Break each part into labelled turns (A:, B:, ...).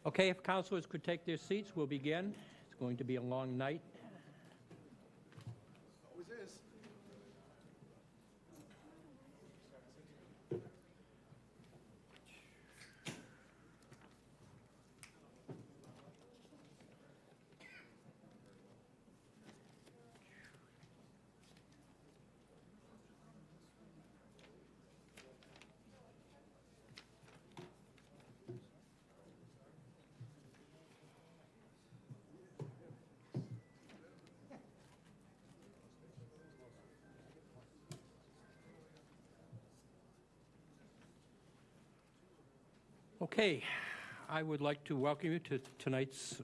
A: Okay, if councilors could take their seats, we'll begin. It's going to be a long night.
B: Always is.
A: Okay, I would like to welcome you to tonight's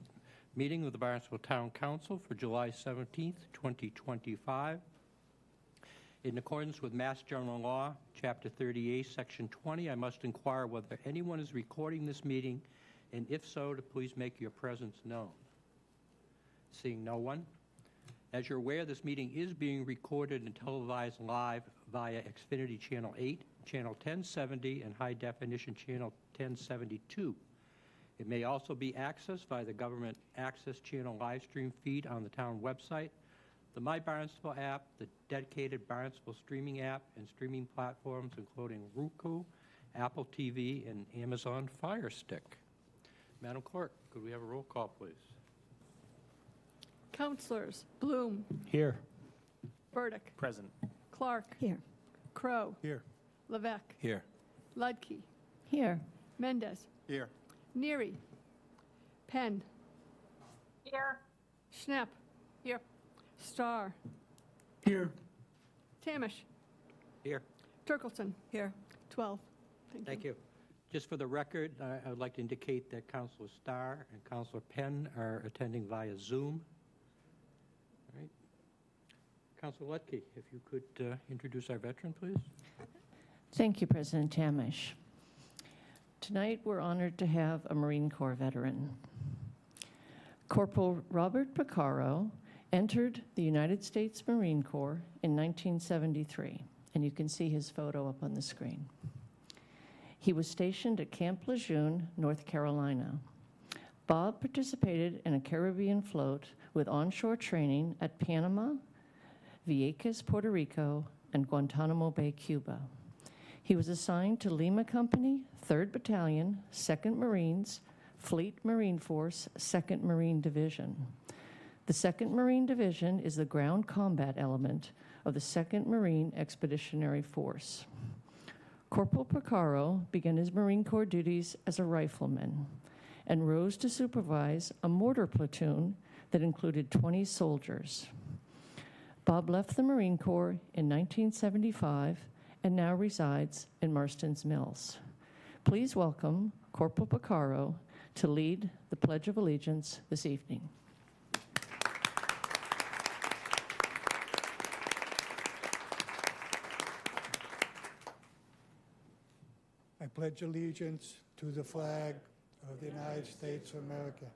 A: meeting of the Barnstable Town Council for July 17th, 2025. In accordance with Mass General Law, Chapter 38, Section 20, I must inquire whether anyone is recording this meeting, and if so, to please make your presence known. Seeing no one. As you're aware, this meeting is being recorded and televised live via Xfinity Channel 8, Channel 1070, and High Definition Channel 1072. It may also be accessed via the Government Access Channel live stream feed on the town website, the My Barnstable app, the dedicated Barnstable streaming app, and streaming platforms including Roku, Apple TV, and Amazon Fire Stick. Madam Clerk, could we have a roll call, please?
C: Councilors: Bloom,
B: Here.
C: Burdick,
B: Present.
C: Clark,
D: Here.
C: Crow,
B: Here.
C: Levesque,
B: Here.
C: Ludke,
D: Here.
C: Mendez,
B: Here.
C: Neary, Penn,
E: Here.
C: Schnapp,
E: Here.
C: Starr,
B: Here.
C: Tamish,
A: Here.
C: Turkelson.
D: Here.
C: 12.
A: Thank you. Just for the record, I would like to indicate that Councilor Starr and Councilor Penn are attending via Zoom. All right. Councilor Lutke, if you could introduce our veteran, please.
D: Thank you, President Tamish. Tonight, we're honored to have a Marine Corps veteran. Corporal Robert Picaro entered the United States Marine Corps in 1973, and you can see his photo up on the screen. He was stationed at Camp Lejeune, North Carolina. Bob participated in a Caribbean float with onshore training at Panama, Vieques, Puerto Rico, and Guantanamo Bay, Cuba. He was assigned to Lima Company, 3rd Battalion, 2nd Marines, Fleet Marine Force, 2nd Marine Division. The 2nd Marine Division is the ground combat element of the 2nd Marine Expeditionary Force. Corporal Picaro began his Marine Corps duties as a rifleman and rose to supervise a mortar platoon that included 20 soldiers. Bob left the Marine Corps in 1975 and now resides in Marston's Mills. Please welcome Corporal Picaro to lead the Pledge of Allegiance this evening.
F: I pledge allegiance to the flag of the United States of America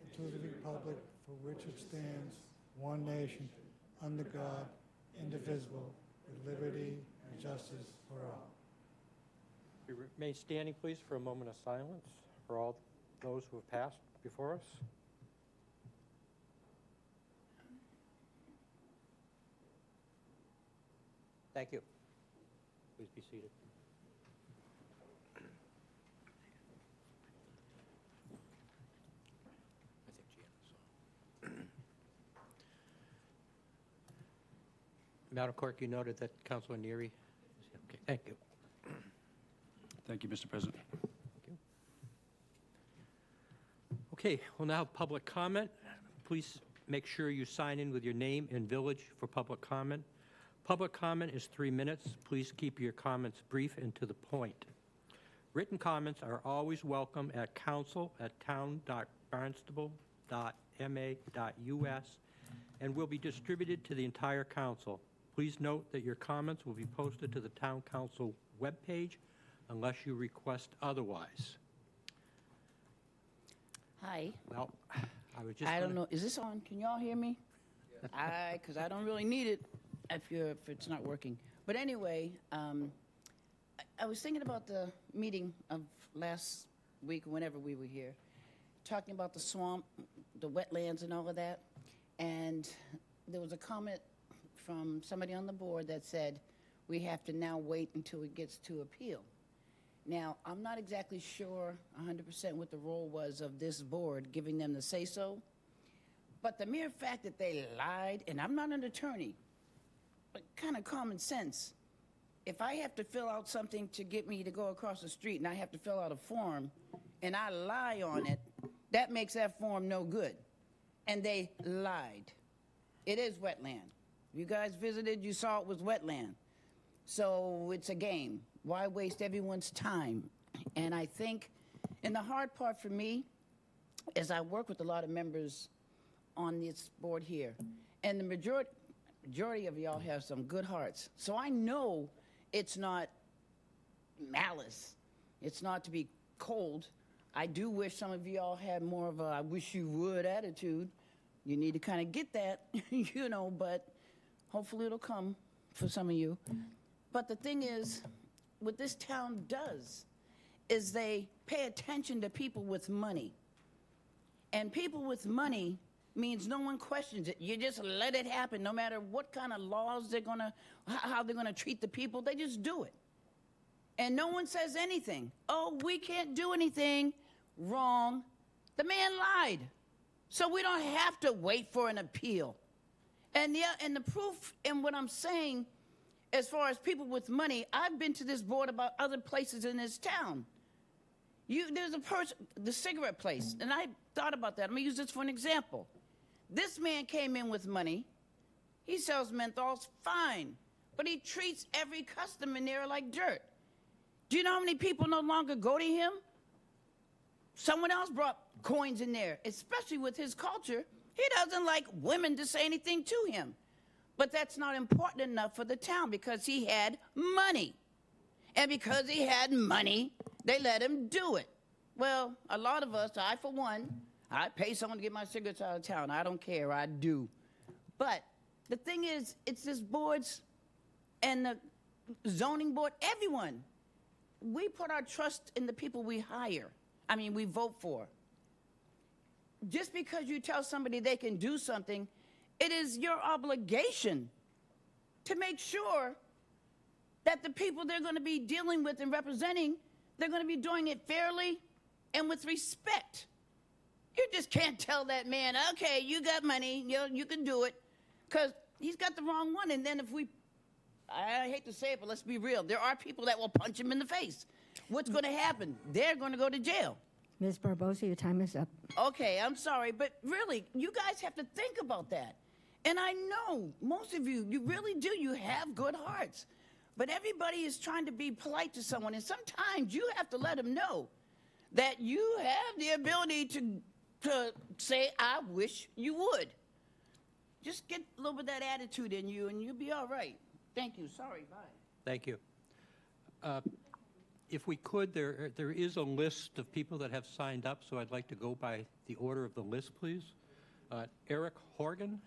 F: and to the republic for which it stands, one nation, under God, indivisible, with liberty and justice for all.
A: We remain standing, please, for a moment of silence for all those who have passed before us. Thank you. Please be seated. Madam Clerk, you noted that Councilor Neary is here. Okay, thank you.
B: Thank you, Mr. President.
A: Thank you. Okay, we'll now have public comment. Please make sure you sign in with your name and village for public comment. Public comment is 3 minutes. Please keep your comments brief and to the point. Written comments are always welcome at council@town.barnstable.ma.us and will be distributed to the entire council. Please note that your comments will be posted to the Town Council webpage unless you request otherwise.
E: Hi.
A: Well, I was just
E: I don't
A: gonna-
E: know. Is this on? Can y'all hear me? Because I don't really need it if it's not working. But anyway, I was thinking about the meeting of last week, whenever we were here, talking about the swamp, the wetlands and all of that. And there was a comment from somebody on the board that said, we have to now wait until it gets to appeal. Now, I'm not exactly sure 100% what the role was of this board, giving them the say-so. But the mere fact that they lied, and I'm not an attorney, but kind of common sense. If I have to fill out something to get me to go across the street and I have to fill out a form and I lie on it, that makes that form no good. And they lied. It is wetland. You guys visited, you saw it was wetland. So it's a game. Why waste everyone's time? And I think, and the hard part for me is I work with a lot of members on this board here, and the majority of y'all have some good hearts. So I know it's not malice. It's not to be cold. I do wish some of y'all had more of a I wish you would attitude. You need to kind of get that, you know, but hopefully it'll come for some of you. But the thing is, what this town does is they pay attention to people with money. And people with money means no one questions it. You just let it happen, no matter what kind of laws they're gonna, how they're gonna treat the people, they just do it. And no one says anything. Oh, we can't do anything. Wrong. The man lied. So we don't have to wait for an appeal. And the proof in what I'm saying, as far as people with money, I've been to this board about other places in this town. There's a person, the cigarette place, and I thought about that. I'm gonna use this for an example. This man came in with money. He sells menthols, fine, but he treats every customer in there like dirt. Do you know how many people no longer go to him? Someone else brought coins in there, especially with his culture. He doesn't like women to say anything to him. But that's not important enough for the town because he had money. And because he had money, they let him do it. Well, a lot of us, I for one, I pay someone to get my cigarettes out of town. I don't care, I do. But the thing is, it's this boards and the zoning board, everyone. We put our trust in the people we we vote for. Just because you tell somebody they can do something, it is your obligation to make sure that the people they're going to be dealing with and representing, they're going to be doing it fairly and with respect. You just can't tell that man, okay, you got money, you can do it, because he's got the wrong one. And then I hate to say it, but let's be real. There are people that will punch him in the face. What's going to happen? They're going to go to jail.
G: Ms. Barbosa, your time is up.
E: Okay, I'm sorry, but really, you guys have to think about that. And I know most of you really do. You have good hearts. But everybody is trying to be polite to someone, and sometimes you have to let them know that you have the ability to say, I wish you would. Just get a little bit of that attitude in you, and you'll be all right. Thank you. Sorry, bye.
A: Thank you. If we could, there is a list of people that have signed up, so I'd like to go by the order of the list, please. Eric Horgan.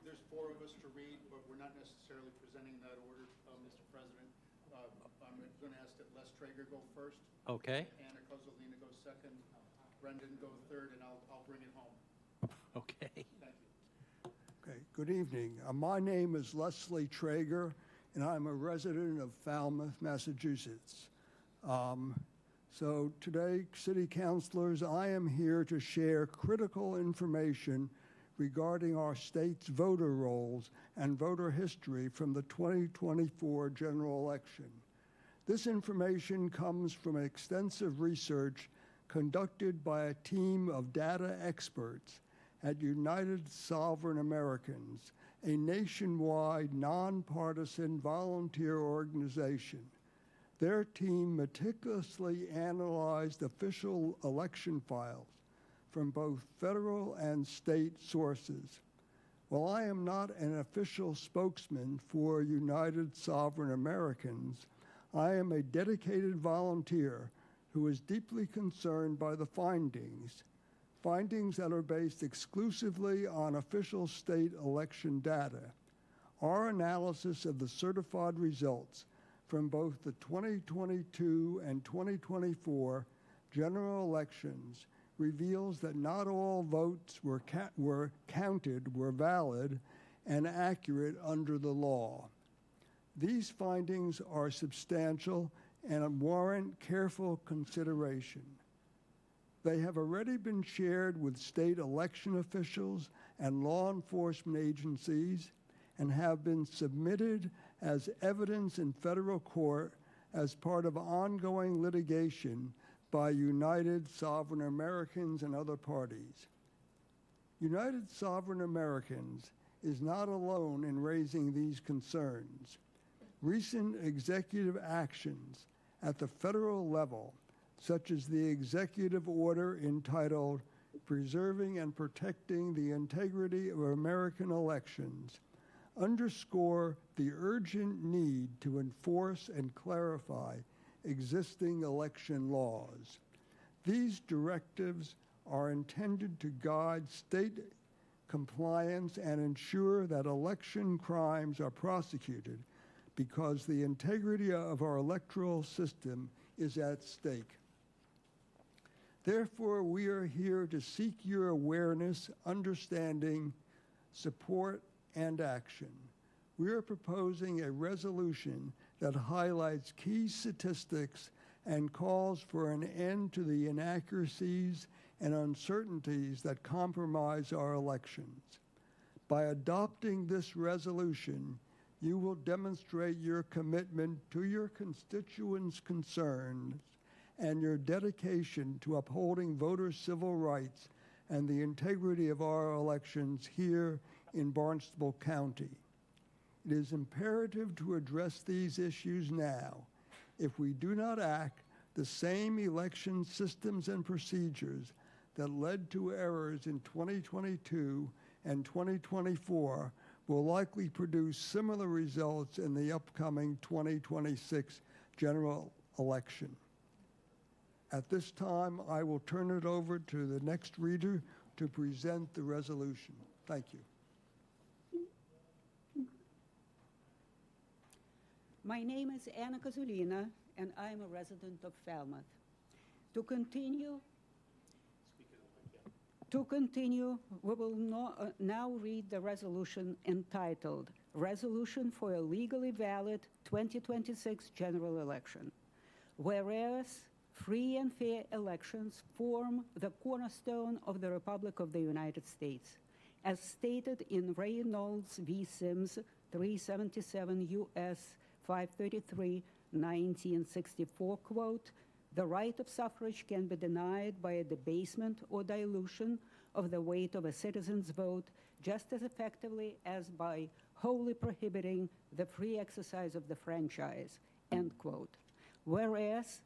B: There's 4 of us to read, but we're not necessarily presenting that order, Mr. President. I'm going to ask that Les Traeger go first.
A: Okay.
B: Anna Kozolina go second. Brendan go third, and I'll bring it home.
A: Okay.
B: Thank you.
F: Okay, good evening. My name is Leslie Traeger, and I'm a resident of Falmouth, Massachusetts. So today, city councilors, I am here to share critical information regarding our state's voter rolls and voter history from the 2024 general election. This information comes from extensive research conducted by a team of data experts at United Sovereign Americans, a nationwide nonpartisan volunteer organization. Their team meticulously analyzed official election files from both federal and state sources. While I am not an official spokesman for United Sovereign Americans, I am a dedicated volunteer who is deeply concerned by the findings that are based exclusively on official state election data. Our analysis of the certified results from both the 2022 and 2024
H: general elections reveals that not all votes were counted were valid and accurate under the law. These findings are substantial and warrant careful consideration. They have already been shared with state election officials and law enforcement agencies and have been submitted as evidence in federal court as part of ongoing litigation by United Sovereign Americans and other parties. United Sovereign Americans is not alone in raising these concerns. Recent executive actions at the federal level, such as the executive order entitled Preserving and Protecting the Integrity of American Elections, underscore the urgent need to enforce and clarify existing election laws. These directives are intended to guide state compliance and ensure that election crimes are prosecuted because the integrity of our electoral system is at stake. Therefore, we are here to seek your awareness, understanding, support, and action. We are proposing a resolution that highlights key statistics and calls for an end to the inaccuracies and uncertainties that compromise our elections. By adopting this resolution, you will demonstrate your commitment to your constituents' concerns and your dedication to upholding voter civil rights and the integrity of our elections here in Barnstable County. It is imperative to address these issues now. If we do not act, the same election systems and procedures that led to errors in 2022 and 2024 will likely produce similar results in the upcoming 2026 general election. At this time, I will turn it over to the next reader to present the resolution. Thank you.
I: My name is Anna Kazulina, and I'm a resident of Falmouth. To continue, we will now read the resolution entitled Resolution for a Legally Valid 2026 General Election. Whereas free and fair elections form the cornerstone of the Republic of the United States, as stated in Reynolds v. Sims 377 U.S. 533, 1964, quote, "The right of suffrage can be denied by a debasement or dilution of the weight of a citizen's vote just as effectively as by wholly prohibiting the free exercise of the franchise," end quote. Whereas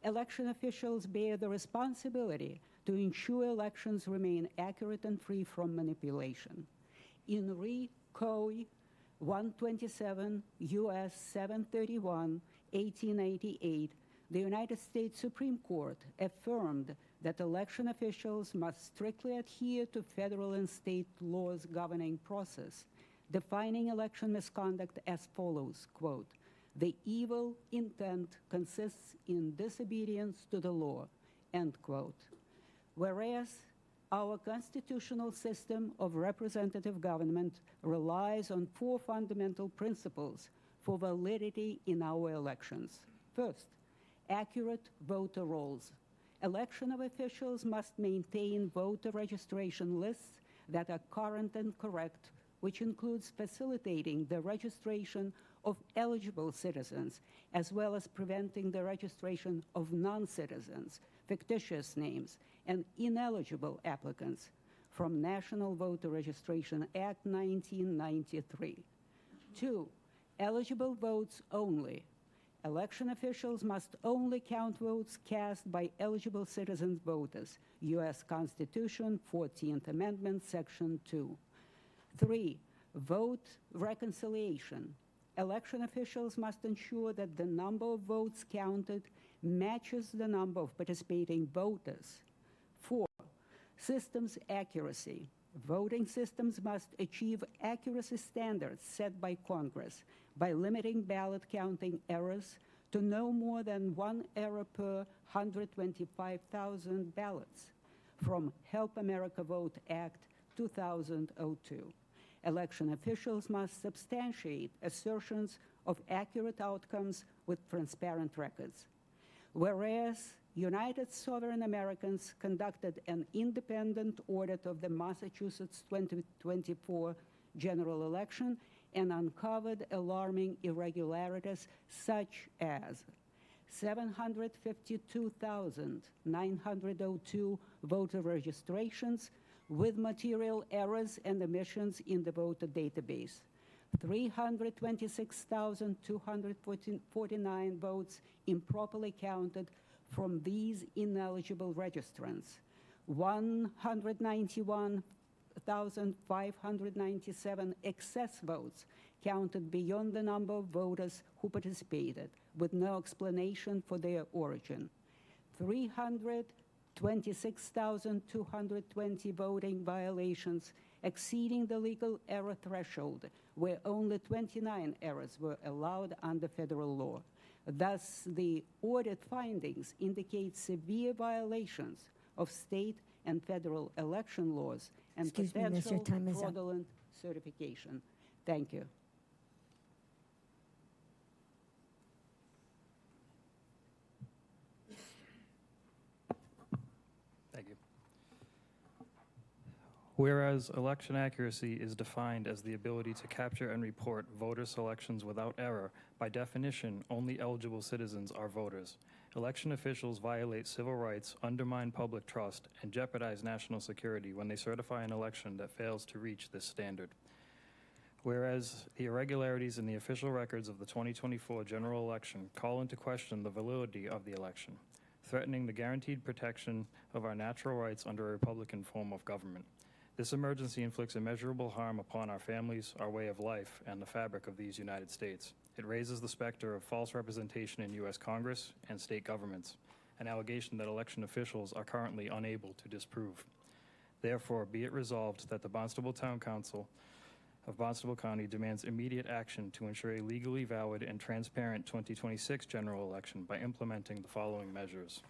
I: election officials bear the responsibility to ensure elections remain accurate and free from manipulation. In Re Coy 127 U.S. 731, 1888, the United States Supreme Court affirmed that election officials must strictly adhere to federal and state laws governing process, defining election misconduct as follows, quote, "The evil intent consists in disobedience to the law," end quote. Whereas our constitutional system of representative government relies on 4 fundamental principles for validity in our elections. First, accurate voter rolls. Election of officials must maintain voter registration lists that are current and correct, which includes facilitating the registration of eligible citizens, as well as preventing the registration of non-citizens, fictitious names, and ineligible applicants from National Voter Registration Act 1993. 2, eligible votes only. Election officials must only count votes cast by eligible citizen voters, U.S. Constitution, 14th Amendment, Section 2. 3, vote reconciliation. Election officials must ensure that the number of votes counted matches the number of participating voters. 4, systems accuracy. Voting systems must achieve accuracy standards set by Congress by limiting ballot counting errors to no more than 1 error per 125,000 ballots from Help America Vote Act 2002. Election officials must substantiate assertions of accurate outcomes with transparent records. Whereas United Sovereign Americans conducted an independent audit of the Massachusetts 2024 general election and uncovered alarming irregularities such as 752,902 voter registrations with material errors and omissions in the voter database, 326,249 votes improperly counted from these ineligible registrants, 191,597 excess votes counted beyond the number of voters who participated, with no explanation for their origin, 326,220 voting violations exceeding the legal error threshold, where only 29 errors were allowed under federal law. Thus, the audit findings indicate severe violations of state and federal election laws and
G: Excuse me, miss, your
I: potential
G: time is up.
I: fraudulent certification. Thank you.
J: Thank you. Whereas election accuracy is defined as the ability to capture and report voter selections without error, by definition, only eligible citizens are voters. Election officials violate civil rights, undermine public trust, and jeopardize national security when they certify an election that fails to reach this standard. Whereas the irregularities in the official records of the 2024 general election call into question the validity of the election, threatening the guaranteed protection of our natural rights under a Republican form of government. This emergency inflicts immeasurable harm upon our families, our way of life, and the fabric of these United States. It raises the specter of false representation in U.S. Congress and state governments, an allegation that election officials are currently unable to disprove. Therefore, be it resolved that the Barnstable Town Council of Barnstable County demands immediate action to ensure a legally valid and transparent 2026 general election by implementing the following measures.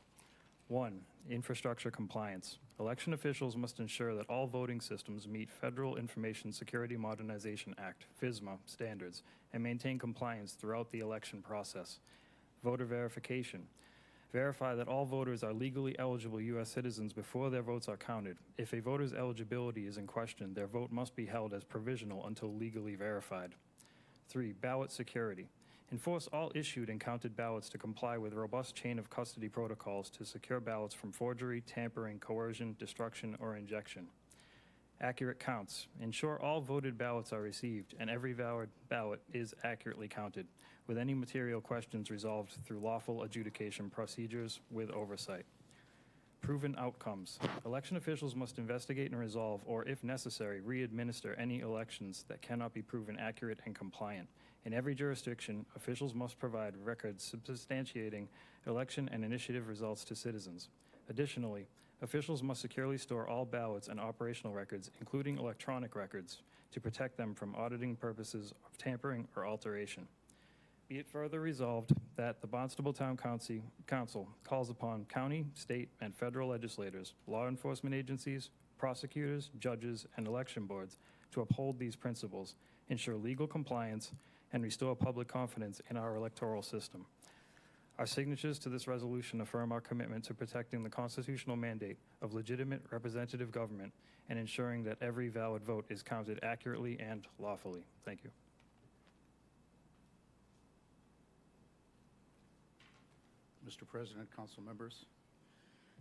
J: 1. Infrastructure compliance. Election officials must ensure that all voting systems meet Federal Information Security Modernization Act, FISMA, standards and maintain compliance throughout the election process. Voter verification. Verify that all voters are legally eligible U.S. citizens before their votes are counted. If a voter's eligibility is in question, their vote must be held as provisional until legally verified. 3. Ballot security. Enforce all issued and counted ballots to comply with robust chain of custody protocols to secure ballots from forgery, tampering, coercion, destruction, or injection. Accurate counts. Ensure all voted ballots are received and every valid ballot is accurately counted, with any material questions resolved through lawful adjudication procedures with oversight. Proven outcomes. Election officials must investigate and resolve, or if necessary, re-administer any elections that cannot be proven accurate and compliant. In every jurisdiction, officials must provide records substantiating election and initiative results to citizens. Additionally, officials must securely store all ballots and operational records, including electronic records, to protect them from auditing purposes of tampering or alteration. Be it further resolved that the Barnstable Town Council calls upon county, state, and federal legislators, law enforcement agencies, prosecutors, judges, and election boards to uphold these principles, ensure legal compliance, and restore public confidence in our electoral system. Our signatures to this resolution affirm our commitment to protecting the constitutional mandate of legitimate representative government and ensuring that every valid vote is counted accurately and lawfully. Thank you.
B: Mr. President, council members.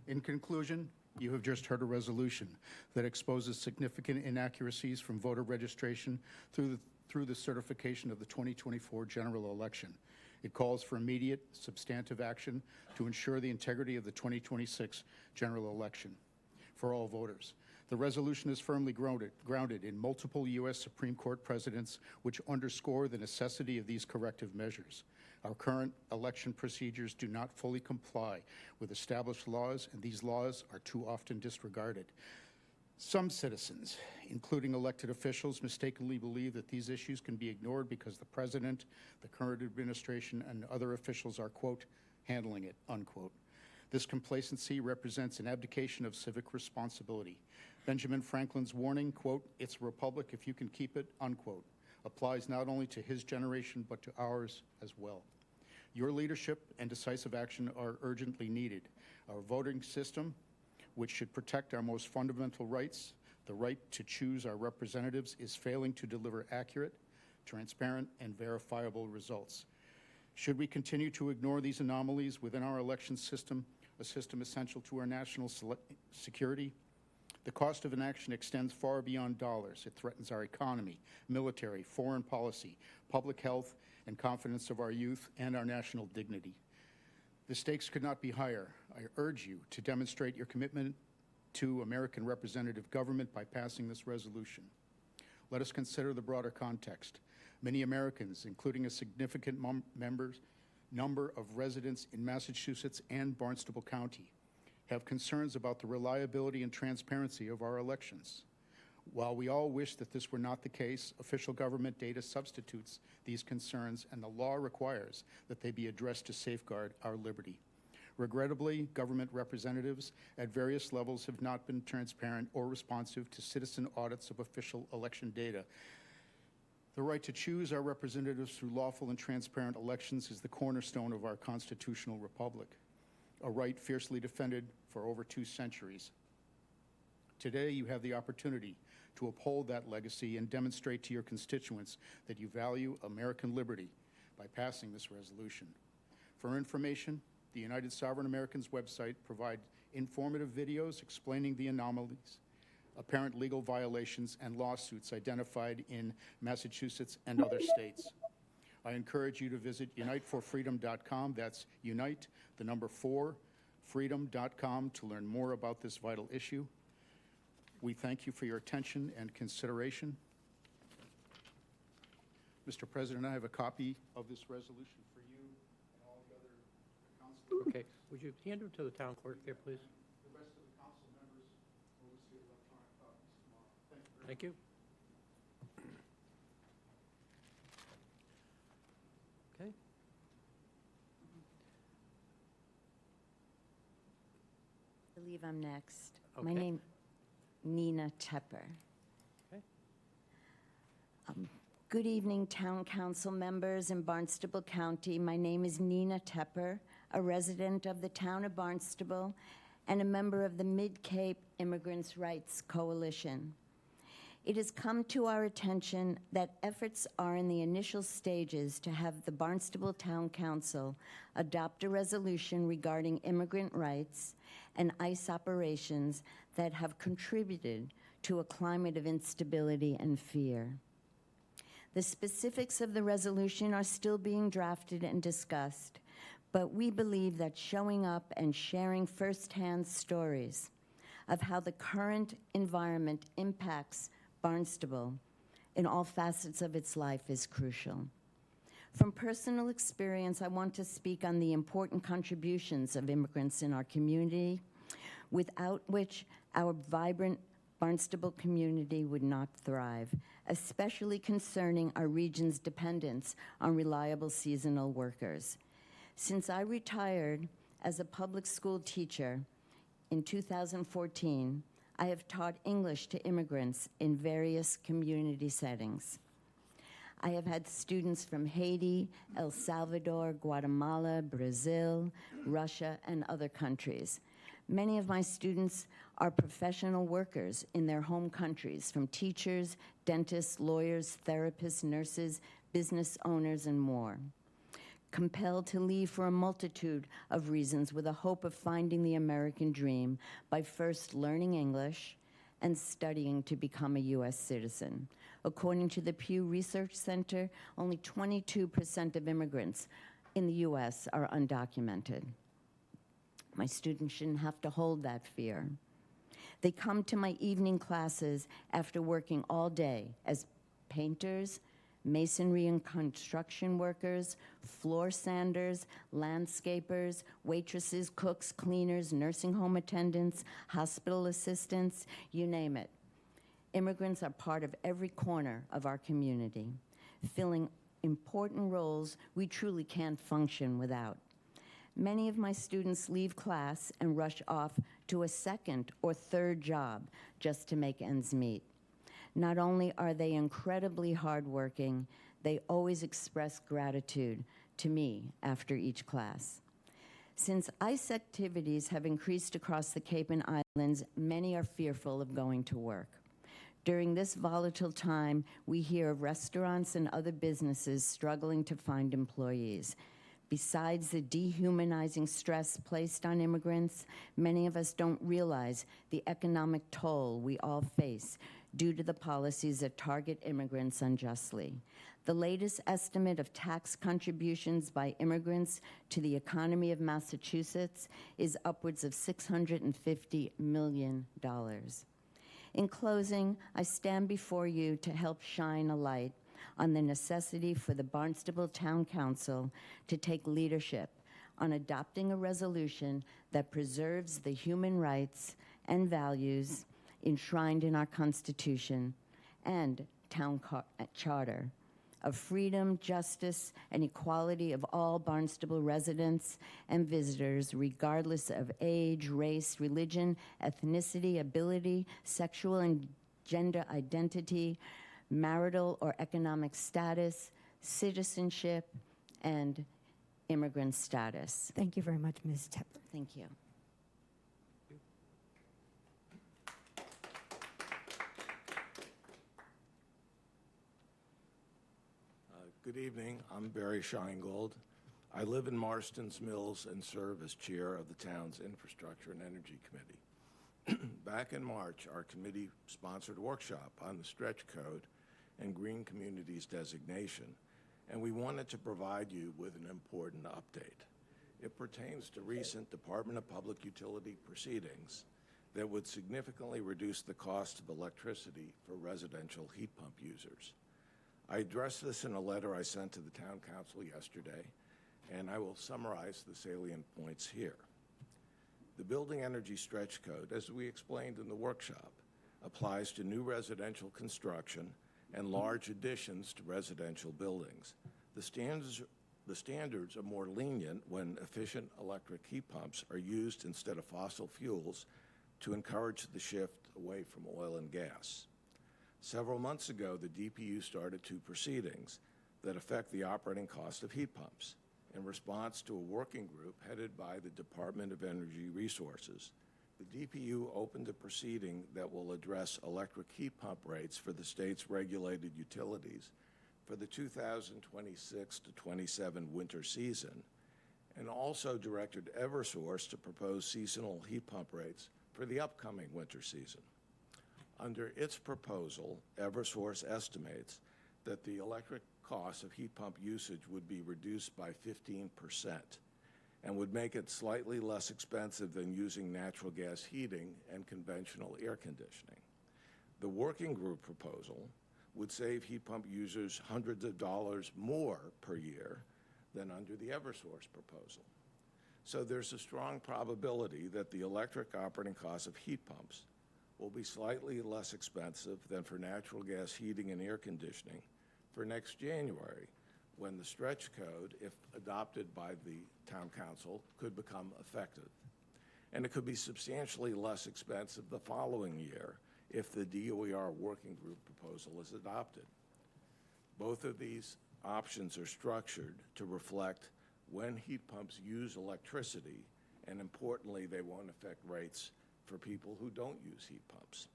B: In conclusion, you have just heard a resolution that exposes significant inaccuracies from voter registration through the certification of the 2024 general election. It calls for immediate, substantive action to ensure the integrity of the 2026 general election for all voters. The resolution is firmly grounded in multiple U.S. Supreme Court precedents, which underscore the necessity of these corrective measures. Our current election procedures do not fully comply with established laws, and these laws are too often disregarded. Some citizens, including elected officials, mistakenly believe that these issues can be ignored because the president, the current administration, and other officials are, quote, handling it, unquote. This complacency represents an abdication of civic responsibility. Benjamin Franklin's warning, quote, "It's a republic if you can keep it," unquote, applies not only to his generation, but to ours as well. Your leadership and decisive action are urgently needed. Our voting system, which should protect our most fundamental rights, the right to choose our representatives, is failing to deliver accurate, transparent, and verifiable results. Should we continue to ignore these anomalies within our election system, a system essential to our national security? The cost of inaction extends far beyond dollars. It threatens our economy, military, foreign policy, public health, and confidence of our youth and our national dignity. The stakes could not be higher. I urge you to demonstrate your commitment to American representative government by passing this resolution. Let us consider the broader context. Many Americans, including a significant number of residents in Massachusetts and Barnstable County, have concerns about the reliability and transparency of our elections. While we all wish that this were not the case, official government data substitutes these concerns, and the law requires that they be addressed to safeguard our liberty. Regrettably, government representatives at various levels have not been transparent or responsive to citizen audits of official election data. The right to choose our representatives through lawful and transparent elections is the cornerstone of our constitutional republic, a right fiercely defended for over 2 centuries. Today, you have the opportunity to uphold that legacy and demonstrate to your constituents that you value American liberty by passing this resolution. For information, the United Sovereign Americans website provides informative videos explaining the anomalies, apparent legal violations, and lawsuits identified in Massachusetts and other states. I encourage you to visit uniteforfreedom.com. That's unite, the number 4, freedom.com, to learn more about this vital issue. We thank you for your attention and consideration. Mr. President, I have a copy of this resolution for you and all the other council.
A: Okay, would you hand them to the town clerk there, please?
B: The rest of the council members will receive electronic copies tomorrow.
A: Thank you. Okay.
K: I believe I'm next.
A: Okay.
K: My name, Nina Tepper.
A: Okay.
K: Good evening, Town Council members in Barnstable County. My name is Nina Tepper, a resident of the town of Barnstable and a member of the Mid-Cape Immigrants' Rights Coalition. It has come to our attention that efforts are in the initial stages to have the Barnstable Town Council adopt a resolution regarding immigrant rights and ICE operations that have contributed to a climate of instability and fear. The specifics of the resolution are still being drafted and discussed, but we believe that showing up and sharing firsthand stories of how the current environment impacts Barnstable in all facets of its life is crucial. From personal experience, I want to speak on the important contributions of immigrants in our community, without which our vibrant Barnstable community would not thrive, especially concerning our region's dependence on reliable seasonal workers. Since I retired as a public school teacher in 2014, I have taught English to immigrants in various community settings. I have had students from Haiti, El Salvador, Guatemala, Brazil, Russia, and other countries. Many of my students are professional workers in their home countries, from teachers, dentists, lawyers, therapists, nurses, business owners, and more. Compelled to leave for a multitude of reasons with a hope of finding the American dream by first learning English and studying to become a U.S. citizen. According to the Pew Research Center, only 22% of immigrants in the U.S. are undocumented. My students shouldn't have to hold that fear. They come to my evening classes after working all day as painters, masonry and construction workers, floor sanders, landscapers, waitresses, cooks, cleaners, nursing home attendants, hospital assistants, you name it. Immigrants are part of every corner of our community, filling important roles we truly can't function without. Many of my students leave class and rush off to a second or third job just to make ends meet. Not only are they incredibly hardworking, they always express gratitude to me after each class. Since ICE activities have increased across the Cape and Islands, many are fearful of going to work. During this volatile time, we hear of restaurants and other businesses struggling to find employees. Besides the dehumanizing stress placed on immigrants, many of us don't realize the economic toll we all face due to the policies that target immigrants unjustly. The latest estimate of tax contributions by immigrants to the economy of Massachusetts is upwards of $650 million. In closing, I stand before you to help shine a light on the necessity for the Barnstable Town Council to take leadership on adopting a resolution that preserves the human rights and values enshrined in our Constitution and town charter of freedom, justice, and equality of all Barnstable residents and visitors, regardless of age, race, religion, ethnicity, ability, sexual and gender identity, marital or economic status, citizenship, and immigrant status.
G: Thank you very much, Ms. Tepper.
K: Thank you.
L: Good evening. I'm Barry Scheingold. I live in Marston's Mills and serve as chair of the town's Infrastructure and Energy Committee. Back in March, our committee sponsored a workshop on the stretch code and green communities designation, and we wanted to provide you with an important update. It pertains to recent Department of Public Utility proceedings that would significantly reduce the cost of electricity for residential heat pump users. I addressed this in a letter I sent to the town council yesterday, and I will summarize the salient points here. The Building Energy Stretch Code, as we explained in the workshop, applies to new residential construction and large additions to residential buildings. The standards are more lenient when efficient electric heat pumps are used instead of fossil fuels to encourage the shift away from oil and gas. Several months ago, the DPU started two proceedings that affect the operating cost of heat pumps in response to a working group headed by the Department of Energy Resources. The DPU opened a proceeding that will address electric heat pump rates for the state's regulated utilities for the 2026 to 27 winter season, and also directed Eversource to propose seasonal heat pump rates for the upcoming winter season. Under its proposal, Eversource estimates that the electric cost of heat pump usage would be reduced by 15% and would make it slightly less expensive than using natural gas heating and conventional air conditioning. The working group proposal would save heat pump users hundreds of dollars more per year than under the Eversource proposal. So there's a strong probability that the electric operating costs of heat pumps will be slightly less expensive than for natural gas heating and air conditioning for next January, when the stretch code, if adopted by the town council, could become effective. And it could be substantially less expensive the following year if the DOER working group proposal is adopted. Both of these options are structured to reflect when heat pumps use electricity, and importantly, they won't affect rates for people who don't use heat pumps.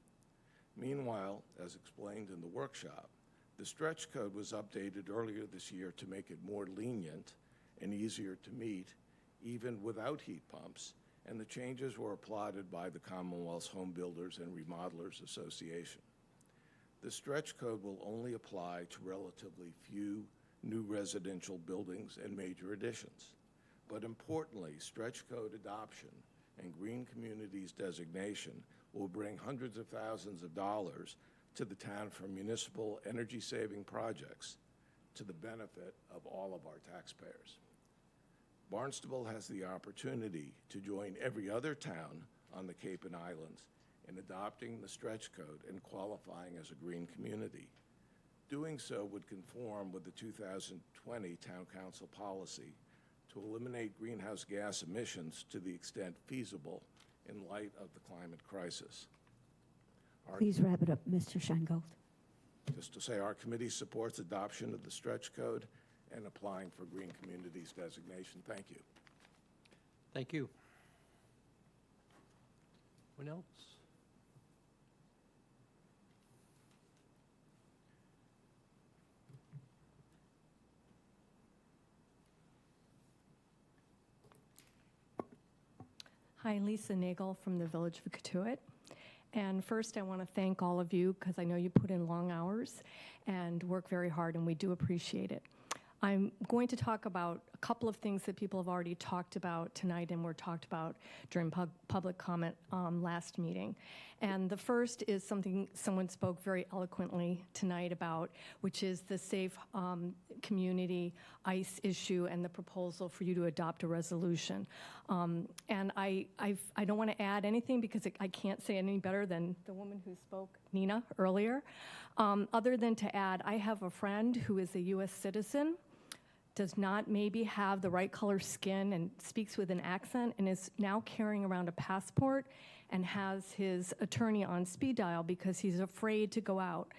L: Meanwhile, as explained in the workshop, the stretch code was updated earlier this year to make it more lenient and easier to meet, even without heat pumps, and the changes were applauded by the Commonwealth's Home Builders and Remodelers Association. The stretch code will only apply to relatively few new residential buildings and major additions. But importantly, stretch code adoption and green communities designation will bring hundreds of thousands of dollars to the town for municipal energy-saving projects, to the benefit of all of our taxpayers. Barnstable has the opportunity to join every other town on the Cape and Islands in adopting the stretch code and qualifying as a green community. Doing so would conform with the 2020 Town Council policy to eliminate greenhouse gas emissions to the extent feasible in light of the climate crisis.
G: Please wrap it up, Mr. Scheingold.
L: Just to say, our committee supports adoption of the stretch code and applying for green communities designation. Thank you.
A: Thank you. Anyone else?
M: Hi, Lisa Nagel from the Village of Katuitt. And first, I want to thank all of you because I know you put in long hours and work very hard, and we do appreciate it. I'm going to talk about a couple of things that people have already talked about tonight and were talked about during public comment last meeting. And the first is something someone spoke very eloquently tonight about, which is the safe community ICE issue and the proposal for you to adopt a resolution. And I don't want to add anything because I can't say it any better than the woman who spoke, Nina, earlier. Other than to add, I have a friend who is a U.S. citizen, does not maybe have the right color skin and speaks with an accent and is now carrying around a passport and has his attorney on speed dial because he's afraid to go out.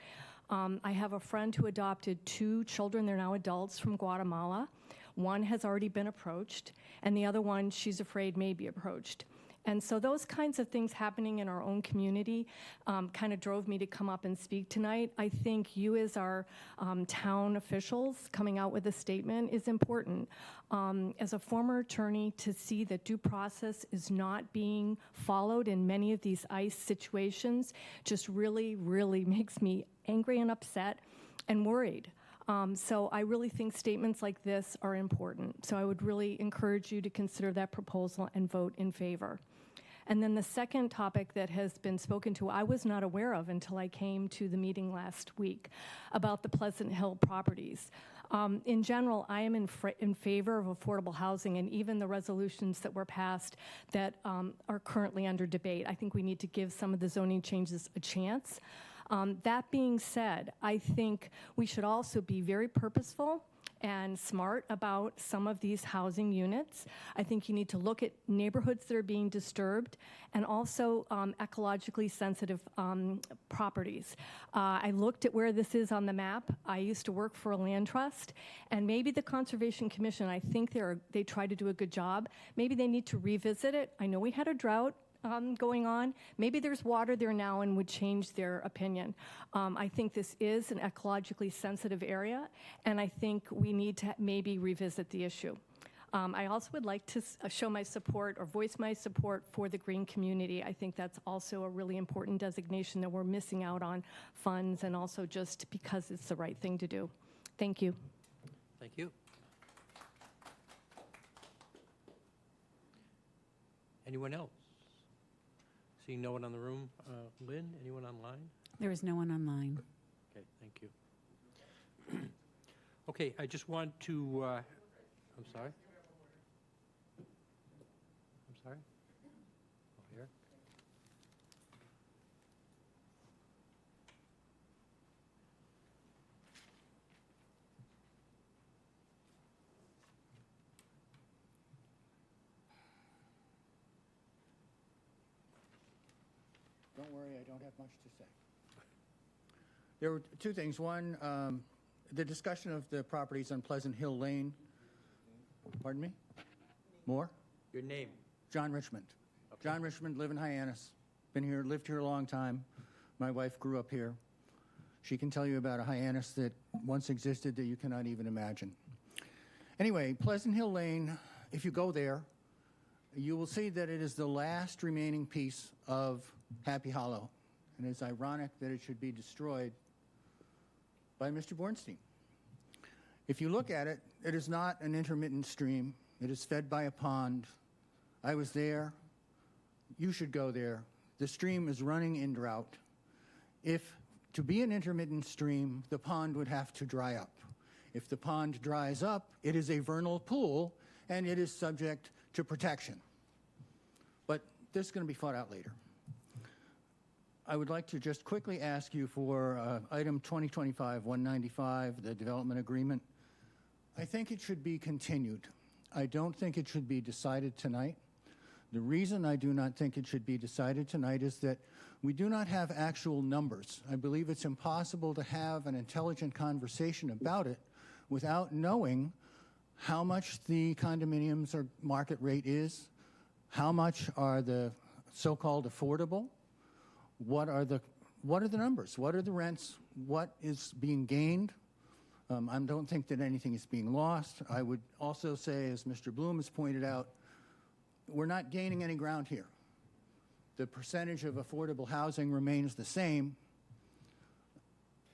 M: I have a friend who adopted 2 children, they're now adults, from Guatemala. One has already been approached, and the other one she's afraid may be approached. And so those kinds of things happening in our own community kind of drove me to come up and speak tonight. I think you as our town officials coming out with a statement is important. As a former attorney, to see that due process is not being followed in many of these ICE situations just really, really makes me angry and upset and worried. So I really think statements like this are important. So I would really encourage you to consider that proposal and vote in favor. And then the second topic that has been spoken to, I was not aware of until I came to the meeting last week about the Pleasant Hill properties. In general, I am in favor of affordable housing, and even the resolutions that were passed that are currently under debate. I think we need to give some of the zoning changes a chance. That being said, I think we should also be very purposeful and smart about some of these housing units. I think you need to look at neighborhoods that are being disturbed and also ecologically sensitive properties. I looked at where this is on the map. I used to work for a land trust, and maybe the Conservation Commission, I think they try to do a good job. Maybe they need to revisit it. I know we had a drought going on. Maybe there's water there now and would change their opinion. I think this is an ecologically sensitive area, and I think we need to maybe revisit the issue. I also would like to show my support or voice my support for the green community. I think that's also a really important designation that we're missing out on funds, and also just because it's the right thing to do. Thank you.
A: Thank you. Anyone else? Seeing no one on the room. Lynn, anyone online?
N: There is no one online.
A: Okay, thank you. Okay, I just want to, I'm sorry? I'm sorry? Oh, here.
B: Don't worry, I don't have much to say. There were 2 things. One, the discussion of the properties on Pleasant Hill Lane. Pardon me? More?
A: Your name?
B: John Richmond.
A: Okay.
B: John Richmond, live in Hyannis. Lived here a long time. My wife grew up here. She can tell you about a Hyannis that once existed that you cannot even imagine. Anyway, Pleasant Hill Lane, if you go there, you will see that it is the last remaining piece of Happy Hollow. And it's ironic that it should be destroyed by Mr. Bornstein. If you look at it, it is not an intermittent stream. It is fed by a pond. I was there. You should go there. The stream is running in drought. If to be an intermittent stream, the pond would have to dry up. If the pond dries up, it is a vernal pool, and it is subject to protection. But this is going to be fought out later. I would like to just quickly ask you for item 2025-195, the development agreement. I think it should be continued. I don't think it should be decided tonight. The reason I do not think it should be decided tonight is that we do not have actual numbers. I believe it's impossible to have an intelligent conversation about it without knowing how much the condominiums or market rate is, how much are the so-called affordable, what are the numbers, what are the rents, what is being gained. I don't think that anything is being lost. I would also say, as Mr. Bloom has pointed out, we're not gaining any ground here. The percentage of affordable housing remains the same.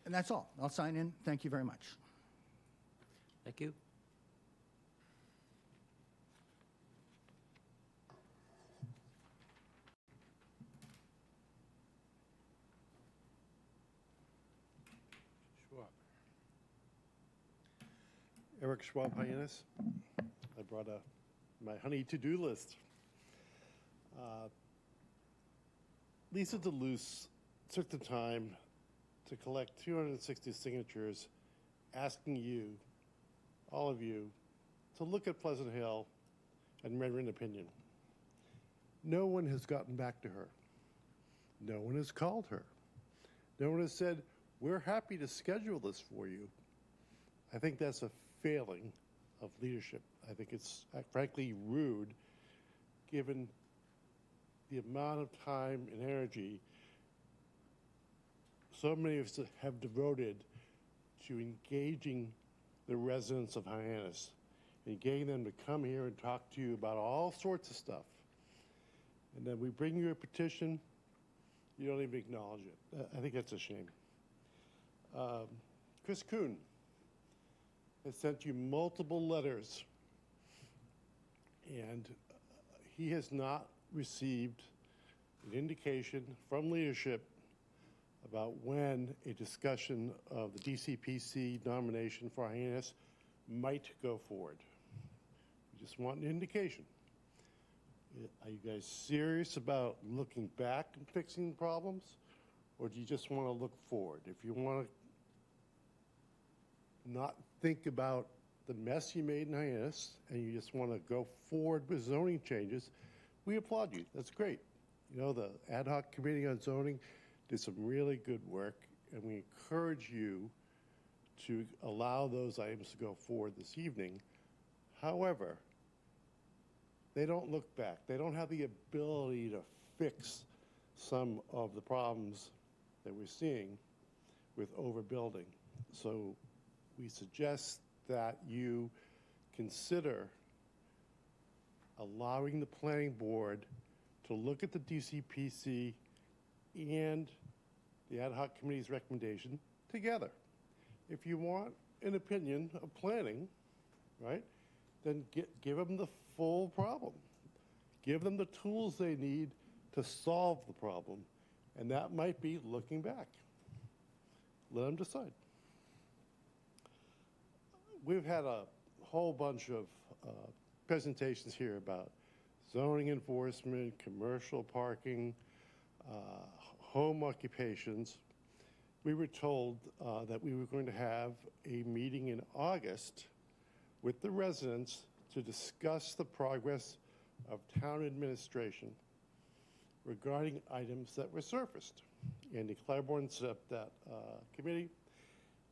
B: And that's all. I'll sign in. Thank you very much.
A: Thank you. Schwab.
N: Eric Schwab, Hyannis. I brought my honey to-do list. Lisa DeLuce took the time to collect 260 signatures asking you, all of you, to look at Pleasant Hill and render an opinion. No one has gotten back to her. No one has called her. No one has said, we're happy to schedule this for you. I think that's a failing of leadership. I think it's frankly rude given the amount of time and energy so many of us have devoted to engaging the residents of Hyannis and getting them to come here and talk to you about all sorts of stuff. And then we bring you a petition, you don't even acknowledge it. I think that's a shame. Chris Kuhn has sent you multiple letters, and he has not received an indication from leadership about when a discussion of the DCPC nomination for Hyannis might go forward. We just want an indication. Are you guys serious about looking back and fixing problems, or do you just want to look forward? If you want to not think about the mess you made in Hyannis and you just want to go forward with zoning changes, we applaud you. That's great. You know, the ad hoc committee on zoning did some really good work, and we encourage you to allow those items to go forward this evening. However, they don't look back. They don't have the ability to fix some of the problems that we're seeing with overbuilding. So we suggest that you consider allowing the planning board to look at the DCPC and the ad hoc committee's recommendation together. If you want an opinion of planning, right, then give them the full problem. Give them the tools they need to solve the problem, and that might be looking back. Let them decide. We've had a whole bunch of presentations here about zoning enforcement, commercial parking, home occupations. We were told that we were going to have a meeting in August with the residents to discuss the progress of town administration regarding items that were surfaced. Andy Claiborne set up that committee.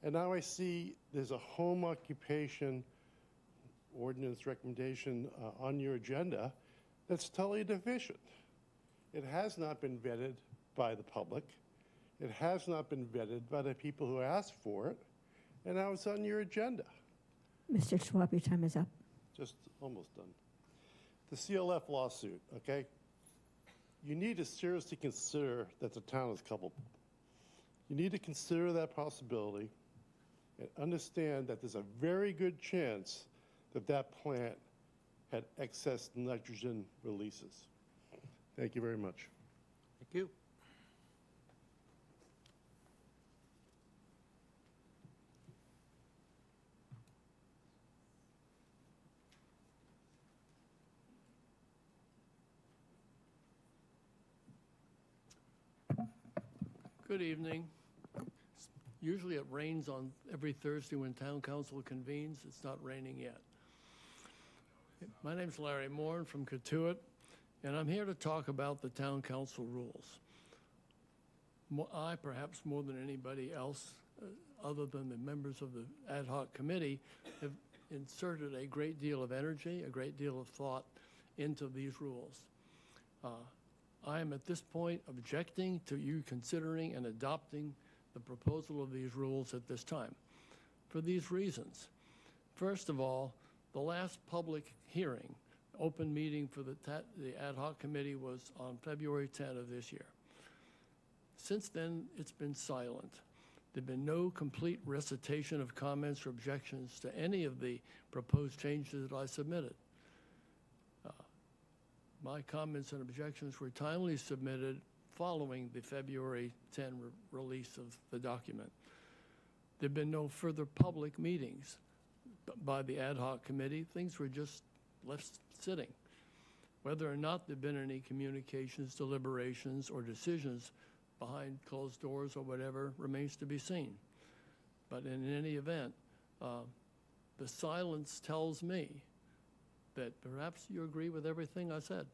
N: And now I see there's a home occupation ordinance recommendation on your agenda that's totally deficient. It has not been vetted by the public. It has not been vetted by the people who asked for it. And now it's on your agenda.
G: Mr. Schwab, your time is up.
N: Just almost done. The CLF lawsuit, okay? You need to seriously consider that the town is culpable. You need to consider that possibility and understand that there's a very good chance that that plant had excess nitrogen releases. Thank you very much.
A: Thank you.
O: Good evening. Usually it rains on every Thursday when town council convenes. It's not raining yet. My name's Larry Moore from Cotuit, and I'm here to talk about the town council rules. I, perhaps more than anybody else, other than the members of the ad hoc committee, have inserted a great deal of energy, a great deal of thought into these rules. I am at this point objecting to you considering and adopting the proposal of these rules at this time for these reasons. First of all, the last public hearing, open meeting for the ad hoc committee was on February 10 of this year. Since then, it's been silent. There've been no complete recitation of comments or objections to any of the proposed changes that I submitted. My comments and objections were timely submitted following the February 10 release of the document. There have been no further public meetings by the ad hoc committee. Things were just left sitting. Whether or not there have been any communications, deliberations, or decisions behind closed doors or whatever remains to be seen. But in any event, the silence tells me that perhaps you agree with everything I said.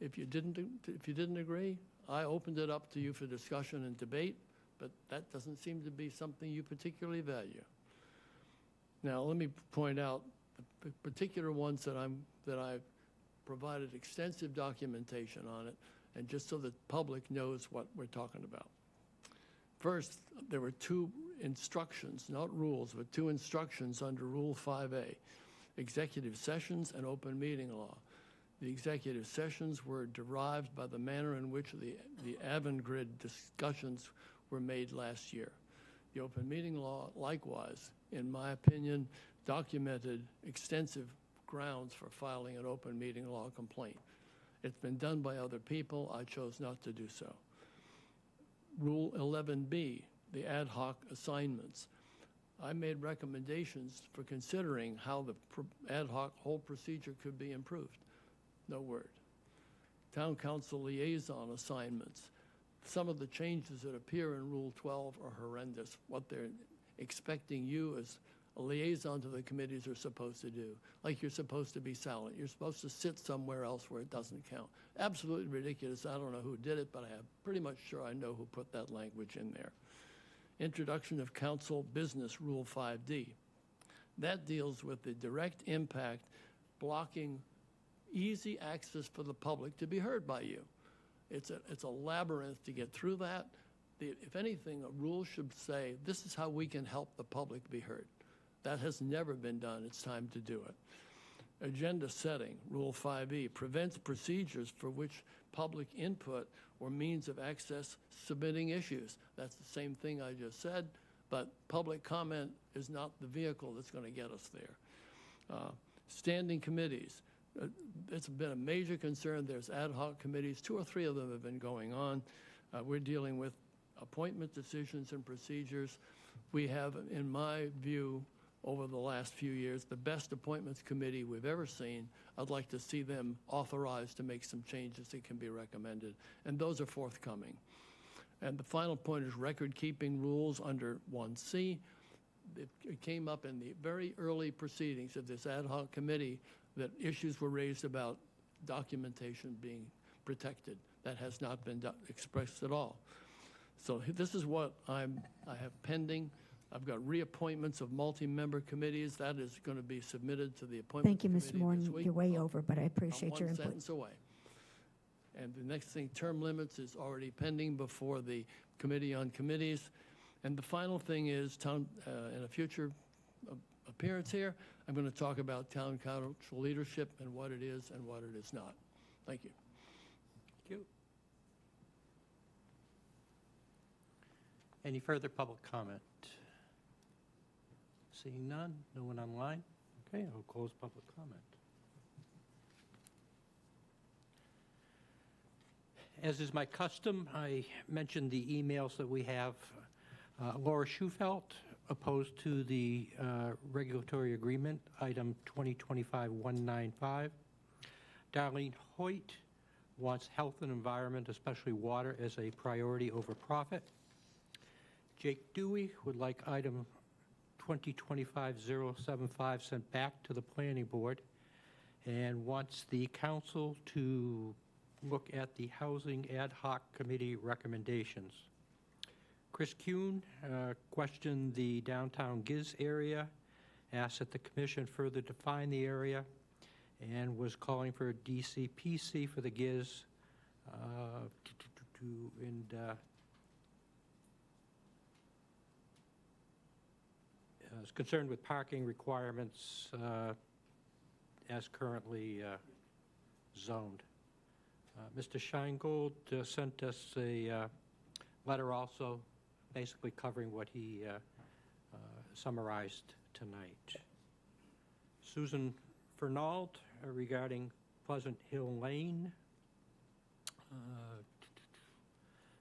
O: If you didn't agree, I opened it up to you for discussion and debate, but that doesn't seem to be something you particularly value. Now, let me point out the particular ones that I've provided extensive documentation on it, and just so the public knows what we're talking about. First, there were two instructions, not rules, but two instructions under Rule 5A, executive sessions and open meeting law. The executive sessions were derived by the manner in which the Avangrid discussions were made last year. The open meeting law, likewise, in my opinion, documented extensive grounds for filing an open meeting law complaint. It's been done by other people. I chose not to do so. Rule 11B, the ad hoc assignments. I made recommendations for considering how the ad hoc whole procedure could be improved. No word. Town council liaison assignments. Some of the changes that appear in Rule 12 are horrendous. What they're expecting you as a liaison to the committees are supposed to do. Like you're supposed to be silent. You're supposed to sit somewhere else where it doesn't count. Absolutely ridiculous. I don't know who did it, but I am pretty much sure I know who put that language in there. Introduction of council business, Rule 5D. That deals with the direct impact blocking easy access for the public to be heard by you. It's a labyrinth to get through that. If anything, a rule should say, this is how we can help the public be heard. That has never been done. It's time to do it. Agenda setting, Rule 5E, prevents procedures for which public input or means of access submitting issues. That's the same thing I just said, but public comment is not the vehicle that's going to get us there. Standing committees. It's been a major concern. There's ad hoc committees. 2 or 3 of them have been going on. We're dealing with appointment decisions and procedures. We have, in my view, over the last few years, the best appointments committee we've ever seen. I'd like to see them authorized to make some changes that can be recommended, and those are forthcoming. And the final point is record-keeping rules under 1C. It came up in the very early proceedings of this ad hoc committee that issues were raised about documentation being protected. That has not been expressed at all. So this is what I have pending. I've got reappointments of multi-member committees. That is going to be submitted to the appointment
G: Thank you, Mr. Moore. You're way over, but I appreciate your
O: input.
G: input.
O: One sentence away. And the next thing, term limits, is already pending before the Committee on Committees. And the final thing is, in a future appearance here, I'm going to talk about town council leadership and what it is and what it is not. Thank you.
A: Thank you. Any further public comment? Seeing none, no one online? Okay, I'll close public comment. As is my custom, I mentioned the emails that we have. Laura Schufelt, opposed to the regulatory agreement, item 2025-195. Darlene Hoyt, wants health and environment, especially water, as a priority over profit. Jake Dewey would like item 2025-075 sent back to the planning board and wants the council to look at the housing ad hoc committee recommendations. Chris Kuhn questioned the downtown Giz area, asked that the commission further define the area, and was calling for a DCPC for the Giz is concerned with parking requirements as currently zoned. Mr. Sheingold sent us a letter also basically covering what he summarized tonight. Susan Fernald regarding Pleasant Hill Lane.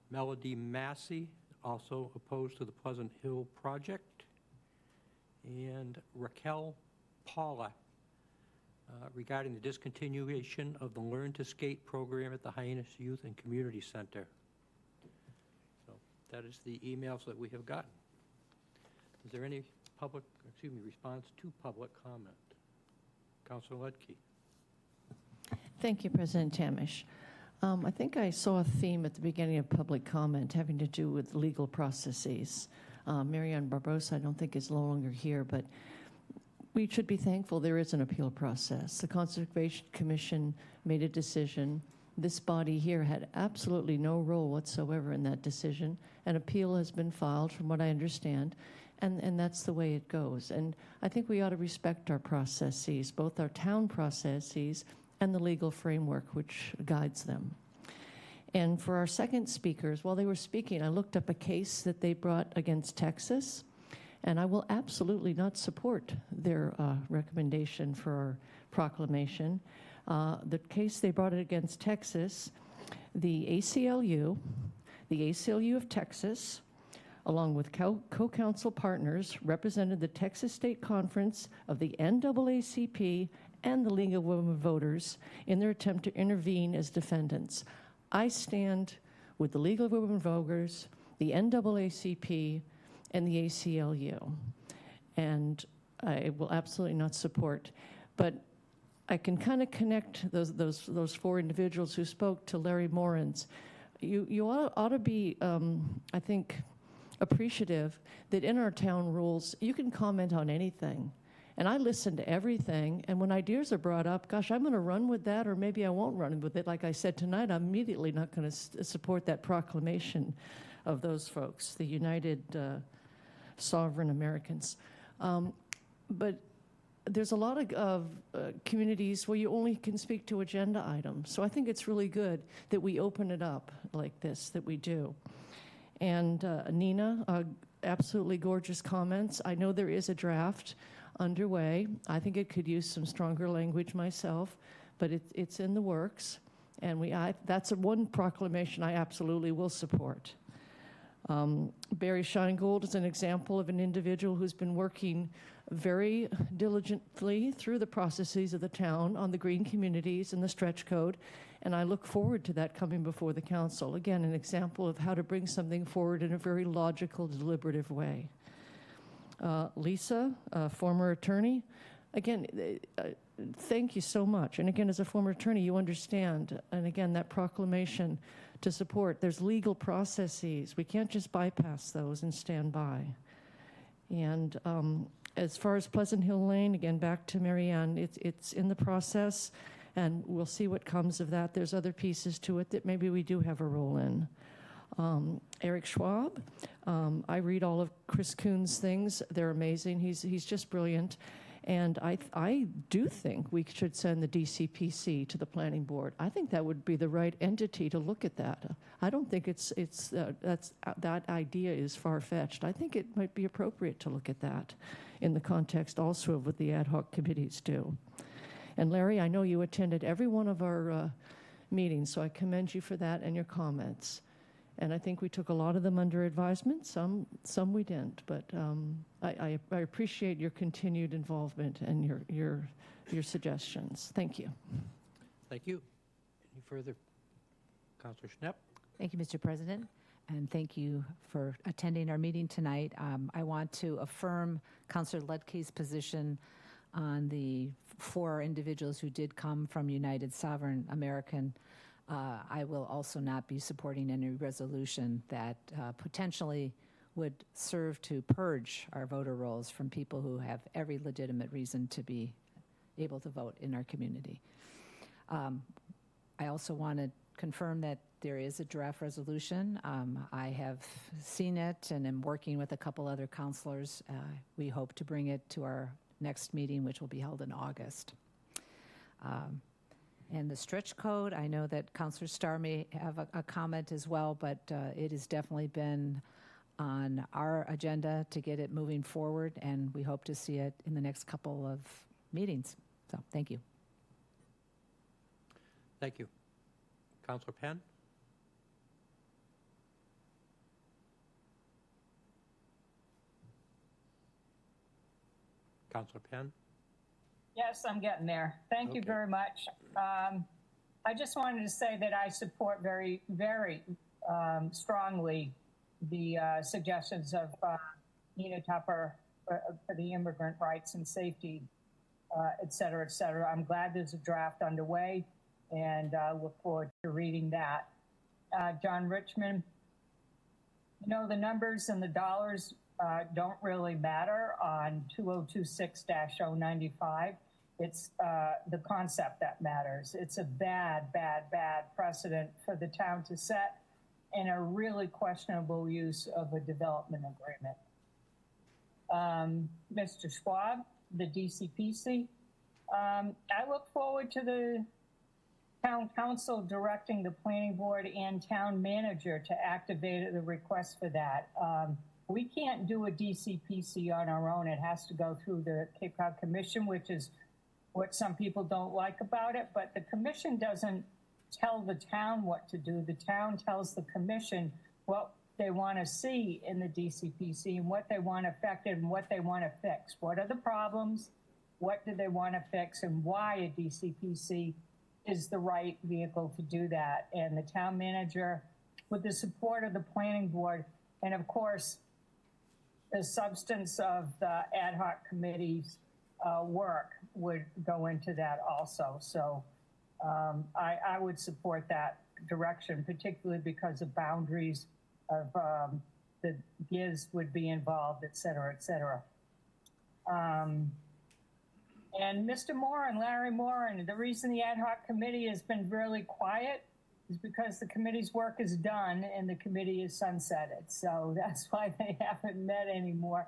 A: Melody Massey, also opposed to the Pleasant Hill project. And Raquel Paula regarding the discontinuation of the Learn to Skate program at the Hyannis Youth and Community Center. So that is the emails that we have gotten. Is there any response to public comment? Councilor Ledke.
D: Thank you, President Tamish. I think I saw a theme at the beginning of public comment having to do with legal processes. Marianne Barbosa, I don't think, is no longer here, but we should be thankful there is an appeal process. The Conservation Commission made a decision. This body here had absolutely no role whatsoever in that decision. An appeal has been filed, from what I understand, and that's the way it goes. And I think we ought to respect our processes, both our town processes and the legal framework which guides them. And for our second speakers, while they were speaking, I looked up a case that they brought against Texas, and I will absolutely not support their recommendation for our proclamation. The case they brought against Texas, the ACLU of Texas, along with co-counsel partners, represented the Texas State Conference of the NAACP and the League of Women Voters in their attempt to intervene as defendants. I stand with the League of Women Voters, the NAACP, and the ACLU, and I will absolutely not support. But I can kind of connect those four individuals who spoke to Larry Morin's. You ought to be, I think, appreciative that in our town rules, you can comment on anything. And I listen to everything, and when ideas are brought up, gosh, I'm going to run with that, or maybe I won't run with it. Like I said tonight, I'm immediately not going to support that proclamation of those folks, the United Sovereign Americans. But there's a lot of communities where you only can speak to agenda items. So I think it's really good that we open it up like this, that we do. And Nina, absolutely gorgeous comments. I know there is a draft underway. I think it could use some stronger language myself, but it's in the works. And that's one proclamation I absolutely will support. Barry Sheingold is an example of an individual who's been working very diligently through the processes of the town on the green communities and the stretch code, and I look forward to that coming before the council. Again, an example of how to bring something forward in a very logical, deliberative way. Lisa, former attorney, again, thank you so much. And again, as a former attorney, you understand, and again, that proclamation to support, there's legal processes. We can't just bypass those and stand by. And as far as Pleasant Hill Lane, again, back to Marianne, it's in the process, and we'll see what comes of that. There's other pieces to it that maybe we do have a role in. Eric Schwab, I read all of Chris Kuhn's things. They're amazing. He's just brilliant. And I do think we should send the DCPC to the planning board. I think that would be the right entity to look at that. I don't think that idea is far-fetched. I think it might be appropriate to look at that in the context also of what the ad hoc committees do. And Larry, I know you attended every one of our meetings, so I commend you for that and your comments. And I think we took a lot of them under advisement. Some we didn't, but I appreciate your continued involvement and your suggestions. Thank you.
A: Thank you. Any further Counselor Schnapp.
P: Thank you, Mr. President, and thank you for attending our meeting tonight. I want to affirm Councilor Lutke's position on the 4 individuals who did come from United Sovereign American. I will also not be supporting any resolution that potentially would serve to purge our voter rolls from people who have every legitimate reason to be able to vote in our community. I also want to confirm that there is a draft resolution. I have seen it and am working with a couple other counselors. We hope to bring it to our next meeting, which will be held in August. And the stretch code, I know that Councilor Starr may have a comment as well, but it has definitely been on our agenda to get it moving forward, and we hope to see it in the next couple of meetings. So, thank you.
A: Thank you. Counselor Penn? Counselor Penn?
Q: Yes, I'm getting there. Thank you very much. I just wanted to say that I support very, very strongly the suggestions of Nina Tupper for the immigrant rights and safety, et cetera, et cetera. I'm glad there's a draft underway, and look forward to reading that. John Richmond, you know, the numbers and the dollars don't really matter on 2026-095. It's the concept that matters. It's a bad, bad, bad precedent for the town to set and a really questionable use of a development agreement. Mr. Schwab, the DCPC, I look forward to the town council directing the planning board and town manager to activate the request for that. We can't do a DCPC on our own. It has to go through the Cape Cod Commission, which is what some people don't like about it, but the commission doesn't tell the town what to do. The town tells the commission what they want to see in the DCPC and what they want affected and what they want to fix. What are the problems? What do they want to fix? And why a DCPC is the right vehicle to do that. And the town manager, with the support of the planning board, and of course, the substance of the ad hoc committee's work would go into that also. So I would support that direction, particularly because the boundaries of the GIZ would be involved, et cetera, et cetera. And Mr. Moran, Larry Moran, the reason the ad hoc committee has been really quiet is because the committee's work is done and the committee is sunsetted. So that's why they haven't met anymore.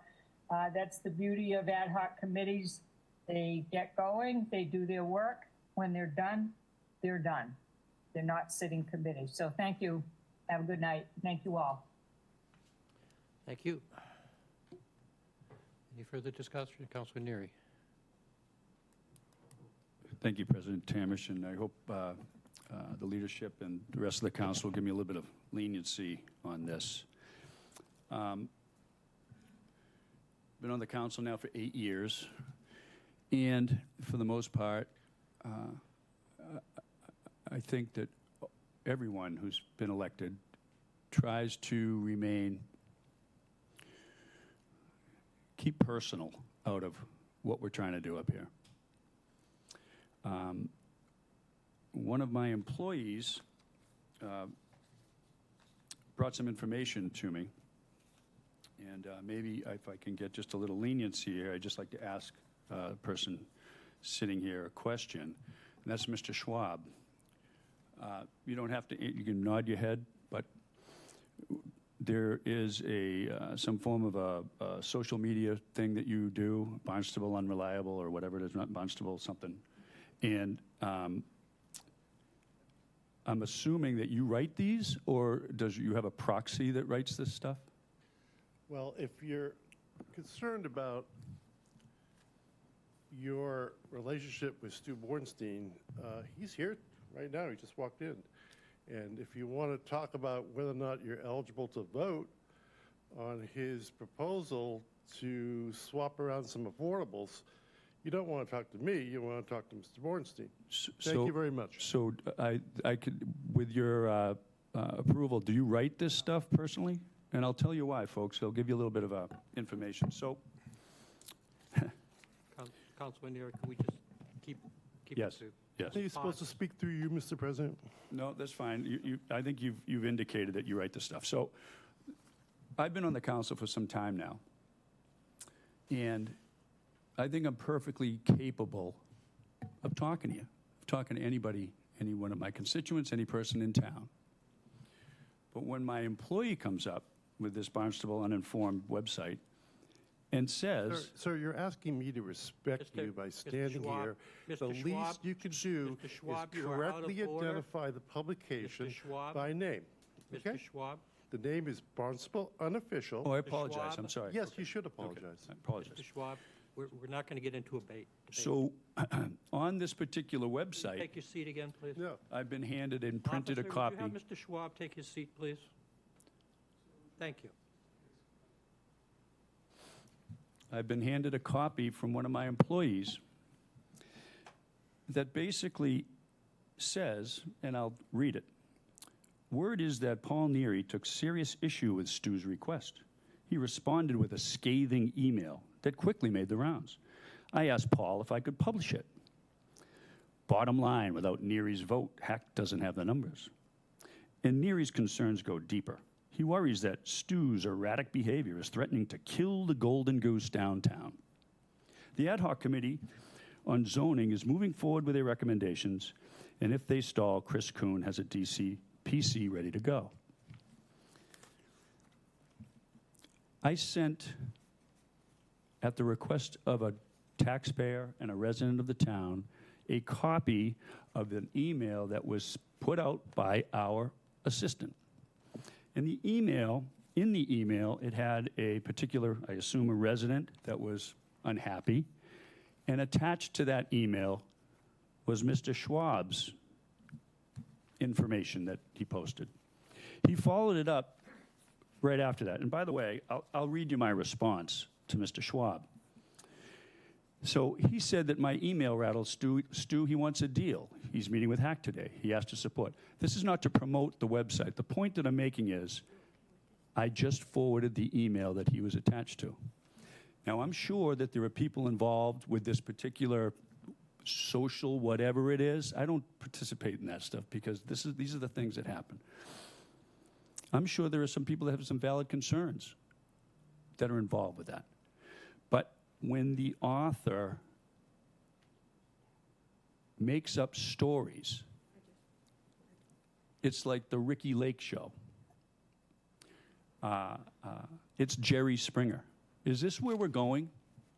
Q: That's the beauty of ad hoc committees. They get going, they do their work. When they're done, they're done. They're not sitting committees. So thank you. Have a good night. Thank you all.
A: Thank you. Any further discussion? Councilor Neary.
R: Thank you, President Tamish, and I hope the leadership and the rest of the council will give me a little bit of leniency on this. Been on the council now for 8 years, and for the most part, I think that everyone who's been elected tries to keep personal out of what we're trying to do up here. One of my employees brought some information to me, and maybe if I can get just a little leniency here, I'd just like to ask the person sitting here a question, and that's Mr. Schwab. You don't have to, you can nod your head, but there is some form of a social media thing that you do, Barnstable Unreliable or whatever it is, not Barnstable something. And I'm assuming that you write these, or does you have a proxy that writes this stuff?
N: Well, if you're concerned about your relationship with Stu Bornstein, he's here right now. He just walked in. And if you want to talk about whether or not you're eligible to vote on his proposal to swap around some affordables, You don't want to talk to me, you want to talk to Mr. Bornstein. Thank
R: So-
N: you very much.
R: So I could, with your approval, do you write this stuff personally? And I'll tell you why, folks. I'll give you a little bit of information. So,
A: Councilman Eric, can we just keep
R: yes,
A: it to
R: yes.
N: Are you supposed to speak through you, Mr. President?
R: No, that's fine. I think you've indicated that you write this stuff. So I've been on the council for some time now, and I think I'm perfectly capable of talking to you, of talking to anybody, any one of my constituents, any person in town. But when my employee comes up with this Barnstable Uninformed website and says...
N: Sir, you're asking me to respect you by standing
A: Schwab,
N: here.
A: Mr.
N: The
A: Schwab,
N: least you can do
A: Mr. Schwab,
N: is
A: you are out of
N: correctly
A: order.
N: identify the publication
A: Mr. Schwab,
N: by name.
A: Mr.
N: Okay?
A: Schwab,
N: The name is Barnstable Unofficial.
R: Oh, I
A: Mr.
R: apologize.
A: Schwab?
R: I'm sorry.
N: Yes, you should apologize.
R: Okay, I apologize.
A: Mr. Schwab, we're not going to get into a debate.
R: So on this particular website,
A: Take your seat again, please.
N: No.
R: I've been handed and printed a
A: Officer,
R: copy.
A: would you have Mr. Schwab take his seat, please? Thank you.
R: I've been handed a copy from one of my employees that basically says, and I'll read it, word is that Paul Neary took serious issue with Stu's request. He responded with a scathing email that quickly made the rounds. I asked Paul if I could publish it. Bottom line, without Neary's vote, Hack doesn't have the numbers. And Neary's concerns go deeper. He worries that Stu's erratic behavior is threatening to kill the golden goose downtown. The ad hoc committee on zoning is moving forward with their recommendations, and if they stall, Chris Kuhn has a DC PC ready to go. I sent, at the request of a taxpayer and a resident of the town, a copy of an email that was put out by our assistant. In the email, it had a particular, I assume, a resident that was unhappy, and attached to that email was Mr. Schwab's information that he posted. He followed it up right after that. And by the way, I'll read you my response to Mr. Schwab. So he said that my email rattled Stu, he wants a deal. He's meeting with Hack today. He asked to support. This is not to promote the website. The point that I'm making is I just forwarded the email that he was attached to. Now, I'm sure that there are people involved with this particular social whatever it is. I don't participate in that stuff because these are the things that happen. I'm sure there are some people that have some valid concerns that are involved with that. But when the author makes up stories, it's like the Ricky Lake show. It's Jerry Springer. Is this where we're going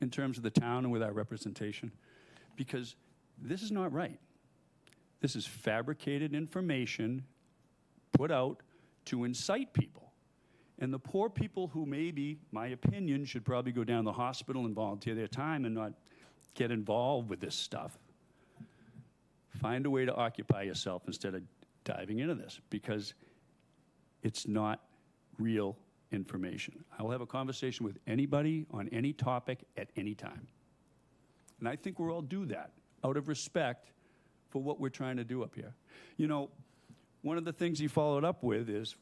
R: in terms of the town and with our representation? Because this is not right. This is fabricated information put out to incite people. And the poor people who maybe, my opinion, should probably go down to the hospital and volunteer their time and not get involved with this stuff. Find a way to occupy yourself instead of diving into this, because it's not real information. I will have a conversation with anybody on any topic at any time. And I think we'll all do that out of respect for what we're trying to do up here. You know, one of the things he followed up with is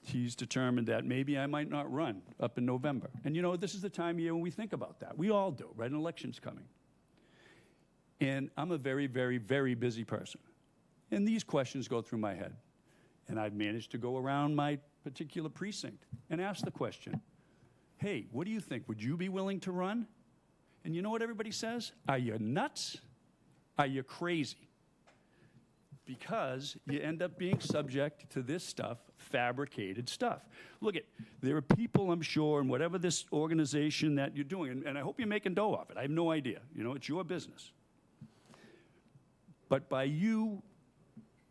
R: he's determined that maybe I might not run up in November. And you know, this is the time of year when we think about that. We all do, right? An election's coming. And I'm a very, very, very busy person. And these questions go through my head. And I've managed to go around my particular precinct and ask the question, hey, what do you think? Would you be willing to run? And you know what everybody says? Are you nuts? Are you crazy? Because you end up being subject to this stuff, fabricated stuff. Look, there are people, I'm sure, in whatever this organization that you're doing, and I hope you're making dough off it. I have no idea. You know, it's your business. But by you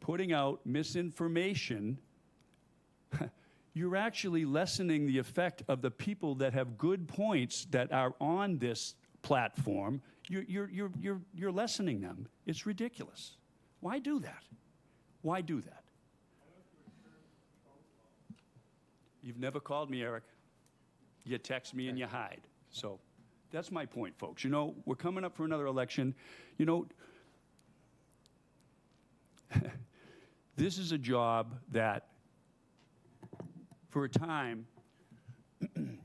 R: putting out misinformation, you're actually lessening the effect of the people that have good points that are on this platform. You're lessening them. It's ridiculous. Why do that? Why do that? You've never called me, Eric. You text me and you hide. So That's my point, folks. You know, we're coming up for another election. You know, this is a job that, for a time, you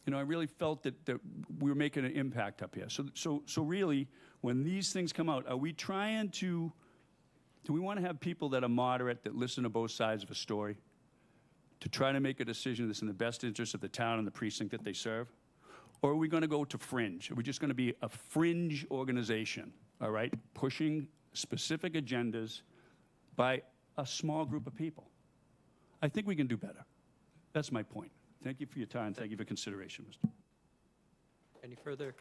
R: know, I really felt that we were making an impact up here. So really, when these things come out, are we trying to, do we want to have people that are moderate, that listen to both sides of a story, to try to make a decision that's in the best interest of the town and the precinct that they serve? Or are we going to go to fringe? Are we just going to be a fringe organization, all right, pushing specific agendas by a small group of people? I think we can do better. That's my point. Thank you for your time. Thank you for consideration, Mr.
A: Any further?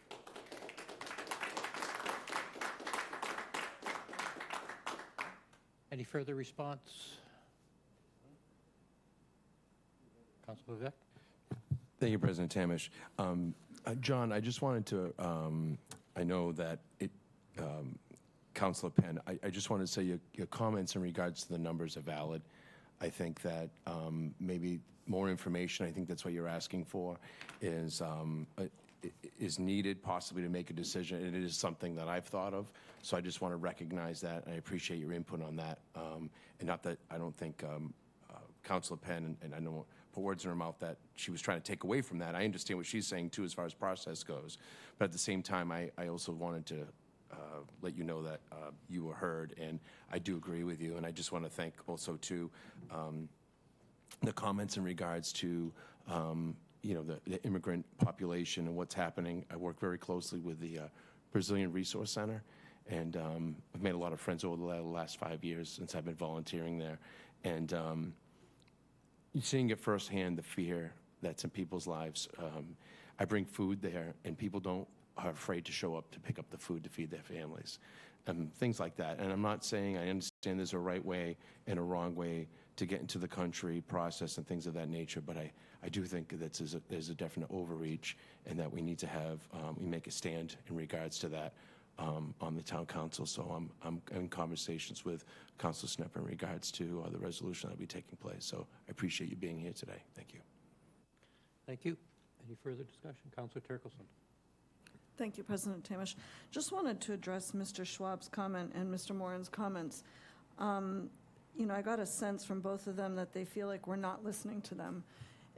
A: Any further response? Councilor Vivek?
S: Thank you, President Tamish. John, I just wanted to, I know that Councilor Penn, I just wanted to say your comments in regards to the numbers are valid. I think that maybe more information, I think that's what you're asking for, is needed possibly to make a decision, and it is something that I've thought of. So I just want to recognize that, and I appreciate your input on that. And not that I don't think Councilor Penn, and I don't put words in her mouth that she was trying to take away from that. I understand what she's saying too as far as process goes. But at the same time, I also wanted to let you know that you were heard, and I do agree with you. And I just want to thank also too the comments in regards to you know, the immigrant population and what's happening. I work very closely with the Brazilian Resource Center, and I've made a lot of friends over the last 5 years since I've been volunteering there. And you're seeing it firsthand, the fear that's in people's lives. I bring food there, and people are afraid to show up to pick up the food to feed their families, things like that. And I'm not saying I understand there's a right way and a wrong way to get into the country process and things of that nature, but I do think that there's a definite overreach, and that we need to have, we make a stand in regards to that on the town council. So I'm in conversations with Councilor Snepper in regards to the resolution that will be taking place. So I appreciate you being here today. Thank you.
A: Thank you. Any further discussion? Councilor Turkelson.
T: Thank you, President Tamish. Just wanted to address Mr. Schwab's comment and Mr. Moran's comments. You know, I got a sense from both of them that they feel like we're not listening to them.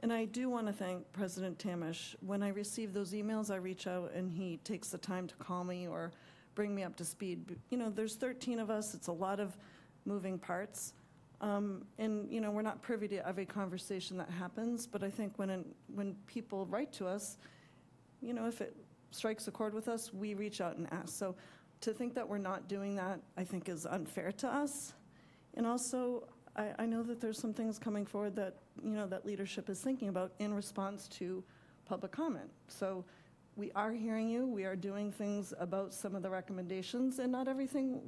T: And I do want to thank President Tamish. When I receive those emails, I reach out and he takes the time to call me or bring me up to speed. You know, there's 13 of us. It's a lot of moving parts. And, you know, we're not privy to every conversation that happens, but I think when people write to us, you know, if it strikes a chord with us, we reach out and ask. So to think that we're not doing that, I think, is unfair to us. And also, I know that there's some things coming forward that, you know, that leadership is thinking about in response to public comment. So we are hearing you. We are doing things about some of the recommendations, and not everything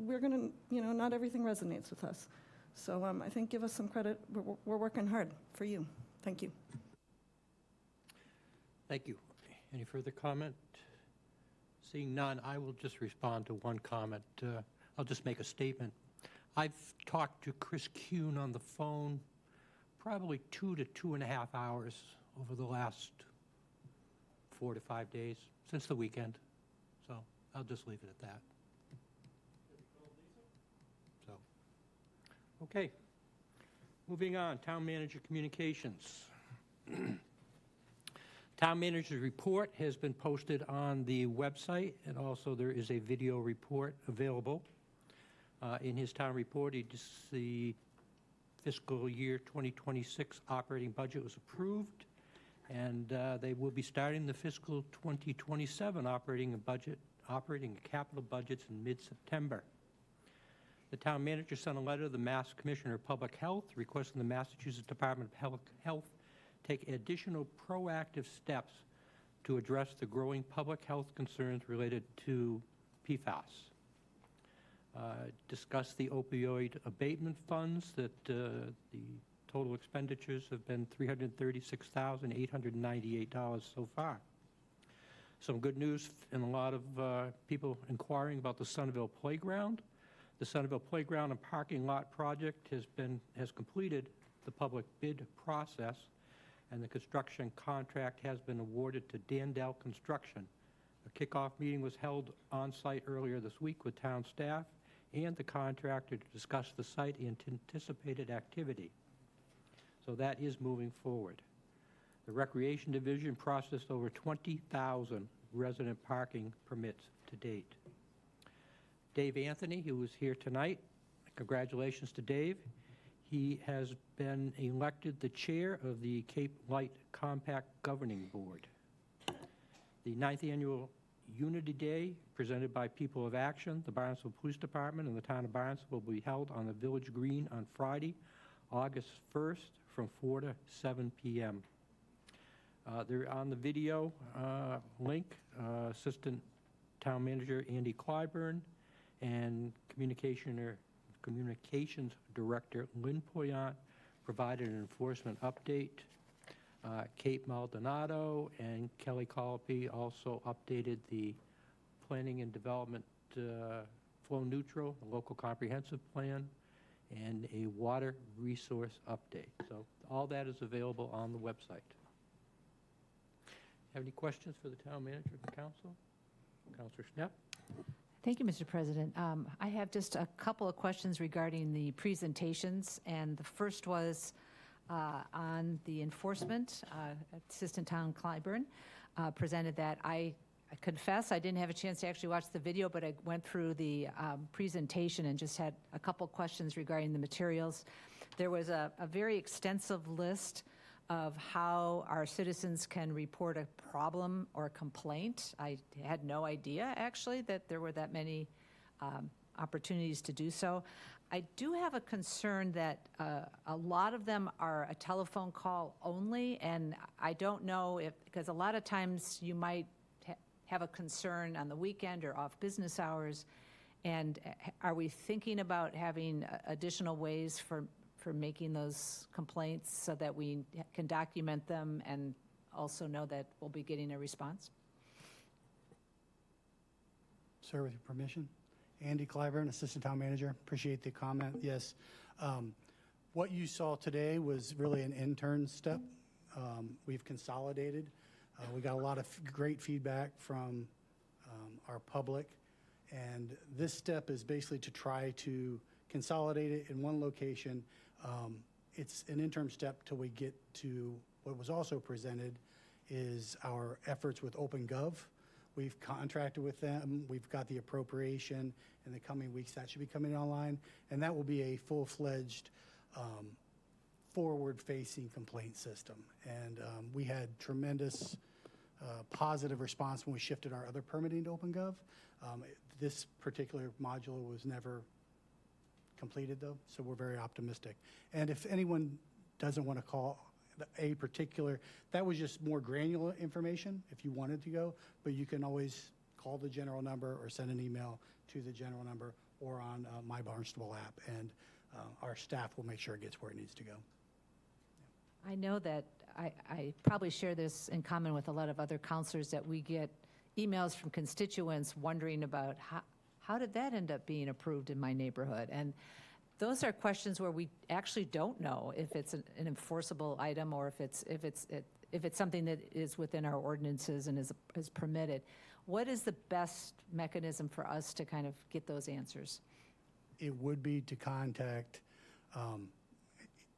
T: not everything resonates with us. So I think give us some credit. We're working hard for you. Thank you.
A: Thank you. Any further comment? Seeing none, I will just respond to one comment. I'll just make a statement. I've talked to Chris Kuhn on the phone probably 2 to 2.5 hours over the last 4 to 5 days, since the weekend. So I'll just leave it at that. So, okay. Moving on, Town Manager Communications. Town Manager's report has been posted on the website, and also there is a video report available. In his town report, the fiscal year 2026 operating budget was approved, and they will be starting the fiscal 2027 operating and capital budgets in mid-September. The town manager sent a letter to the Mass Commissioner of Public Health requesting the Massachusetts Department of Health take additional proactive steps to address the growing public health concerns related to PFAS. Discuss the opioid abatement funds, that the total expenditures have been $336,898 so far. Some good news, and a lot of people inquiring about the Sunnyvale Playground. The Sunnyvale Playground and Parking Lot project has completed the public bid process, and the construction contract has been awarded to Dandel Construction. A kickoff meeting was held on-site earlier this week with town staff and the contractor to discuss the site and anticipated activity. So that is moving forward. The Recreation Division processed over 20,000 resident parking permits to date. Dave Anthony, who is here tonight, congratulations to Dave. He has been elected the chair of the Cape Light Compact Governing Board. The 9th Annual Unity Day, presented by People of Action, the Barnstable Police Department, and the town of Barnstable, will be held on the Village Green on Friday, August 1st, from 4 to 7 p.m. They're on the video link, Assistant Town Manager Andy Clyburn and Communications Director Lynn Poyant provided an enforcement update. Kate Maldonado and Kelly Colopy also updated the Planning and Development Flow Neutral, a local comprehensive plan, and a water resource update. So all that is available on the website. Have any questions for the town manager of the council? Councilor Schnepp?
P: Thank you, Mr. President. I have just a couple of questions regarding the presentations, and the first was on the enforcement. Assistant Town Clyburn presented that. I confess I didn't have a chance to actually watch the video, but I went through the presentation and just had a couple questions regarding the materials. There was a very extensive list of how our citizens can report a problem or complaint. I had no idea, actually, that there were that many opportunities to do so. I do have a concern that a lot of them are a telephone call only, and I don't know if, because a lot of times you might have a concern on the weekend or off business hours, and are we thinking about having additional ways for making those complaints so that we can document them and also know that we'll be getting a response?
U: Sir, with your permission. Andy Clyburn, Assistant Town Manager. Appreciate the comment. Yes. What you saw today was really an intern step. We've consolidated. We got a lot of great feedback from our public, and this step is basically to try to consolidate it in one location. It's an interim step till we get to what was also presented is our efforts with OpenGov. We've contracted with them. We've got the appropriation in the coming weeks. That should be coming online, and that will be a full-fledged forward-facing complaint system. And we had tremendous positive response when we shifted our other permitting to OpenGov. This particular module was never completed, though, so we're very optimistic. And if anyone doesn't want to call a particular, that was just more granular information if you wanted to go, but you can always call the general number or send an email to the general number or on My Barnstable app, and our staff will make sure it gets where it needs to go.
P: I know that I probably share this in common with a lot of other counselors, that we get emails from constituents wondering about how did that end up being approved in my neighborhood? And those are questions where we actually don't know if it's an enforceable item or if it's something that is within our ordinances and is permitted. What is the best mechanism for us to kind of get those answers?
U: It would be to contact on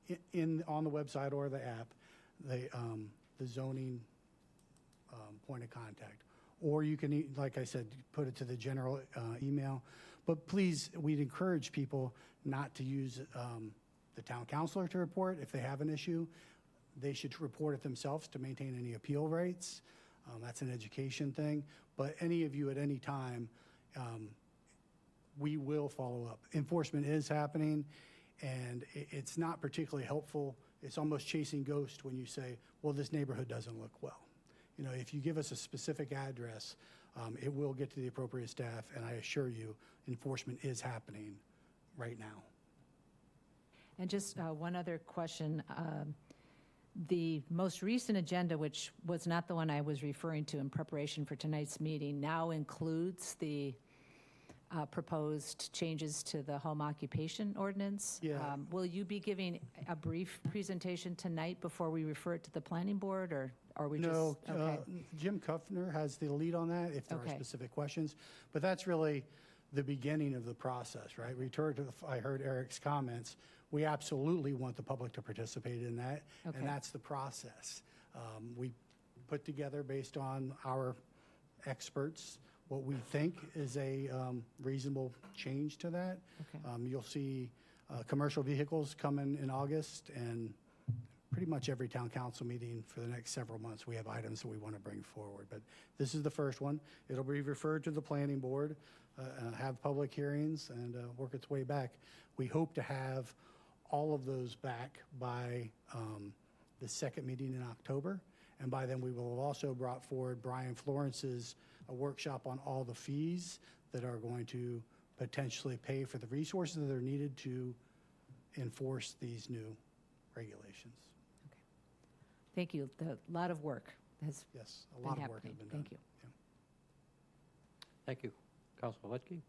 U: the website or the app the zoning point of contact. Or you can, like I said, put it to the general email. But please, we'd encourage people not to use the town councilor to report if they have an issue. They should report it themselves to maintain any appeal rights. That's an education thing. But any of you at any time, we will follow up. Enforcement is happening, and it's not particularly helpful. It's almost chasing ghosts when you say, well, this neighborhood doesn't look well. You know, if you give us a specific address, it will get to the appropriate staff, and I assure you, enforcement is happening right now.
P: And just one other question. The most recent agenda, which was not the one I was referring to in preparation for tonight's meeting, now includes the proposed changes to the home occupation ordinance.
U: Yeah.
P: Will you be giving a brief presentation tonight before we refer it to the planning board, or are we
U: No,
P: just? Okay.
U: Jim Kuffner has the lead on that if there are
P: Okay.
U: specific questions. But that's really the beginning of the process, right? I heard Eric's comments. We absolutely want the public to participate in that,
P: Okay.
U: and that's the process. We put together, based on our experts, what we think is a reasonable change to that.
P: Okay.
U: You'll see commercial vehicles coming in August, and pretty much every town council meeting for the next several months, we have items that we want to bring forward. But this is the first one. It'll be referred to the planning board, have public hearings, and work its way back. We hope to have all of those back by the second meeting in October. And by then, we will have also brought forward Brian Florence's workshop on all the fees that are going to potentially pay for the resources that are needed to enforce these new regulations.
P: Thank you. A lot of work has
U: Yes, a
P: been
U: lot of work
P: happening.
U: has been done.
P: Thank you.
A: Thank you. Councilor Letke?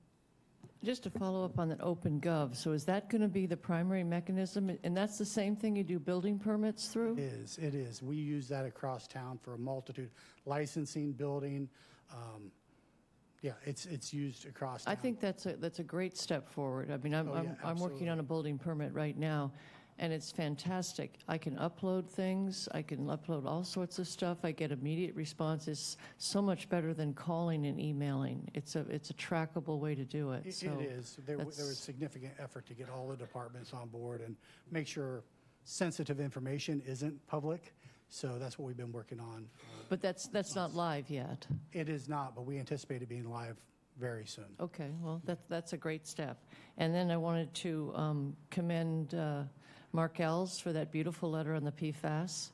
D: Just to follow up on that open gov, so is that going to be the primary mechanism? And that's the same thing you do building permits through?
U: It is. We use that across town for a multitude, licensing, building. Yeah, it's used across town.
D: I think that's a great step forward. I mean, I'm working
U: absolutely.
D: on a building permit right now, and it's fantastic. I can upload things. I can upload all sorts of stuff. I get immediate responses. So much better than calling and emailing. It's a trackable way to do it.
U: It is. There was significant effort to get all the departments on board and make sure sensitive information isn't public. So that's what we've been working on.
D: But that's not live yet.
U: It is not, but we anticipate it being live very soon.
D: Okay, well, that's a great step. And then I wanted to commend Mark Ells for that beautiful letter on the PFAS.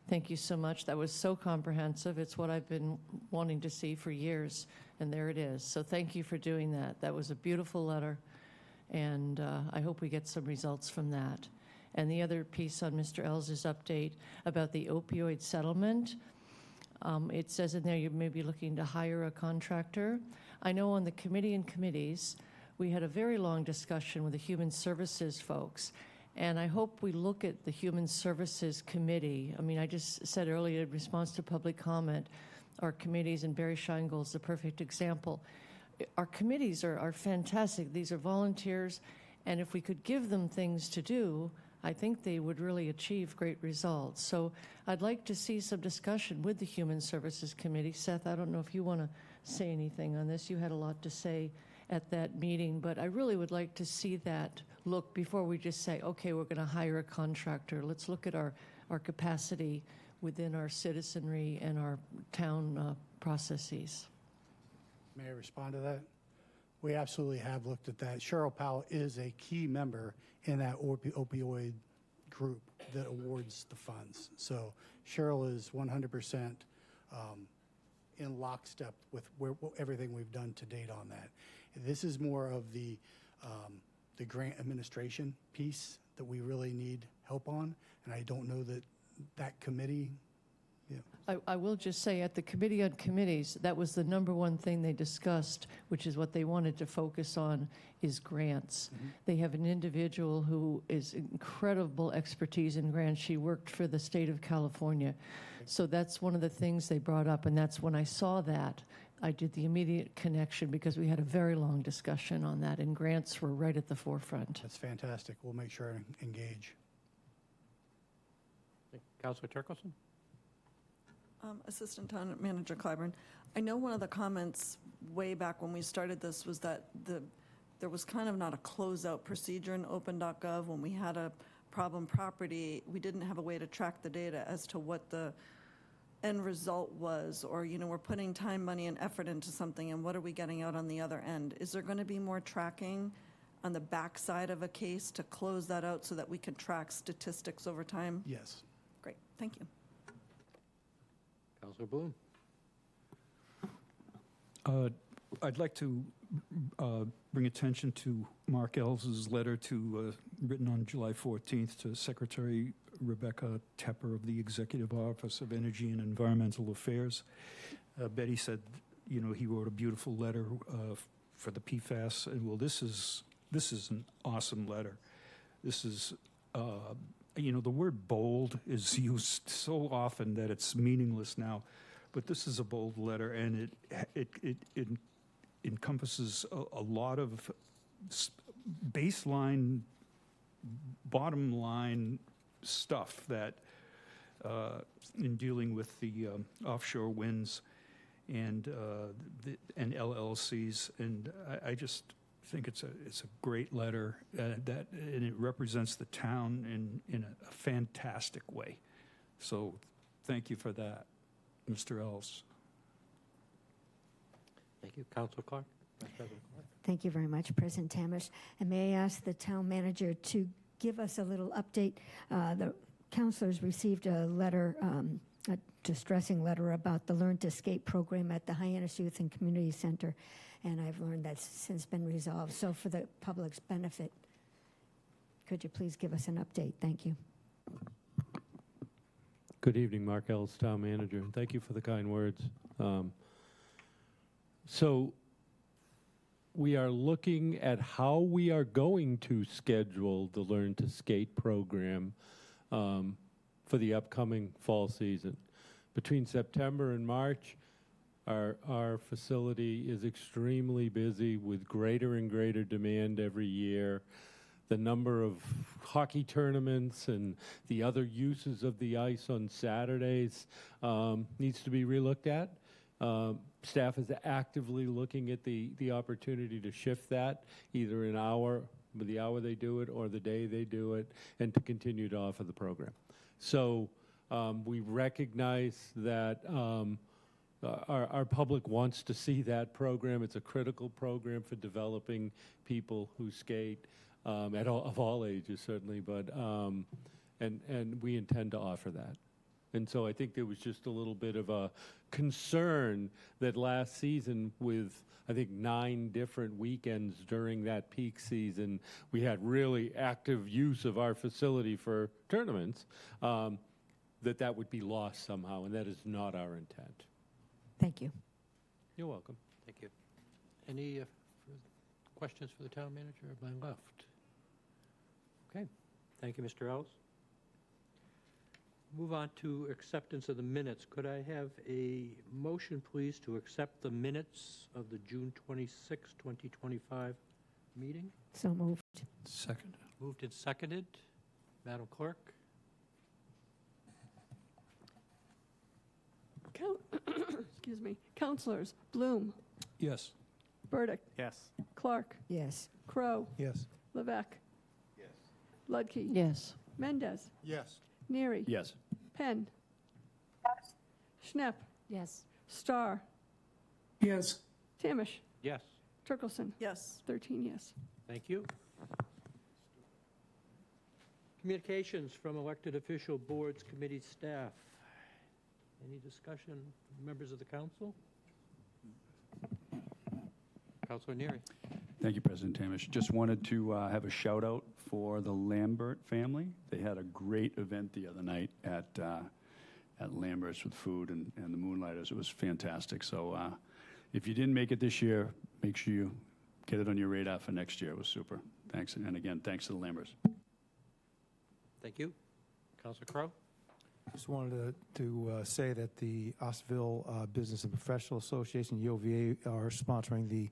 D: Thank you so much. That was so comprehensive. It's what I've been wanting to see for years, and there it is. So thank you for doing that. That was a beautiful letter, and I hope we get some results from that. And the other piece on Mr. Ells' update about the opioid settlement, it says in there you may be looking to hire a contractor. I know on the committee and committees, we had a very long discussion with the Human Services folks, and I hope we look at the Human Services Committee. I mean, I just said earlier in response to public comment, our committees, and Barry Scheingold's the perfect example. Our committees are fantastic. These are volunteers, and if we could give them things to do, I think they would really achieve great results. So I'd like to see some discussion with the Human Services Committee. Seth, I don't know if you want to say anything on this. You had a lot to say at that meeting, but I really would like to see that look before we just say, okay, we're going to hire a contractor. Let's look at our capacity within our citizenry and our town processes.
U: May I respond to that? We absolutely have looked at that. Cheryl Powell is a key member in that opioid group that awards the funds. So Cheryl is 100% in lockstep with everything we've done to date on that. This is more of the grant administration piece that we really need help on, and I don't know that committee. Yeah.
D: I will just say at the Committee on Committees, that was the number one thing they discussed, which is what they wanted to focus on, is grants.
U: Mm-hmm.
D: They have an individual who is incredible expertise in grants. She worked for the state of California. So that's one of the things they brought up, and that's when I saw that, I did the immediate connection because we had a very long discussion on that, and grants were right at the forefront.
U: That's fantastic. We'll make sure and engage.
A: Councilor Turkelson?
T: Assistant Town Manager Clyburn, I know one of the comments way back when we started this was that there was kind of not a closeout procedure in open.gov. When we had a problem property, we didn't have a way to track the data as to what the end result was, or, we're putting time, money, and effort into something, and what are we getting out on the other end? Is there going to be more tracking on the backside of a case to close that out so that we can track statistics over time?
U: Yes.
T: Great, thank you.
A: Councilor Bloom?
R: I'd like to bring attention to Mark Ells' letter written on July 14th to Secretary Rebecca Tepper of the Executive Office of Energy and Environmental Affairs. Betty said, he wrote a beautiful letter
C: for the PFAS. And well, this is an awesome letter. This is, the word bold is used so often that it's meaningless now, but this is a bold letter, and it encompasses a lot of baseline, bottom line stuff that in dealing with the offshore winds and LLCs, and I just think it's a great letter and it represents the town in a fantastic way. So thank you for that, Mr. Ells.
A: Thank you. Councilor Clark. Vice President Clark.
G: Thank you very much, President Tamish. And may I ask the town manager to give us a little update? The councilors received a letter, a distressing letter about the Learn to Skate program at the Hyannis Youth and Community Center, and I've learned that's since been resolved. So for the public's benefit, could you please give us an update? Thank you.
V: Good evening, Mark Ellis, Town Manager, and thank you for the kind words. So we are looking at how we are going to schedule the Learn to Skate program for the upcoming fall season. Between September and March, our facility is extremely busy with greater and greater demand every year. The number of hockey tournaments and the other uses of the ice on Saturdays needs to be relooked at. Staff is actively looking at the opportunity to shift that, either the hour they do it or the day they do it, and to continue to offer the program. So we recognize that our public wants to see that program. It's a critical program for developing people who skate of all ages, certainly, but and we intend to offer that. And so I think there was just a little bit of a concern that last season, with I think 9 different weekends during that peak season, we had really active use of our facility for tournaments, that would be lost somehow, and that is not our intent.
G: Thank you.
A: You're welcome. Thank you. Any questions for the town manager of my left? Okay. Thank you, Mr. Ells. Move on to acceptance of the minutes. Could I have a motion, please, to accept the minutes of the June 26, 2025 meeting?
G: So moved.
C: Second.
A: Moved and seconded. Madam Clerk?
W: Excuse me. Councilors Bloom,
C: Yes.
W: Burdick,
C: Yes.
W: Clark,
G: Yes.
W: Crow,
C: Yes.
W: Levesque,
N: Yes.
W: Ludke,
D: Yes.
W: Mendez,
N: Yes.
W: Neary,
R: Yes.
W: Penn, Schnepp,
P: Yes.
W: Starr,
O: Yes.
W: Tamish,
A: Yes.
W: Turkelson.
T: Yes.
W: 13 yes.
A: Thank you. Communications from elected official boards, committees, staff. Any discussion, members of the council? Councilor Neary.
R: Thank you, President Tamish. Just wanted to have a shout out for the Lambert family. They had a great event the other night at Lambert's with food and the Moonlighters. It was fantastic. So if you didn't make it this year, make sure you get it on your radar for next year. It was super. Thanks. And again, thanks to the Lamberts.
A: Thank you. Councilor Crowe.
X: Just wanted to say that the Ostville Business and Professional Association, UOVA, are sponsoring the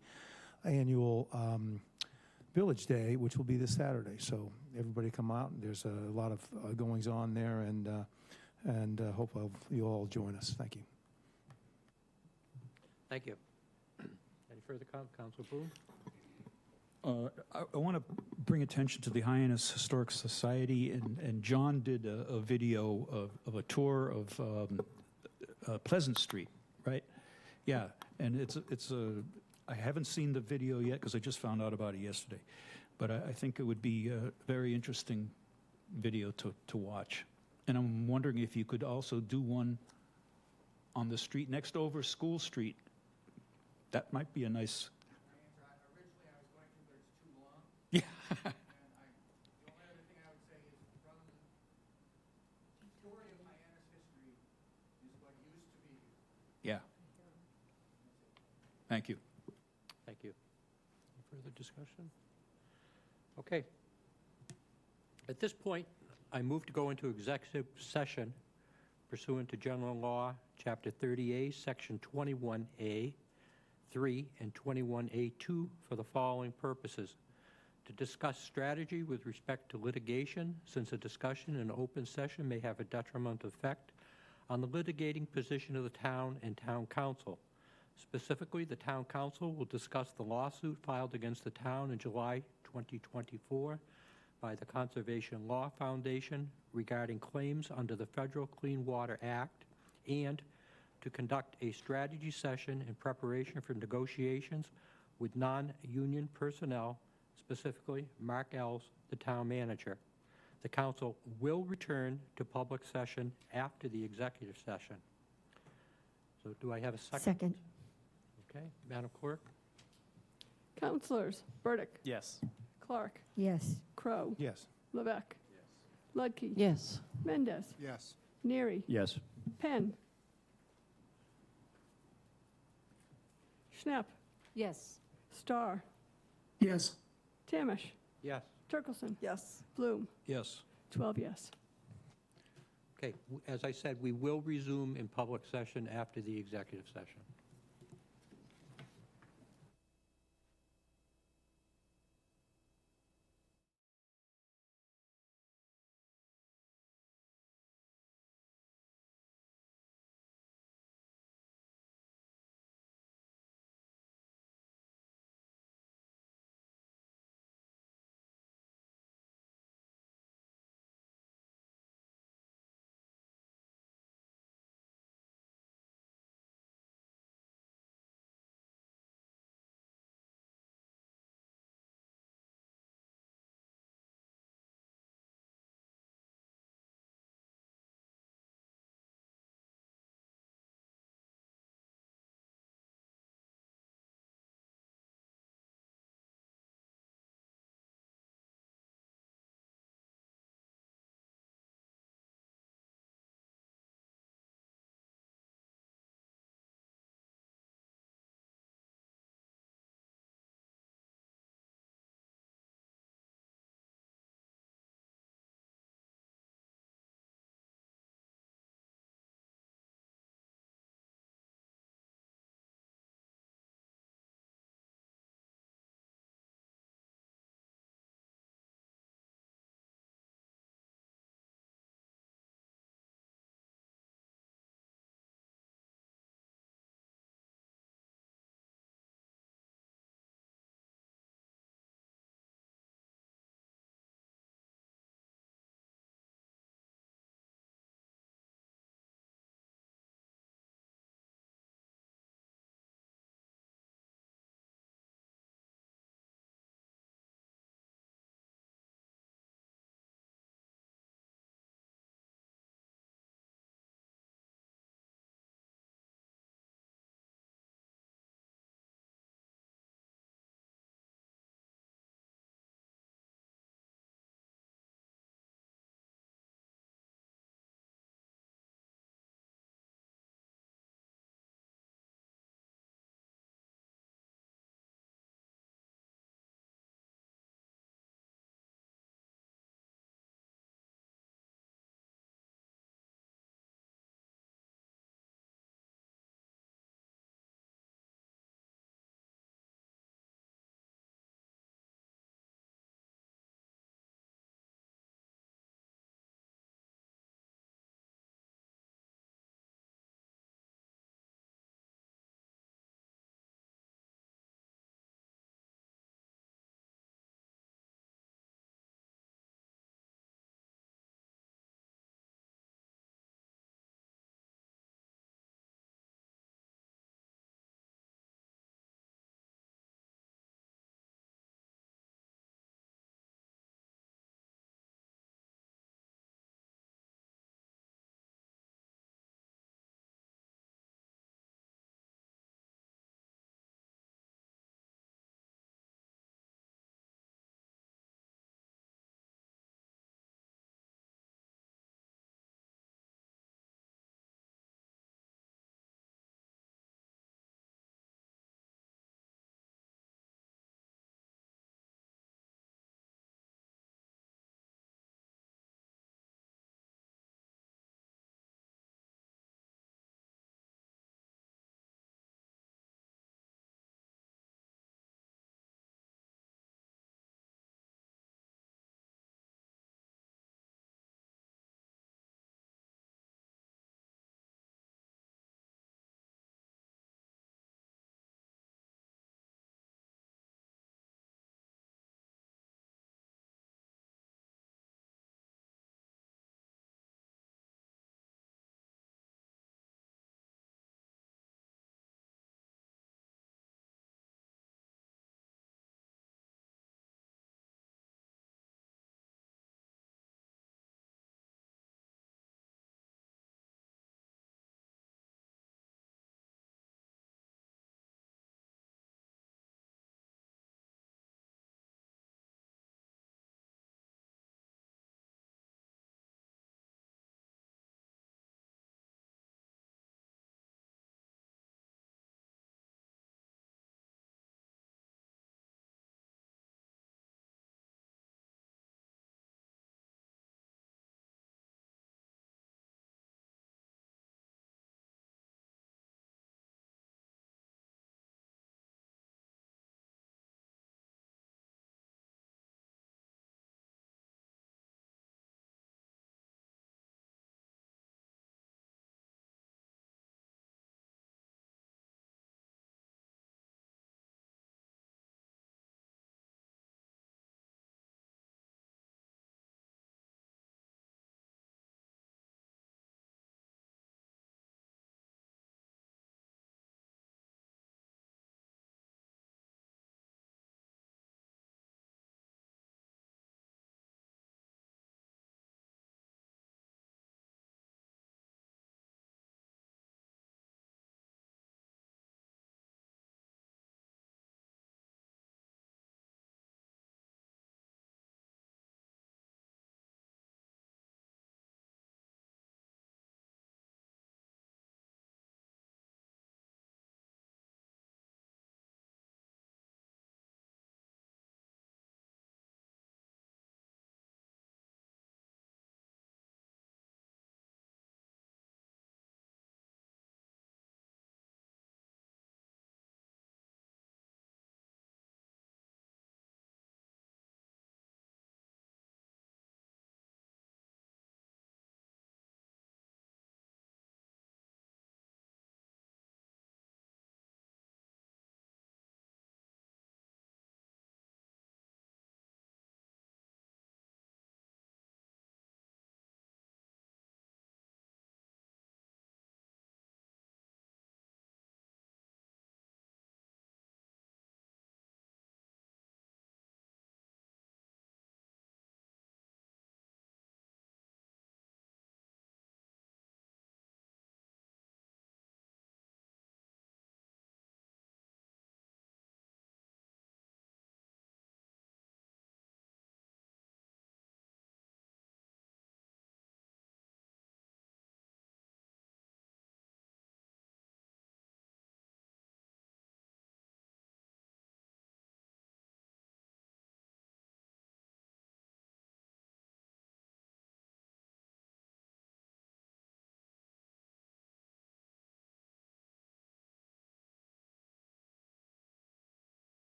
X: annual Village Day, which will be this Saturday. So everybody come out. There's a lot of goings on there, and hope you all join us. Thank you.
A: Thank you. Any further comment, Councilor Boone?
C: I want to bring attention to the Hyannis Historic Society, and John did a video of a tour of Pleasant Street, right? Yeah, and I haven't seen the video yet because I just found out about it yesterday, but I think it would be a very interesting video to watch. And I'm wondering if you could also do one on the street next over School Street. That might be a nice... Yeah. Yeah. Thank you.
A: Thank you. discussion? Okay. At this point, I move to go into executive session pursuant to General Law, Chapter 30A, Section 21A, 3, and 21A2 for the following purposes: to discuss strategy with respect to litigation, since a discussion in open session may have a detrimental effect on the litigating position of the town and town council. Specifically, the town council will discuss the lawsuit filed against the town in July 2024 by the Conservation Law Foundation regarding claims under the Federal Clean Water Act, and to conduct a strategy session in preparation for negotiations with non-union personnel, specifically Mark Ells, the town manager. The council will return to public session after the executive session. So do I have a second?
G: Second.
A: Okay, Madam Clerk?
Q: Councilors Burdick,
J: Yes.
Q: Clark,
G: Yes.
Q: Crow,
X: Yes.
Q: Levesque, Ludkey,
D: Yes.
Q: Mendez,
N: Yes.
Q: Neary,
R: Yes.
Q: Penn, Schnapp,
P: Yes.
Q: Starr,
N: Yes.
Q: Tamish,
A: Yes.
Q: Turkelson,
T: Yes.
Q: Bloom,
C: Yes.
Q: 12 yes.
A: Okay, as I said, we will resume in public session after the executive session.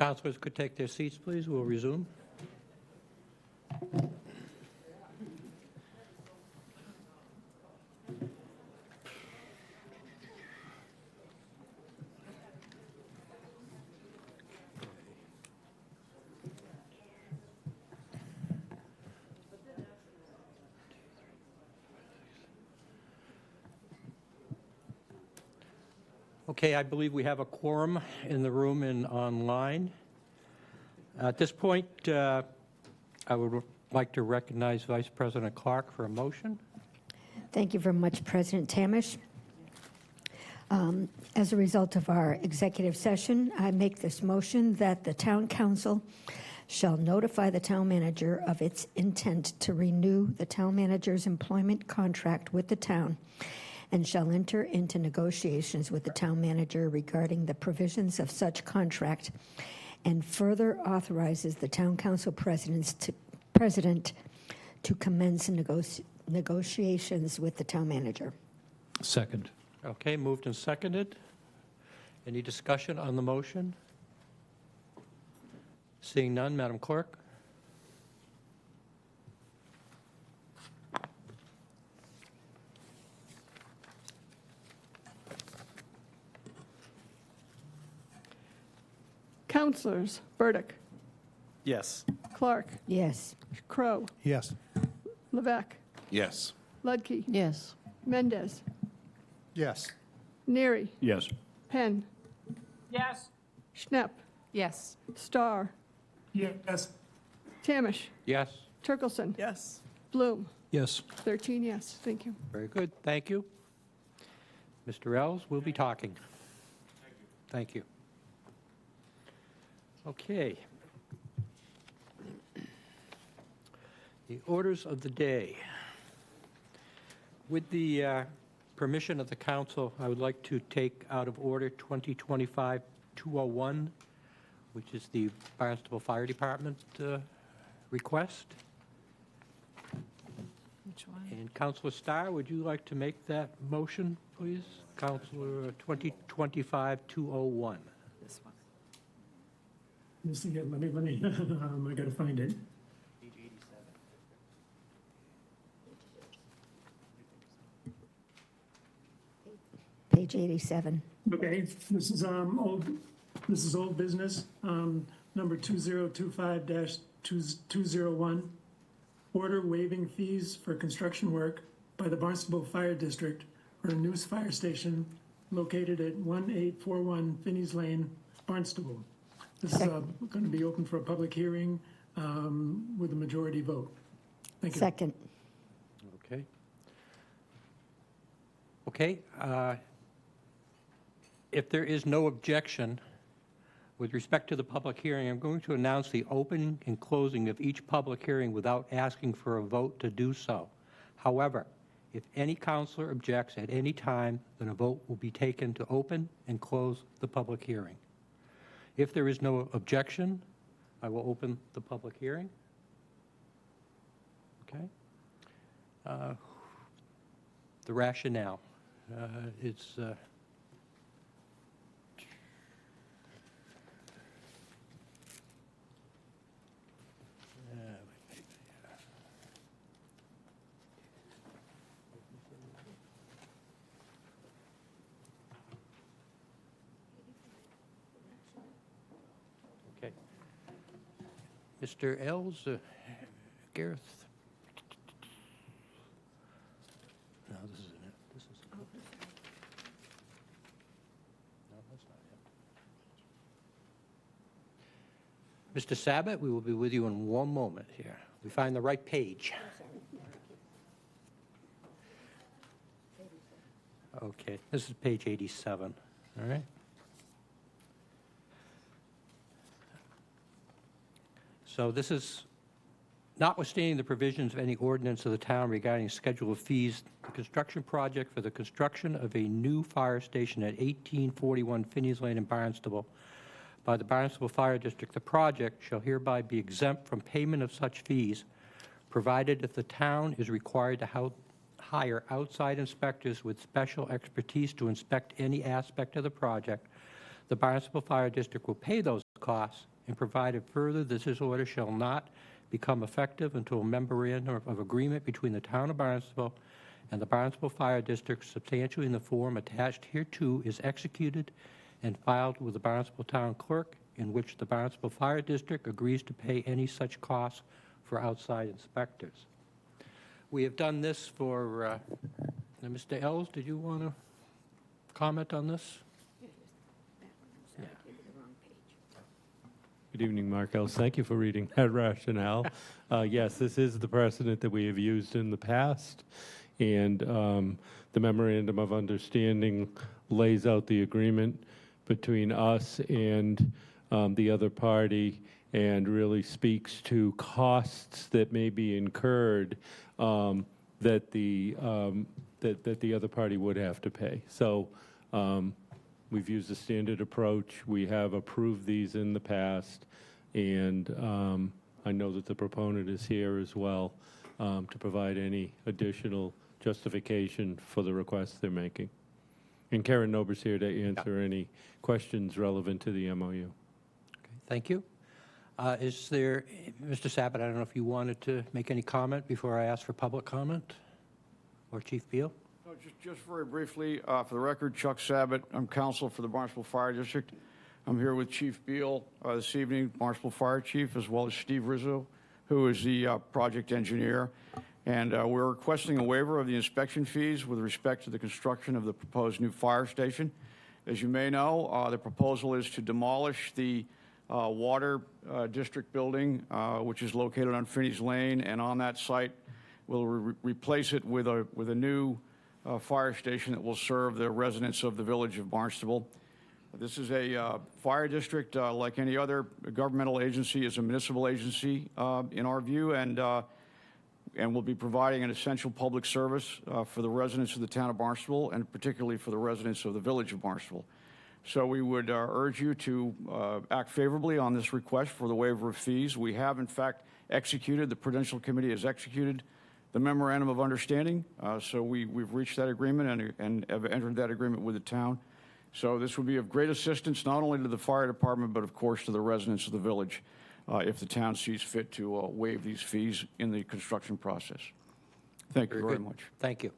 A: Councilors could take their seats, please. We'll resume. Okay, I believe we have a quorum in the room and online. At this point, I would like to recognize Vice President Clark for a motion.
G: Thank you very much, President Tamish. As a result of our executive session, I make this motion that the town council shall notify the town manager of its intent to renew the town manager's employment contract with the town and shall enter into negotiations with the town manager regarding the provisions of such contract, and further authorizes the town council president to commence negotiations with the town manager.
C: Second.
A: Okay, moved and seconded. Any discussion on the motion? Seeing none, Madam Clerk?
Q: Councilors Burdick,
J: Yes.
Q: Clark,
G: Yes.
Q: Crow,
X: Yes.
Q: Levesque,
S: Yes.
Q: Ludke,
D: Yes.
Q: Mendez,
X: Yes.
Q: Neary,
R: Yes.
Q: Penn,
W: Yes.
Q: Schnepp,
P: Yes.
Q: Starr,
W: Yes.
Q: Tamish,
A: Yes.
Q: Turkelson,
J: Yes.
Q: Bloom.
C: Yes.
Q: 13 yes. Thank you.
A: Very good, thank you. Mr. Ells, we'll be talking. Thank you. Okay. The orders of the day. With the permission of the council, I would like to take out of order 2025-201, which is the Barnstable Fire Department request.
P: Which one?
A: And Councilor Starr, would you like to make that motion, please? Councilor 2025-201.
P: This one.
W: Let me, I gotta find it.
G: Page 87.
W: Okay, this is old business, number 2025-201. Order waiving fees for construction work by the Barnstable Fire District for a new fire station located at 1841 Finney's Lane, Barnstable. This is going to be open for a public hearing with a majority vote. Thank you.
G: Second.
A: Okay. Okay. If there is no objection, with respect to the public hearing, I'm going to announce the opening and closing of each public hearing without asking for a vote to do so. However, if any counselor objects at any time, then a vote will be taken to open and close the public hearing. If there is no objection, I will open the public hearing. Okay. The rationale. It's okay. Mr. Ells, Gareth. No, this isn't it. This is. No, that's not it. Mr. Sabat, we will be with you in one moment here. We find the right page. Okay, this is page 87, all right? So this is notwithstanding the provisions of any ordinance of the town regarding schedule of fees, the construction project for the construction of a new fire station at 1841 Finney's Lane in Barnstable by the Barnstable Fire District, the project shall hereby be exempt from payment of such fees, provided if the town is required to hire outside inspectors with special expertise to inspect any aspect of the project. The Barnstable Fire District will pay those costs, and provided further that this order shall not become effective until a memorandum of agreement between the town of Barnstable and the Barnstable Fire District substantially in the form attached hereto is executed and filed with the Barnstable Town Clerk, in which the Barnstable Fire District agrees to pay any such costs for outside inspectors. We have done this for, Mr. Ells, did you want to comment on this?
V: Good evening, Mark Ellis. Thank you for reading that rationale. Yes, this is the precedent that we have used in the past, and the memorandum of understanding lays out the agreement between us and the other party, and really speaks to costs that may be incurred that the other party would have to pay. So we've used a standard approach. We have approved these in the past, and I know that the proponent is here as well to provide any additional justification for the requests they're making. And Karen Nober's here to answer any questions relevant to the MOU.
A: Thank you. Is there, Mr. Sabat, I don't know if you wanted to make any comment before I ask for public comment? Or Chief Beal?
E: No, just very briefly, for the record, Chuck Sabat, I'm counsel for the Barnstable Fire District. I'm here with Chief Beal this evening, Barnstable Fire Chief, as well as Steve Rizzo, who is the project engineer. And we're requesting a waiver of the inspection fees with respect to the construction of the proposed new fire station. As you may know, the proposal is to demolish the water district building, which is located on Finney's Lane, and on that site, we'll replace it with a new fire station that will serve the residents of the village of Barnstable. This is a fire district, like any other governmental agency, is a municipal agency in our view, and will be providing an essential public service for the residents of the town of Barnstable, and particularly for the residents of the village of Barnstable. So we would urge you to act favorably on this request for the waiver of fees. We have, in fact, executed, the Prudential Committee has executed the memorandum of understanding. So we've reached that agreement and have entered that agreement with the town. So this would be of great assistance not only to the fire department, but of course to the residents of the village if the town sees fit to waive these fees in the construction process. Thank you very much.
A: Thank you.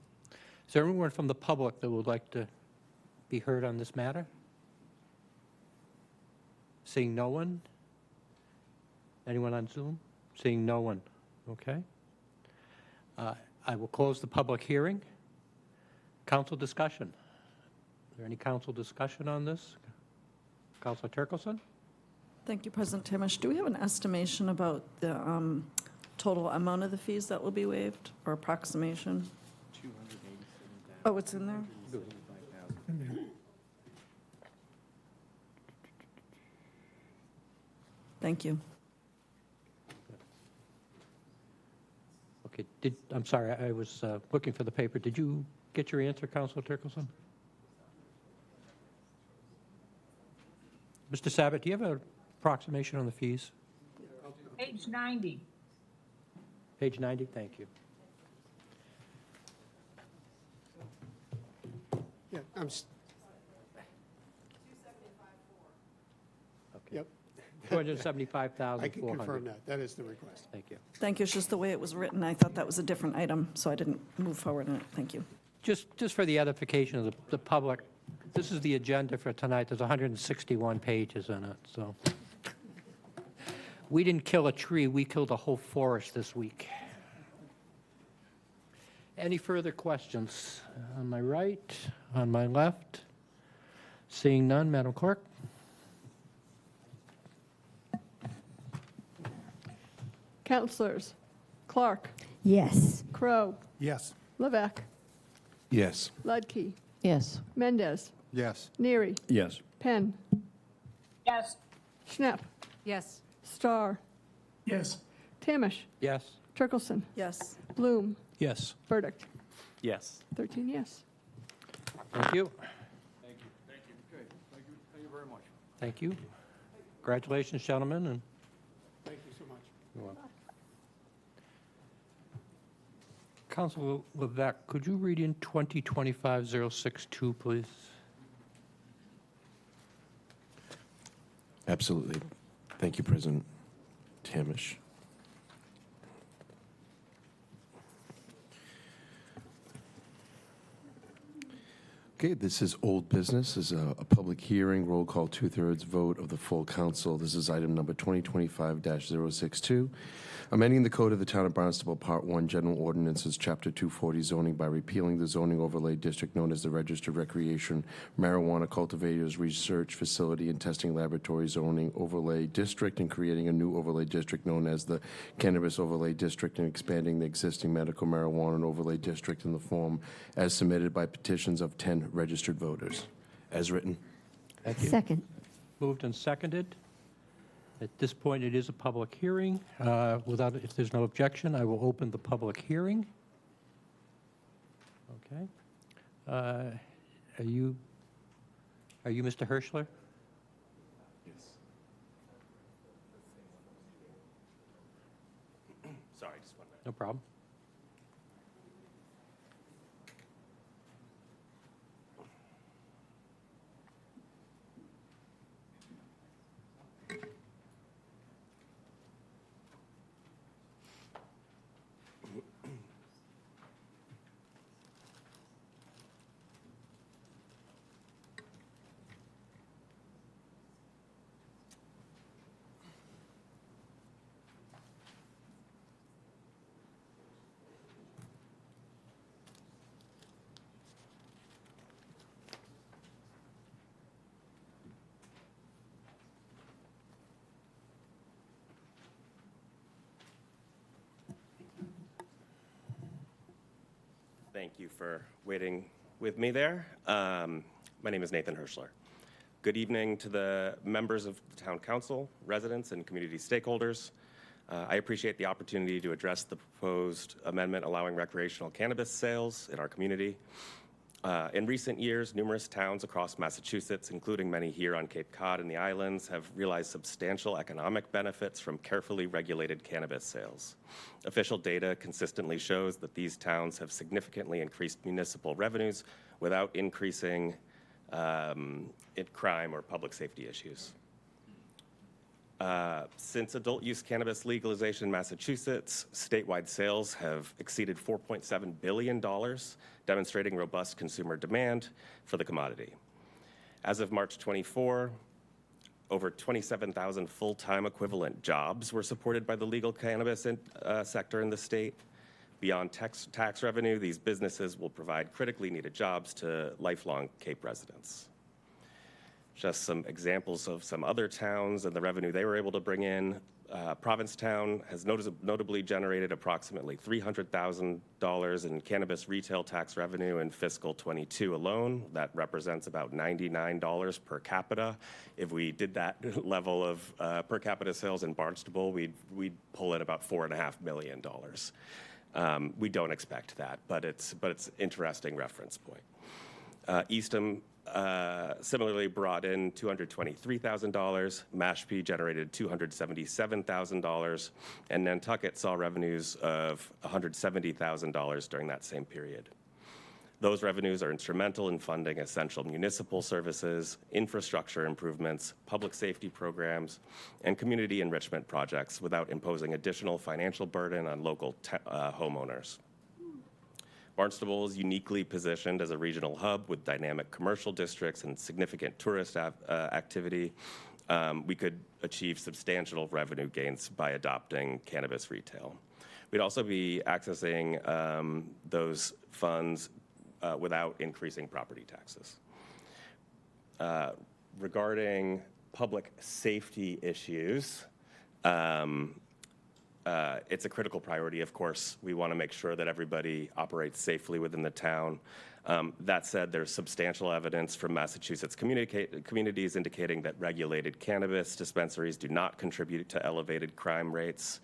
A: Is there anyone from the public that would like to be heard on this matter? Seeing no one? Anyone on Zoom? Seeing no one. Okay. I will close the public hearing. Council discussion. Is there any council discussion on this? Councilor Turkelson?
T: Thank you, President Tamish. Do we have an estimation about the total amount of the fees that will be waived, or approximation? Oh, it's in there? Thank you.
A: Okay, I'm sorry, I was looking for the paper. Did you get your answer, Councilor Turkelson? Mr. Sabat, do you have an approximation on the fees?
Q: Page 90.
A: Page 90, thank you.
F: Yeah, Yep.
A: 275,400.
F: I can confirm that. That is the request.
A: Thank you.
T: Thank you. It's just the way it was written. I thought that was a different item, so I didn't move forward on it. Thank you.
A: Just for the edification of the public, this is the agenda for tonight. There's 161 pages in it, so. We didn't kill a tree, we killed a whole forest this week. Any further questions? On my right, on my left? Seeing none, Madam Clerk?
H: Councilors: Clark,
G: Yes.
H: Crow,
X: Yes.
H: Levesque,
S: Yes.
H: Ludke,
D: Yes.
H: Mendez,
X: Yes.
H: Neary,
R: Yes.
H: Penn,
Q: Yes.
H: Schnapp,
P: Yes.
H: Starr,
W: Yes.
H: Tamish,
A: Yes.
H: Turkelson,
T: Yes.
H: Bloom,
X: Yes.
H: Burdick.
J: Yes.
H: 13 yes.
A: Thank you.
E: Thank you. Thank you. Okay. Thank you very much.
A: Thank you. Congratulations, gentlemen, and
F: Thank you so much.
A: you're welcome. Councilor Levesque, could you read in 2025-062, please?
S: Absolutely. Thank you, President Tamish. Okay, this is old business. This is a public hearing, roll call, 2/3 vote of the full council. This is item number 2025-062, amending the code of the town of Barnstable, Part 1, General Ordinances, Chapter 240, zoning by repealing the zoning overlay district known as the Registered Recreation Marijuana Cultivators Research Facility and Testing Laboratory Zoning Overlay District and creating a new overlay district known as the Cannabis Overlay District and expanding the existing medical marijuana overlay district in the form as submitted by petitions of 10 registered voters. As written.
A: Thank you.
G: Second.
A: Moved and seconded. At this point, it is a public hearing. If there's no objection, I will open the public hearing. Okay. Are you Mr. Hirschler?
S: Yes. Sorry, just one minute.
A: No problem.
I: Thank you for waiting with me there. My name is Nathan Hirschler. Good evening to the members of the Town Council, residents, and community stakeholders. I appreciate the opportunity to address the proposed amendment allowing recreational cannabis sales in our community. In recent years, numerous towns across Massachusetts, including many here on Cape Cod and the islands, have realized substantial economic benefits from carefully regulated cannabis sales. Official data consistently shows that these towns have significantly increased municipal revenues without increasing crime or public safety issues. Since adult use cannabis legalization in Massachusetts, statewide sales have exceeded $4.7 billion, demonstrating robust consumer demand for the commodity. As of March 24, over 27,000 full-time equivalent jobs were supported by the legal cannabis sector in the state. Beyond tax revenue, these businesses will provide critically needed jobs to lifelong Cape residents. Just some examples of some other towns and the revenue they were able to bring in. Provincetown has notably generated approximately $300,000 in cannabis retail tax revenue in fiscal 22 alone. That represents about $99 per capita. If we did that level of per capita sales in Barnstable, we'd pull in about $4.5 million. We don't expect that, but it's interesting reference point. Eastham similarly brought in $223,000, Mashpee generated $277,000, and Nantucket saw revenues of $170,000 during that same period. Those revenues are instrumental in funding essential municipal services, infrastructure improvements, public safety programs, and community enrichment projects without imposing additional financial burden on local homeowners. Barnstable is uniquely positioned as a regional hub with dynamic commercial districts and significant tourist activity. We could achieve substantial revenue gains by adopting cannabis retail. We'd also be accessing those funds without increasing property taxes. Regarding public safety issues, it's a critical priority, of course. We want to make sure that everybody operates safely within the town. That said, there's substantial evidence from Massachusetts communities indicating that regulated cannabis dispensaries do not contribute to elevated crime rates.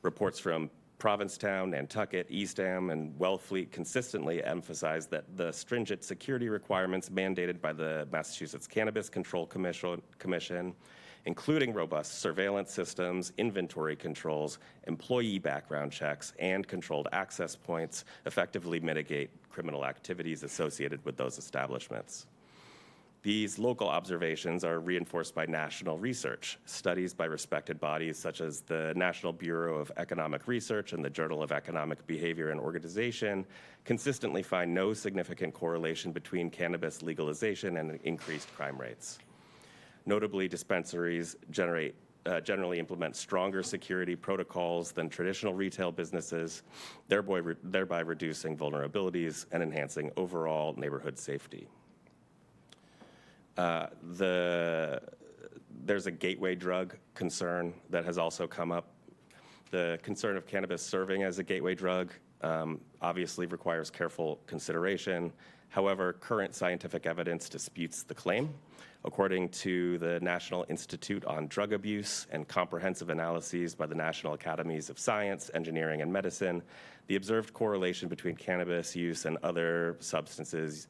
I: Reports from Provincetown, Nantucket, Eastham, and Wellfleet consistently emphasize that the stringent security requirements mandated by the Massachusetts Cannabis Control Commission, including robust surveillance systems, inventory controls, employee background checks, and controlled access points, effectively mitigate criminal activities associated with those establishments. These local observations are reinforced by national research. Studies by respected bodies such as the National Bureau of Economic Research and the Journal of Economic Behavior and Organization consistently find no significant correlation between cannabis legalization and increased crime rates. Notably, dispensaries generally implement stronger security protocols than traditional retail businesses, thereby reducing vulnerabilities and enhancing overall neighborhood safety. There's a gateway drug concern that has also come up. The concern of cannabis serving as a gateway drug obviously requires careful consideration. However, current scientific evidence disputes the claim. According to the National Institute on Drug Abuse and comprehensive analyses by the National Academies of Science, Engineering, and Medicine, the observed correlation between cannabis use and other substances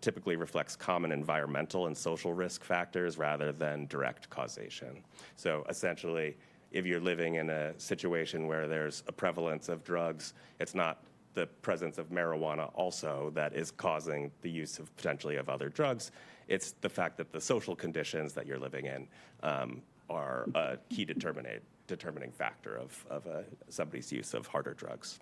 I: typically reflects common environmental and social risk factors rather than direct causation. So essentially, if you're living in a situation where there's a prevalence of drugs, it's not the presence of marijuana also that is causing the use of potentially of other drugs. It's the fact that the social conditions that you're living in are a key determining factor of somebody's use of harder drugs.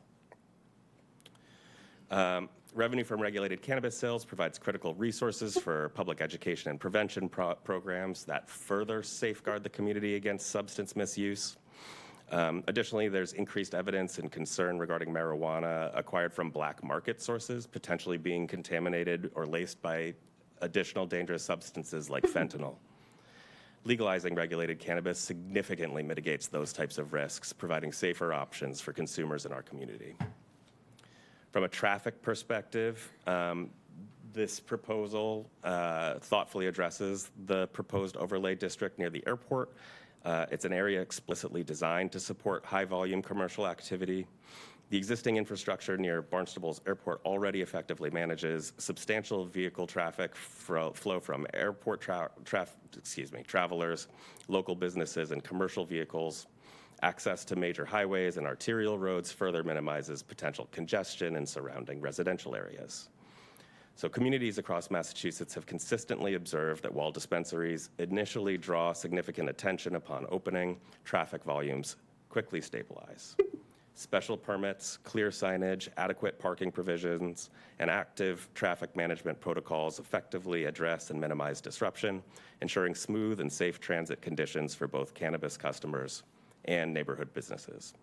I: Revenue from regulated cannabis sales provides critical resources for public education and prevention programs that further safeguard the community against substance misuse. Additionally, there's increased evidence and concern regarding marijuana acquired from black market sources, potentially being contaminated or laced by additional dangerous substances like fentanyl. Legalizing regulated cannabis significantly mitigates those types of risks, providing safer options for consumers in our community. From a traffic perspective, this proposal thoughtfully addresses the proposed overlay district near the airport. It's an area explicitly designed to support high-volume commercial activity. The existing infrastructure near Barnstable's airport already effectively manages substantial vehicle traffic flow from airport travelers, local businesses, and commercial vehicles. Access to major highways and arterial roads further minimizes potential congestion in surrounding residential areas. So communities across Massachusetts have consistently observed that while dispensaries initially draw significant attention upon opening, traffic volumes quickly stabilize. Special permits, clear signage, adequate parking provisions, and active traffic management protocols effectively address and minimize disruption, ensuring smooth and safe transit conditions for both cannabis customers and neighborhood businesses.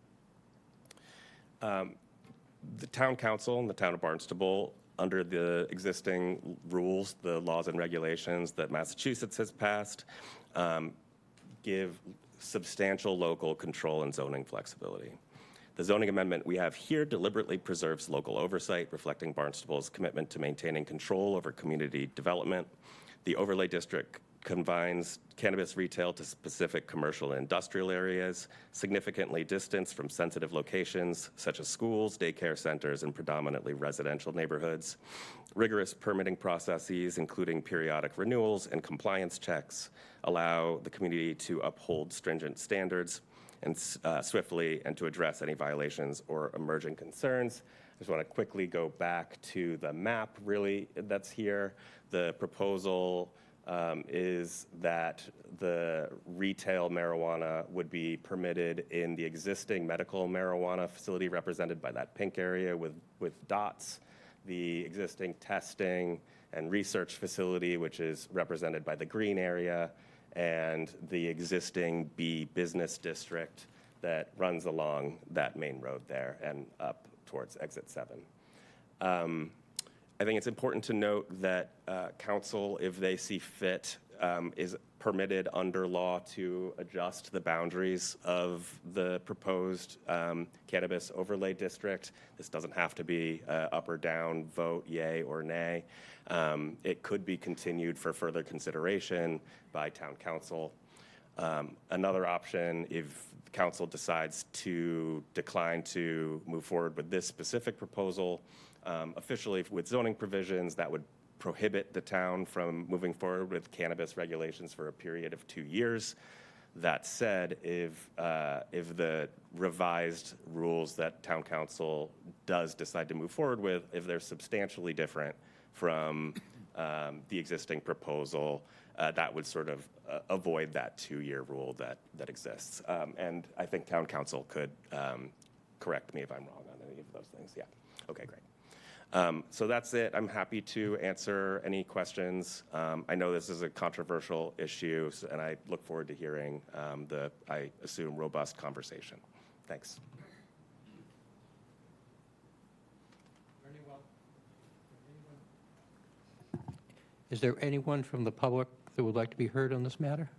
I: The town council and the town of Barnstable, under the existing rules, the laws and regulations that Massachusetts has passed, give substantial local control and zoning flexibility. The zoning amendment we have here deliberately preserves local oversight, reflecting Barnstable's commitment to maintaining control over community development. The overlay district combines cannabis retail to specific commercial and industrial areas, significantly distanced from sensitive locations such as schools, daycare centers, and predominantly residential neighborhoods. Rigorous permitting processes, including periodic renewals and compliance checks, allow the community to uphold stringent standards and swiftly and to address any violations or emerging concerns. I just want to quickly go back to the map really that's here. The proposal is that the retail marijuana would be permitted in the existing medical marijuana facility represented by that pink area with dots, the existing testing and research facility, which is represented by the green area, and the existing B business district that runs along that main road there and up towards exit 7. I think it's important to note that council, if they see fit, is permitted under law to adjust the boundaries of the proposed cannabis overlay district. This doesn't have to be up or down vote, yay or nay. It could be continued for further consideration by town council. Another option, if council decides to decline to move forward with this specific proposal, officially with zoning provisions that would prohibit the town from moving forward with cannabis regulations for a period of 2 years. That said, if the revised rules that town council does decide to move forward with, if they're substantially different from the existing proposal, that would sort of avoid that 2-year rule that exists. And I think town council could correct me if I'm wrong on any of those things. Yeah. Okay, great. So that's it. I'm happy to answer any questions. I know this is a controversial issue, and I look forward to hearing I assume, robust conversation. Thanks.
A: Is there anyone from the public that would like to be heard on this matter?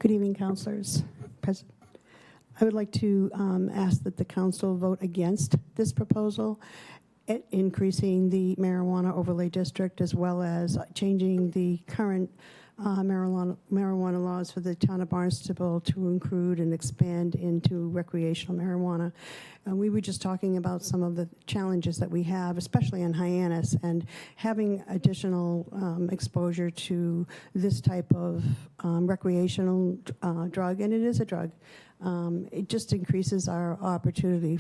B: Good evening, councilors. President, I would like to ask that the council vote against this proposal, increasing the marijuana overlay district, as well as changing the current marijuana laws for the town of Barnstable to include and expand into recreational marijuana. We were just talking about some of the challenges that we have, especially in Hyannis, and having additional exposure to this type of recreational drug, and it is a drug. It just increases our opportunity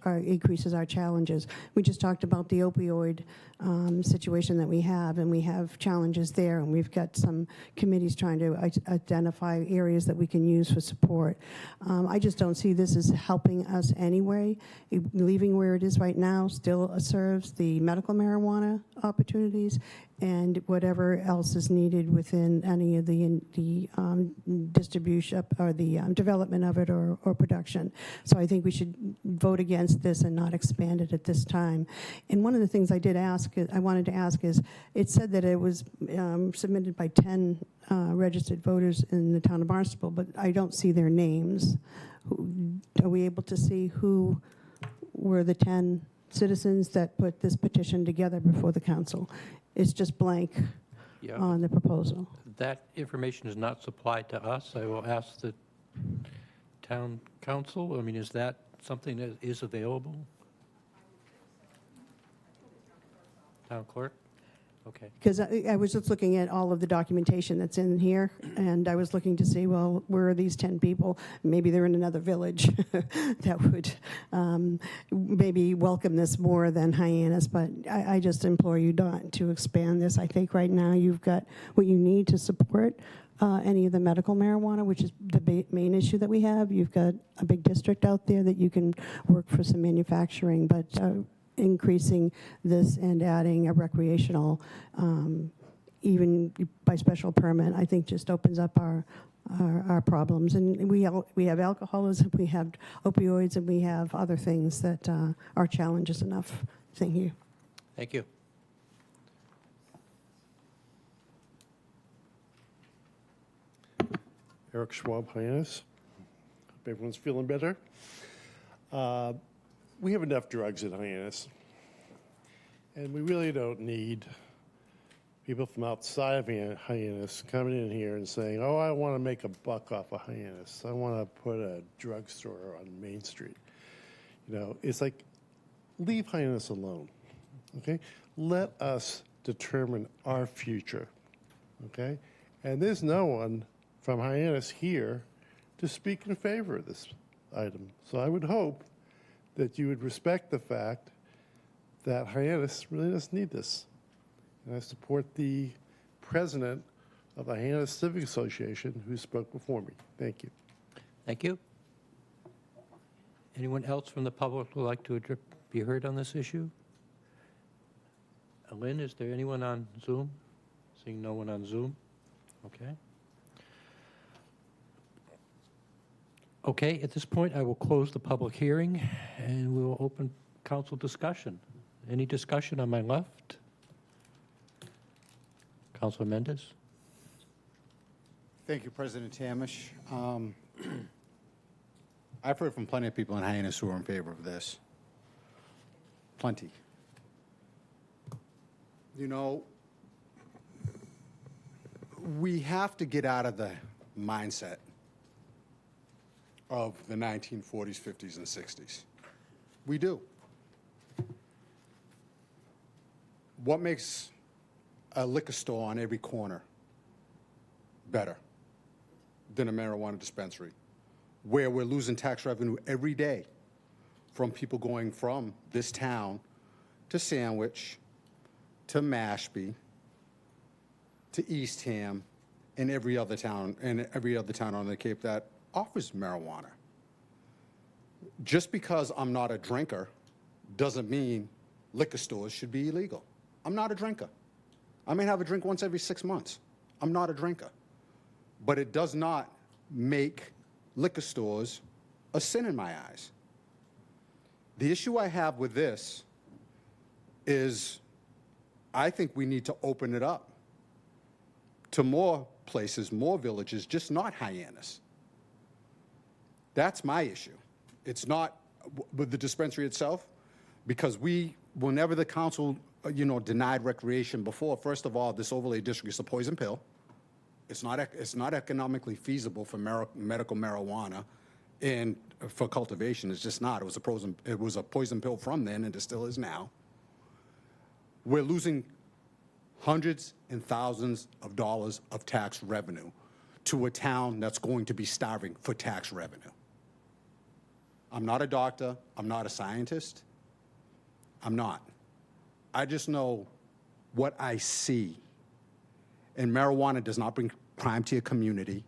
B: increases our challenges. We just talked about the opioid situation that we have, and we have challenges there, and we've got some committees trying to identify areas that we can use for support. I just don't see this as helping us anyway. Leaving where it is right now still serves the medical marijuana opportunities and whatever else is needed within any of the distribution or the development of it or production. So I think we should vote against this and not expand it at this time. And one of the things I wanted to ask is, it said that it was submitted by 10 registered voters in the town of Barnstable, but I don't see their names. Are we able to see who were the 10 citizens that put this petition together before the council? It's just blank on the proposal.
A: That information is not supplied to us. I will ask the town council. I mean, is that something that is available? Town clerk? Okay.
B: Because I was just looking at all of the documentation that's in here, and I was looking to see, well, where are these 10 people? Maybe they're in another village that would maybe welcome this more than Hyannis, but I just implore you not to expand this. I think right now you've got what you need to support any of the medical marijuana, which is the main issue that we have. You've got a big district out there that you can work for some manufacturing, but increasing this and adding a recreational, even by special permit, I think just opens up our problems. And we have alcoholism, we have opioids, and we have other things that are challenges enough. Thank you.
A: Thank you.
N: Eric Schwab, Hyannis. Hope everyone's feeling better. We have enough drugs in Hyannis, and we really don't need people from outside of Hyannis coming in here and saying, oh, I want to make a buck off of Hyannis. I want to put a drugstore on Main Street. You know, it's like, leave Hyannis alone, okay? Let us determine our future, okay? And there's no one from Hyannis here to speak in favor of this item. So I would hope that you would respect the fact that Hyannis really doesn't need this. And I support the president of the Hyannis Civic Association who spoke before me. Thank you.
A: Thank you. Anyone else from the public who would like to be heard on this issue? Lynn, is there anyone on Zoom? Seeing no one on Zoom? Okay. Okay, at this point, I will close the public hearing, and we will open council discussion. Any discussion on my left? Councilor Mendez?
K: Thank you, President Tamish. I've heard from plenty of people in Hyannis who are in favor of this. Plenty. You know, we have to get out of the mindset of the 1940s, 50s, and 60s. We do. What makes a liquor store on every corner better than a marijuana dispensary, where we're losing tax revenue every day from people going from this town to Sandwich, to Mashpee, to Eastham, and every other town on the Cape that offers marijuana. Just because I'm not a drinker doesn't mean liquor stores should be illegal. I'm not a drinker. I may have a drink once every 6 months. I'm not a drinker. But it does not make liquor stores a sin in my eyes. The issue I have with this is I think we need to open it up to more places, more villages, just not Hyannis. That's my issue. It's not with the dispensary itself, because whenever the council, denied recreation before, first of all, this overlay district is a poison pill. It's not economically feasible for medical marijuana and for cultivation. It's just not. It was a poison pill from then, and it still is now. We're losing hundreds and thousands of dollars of tax revenue to a town that's going to be starving for tax revenue. I'm not a doctor. I'm not a scientist. I'm not. I just know what I see. And marijuana does not bring crime to your community.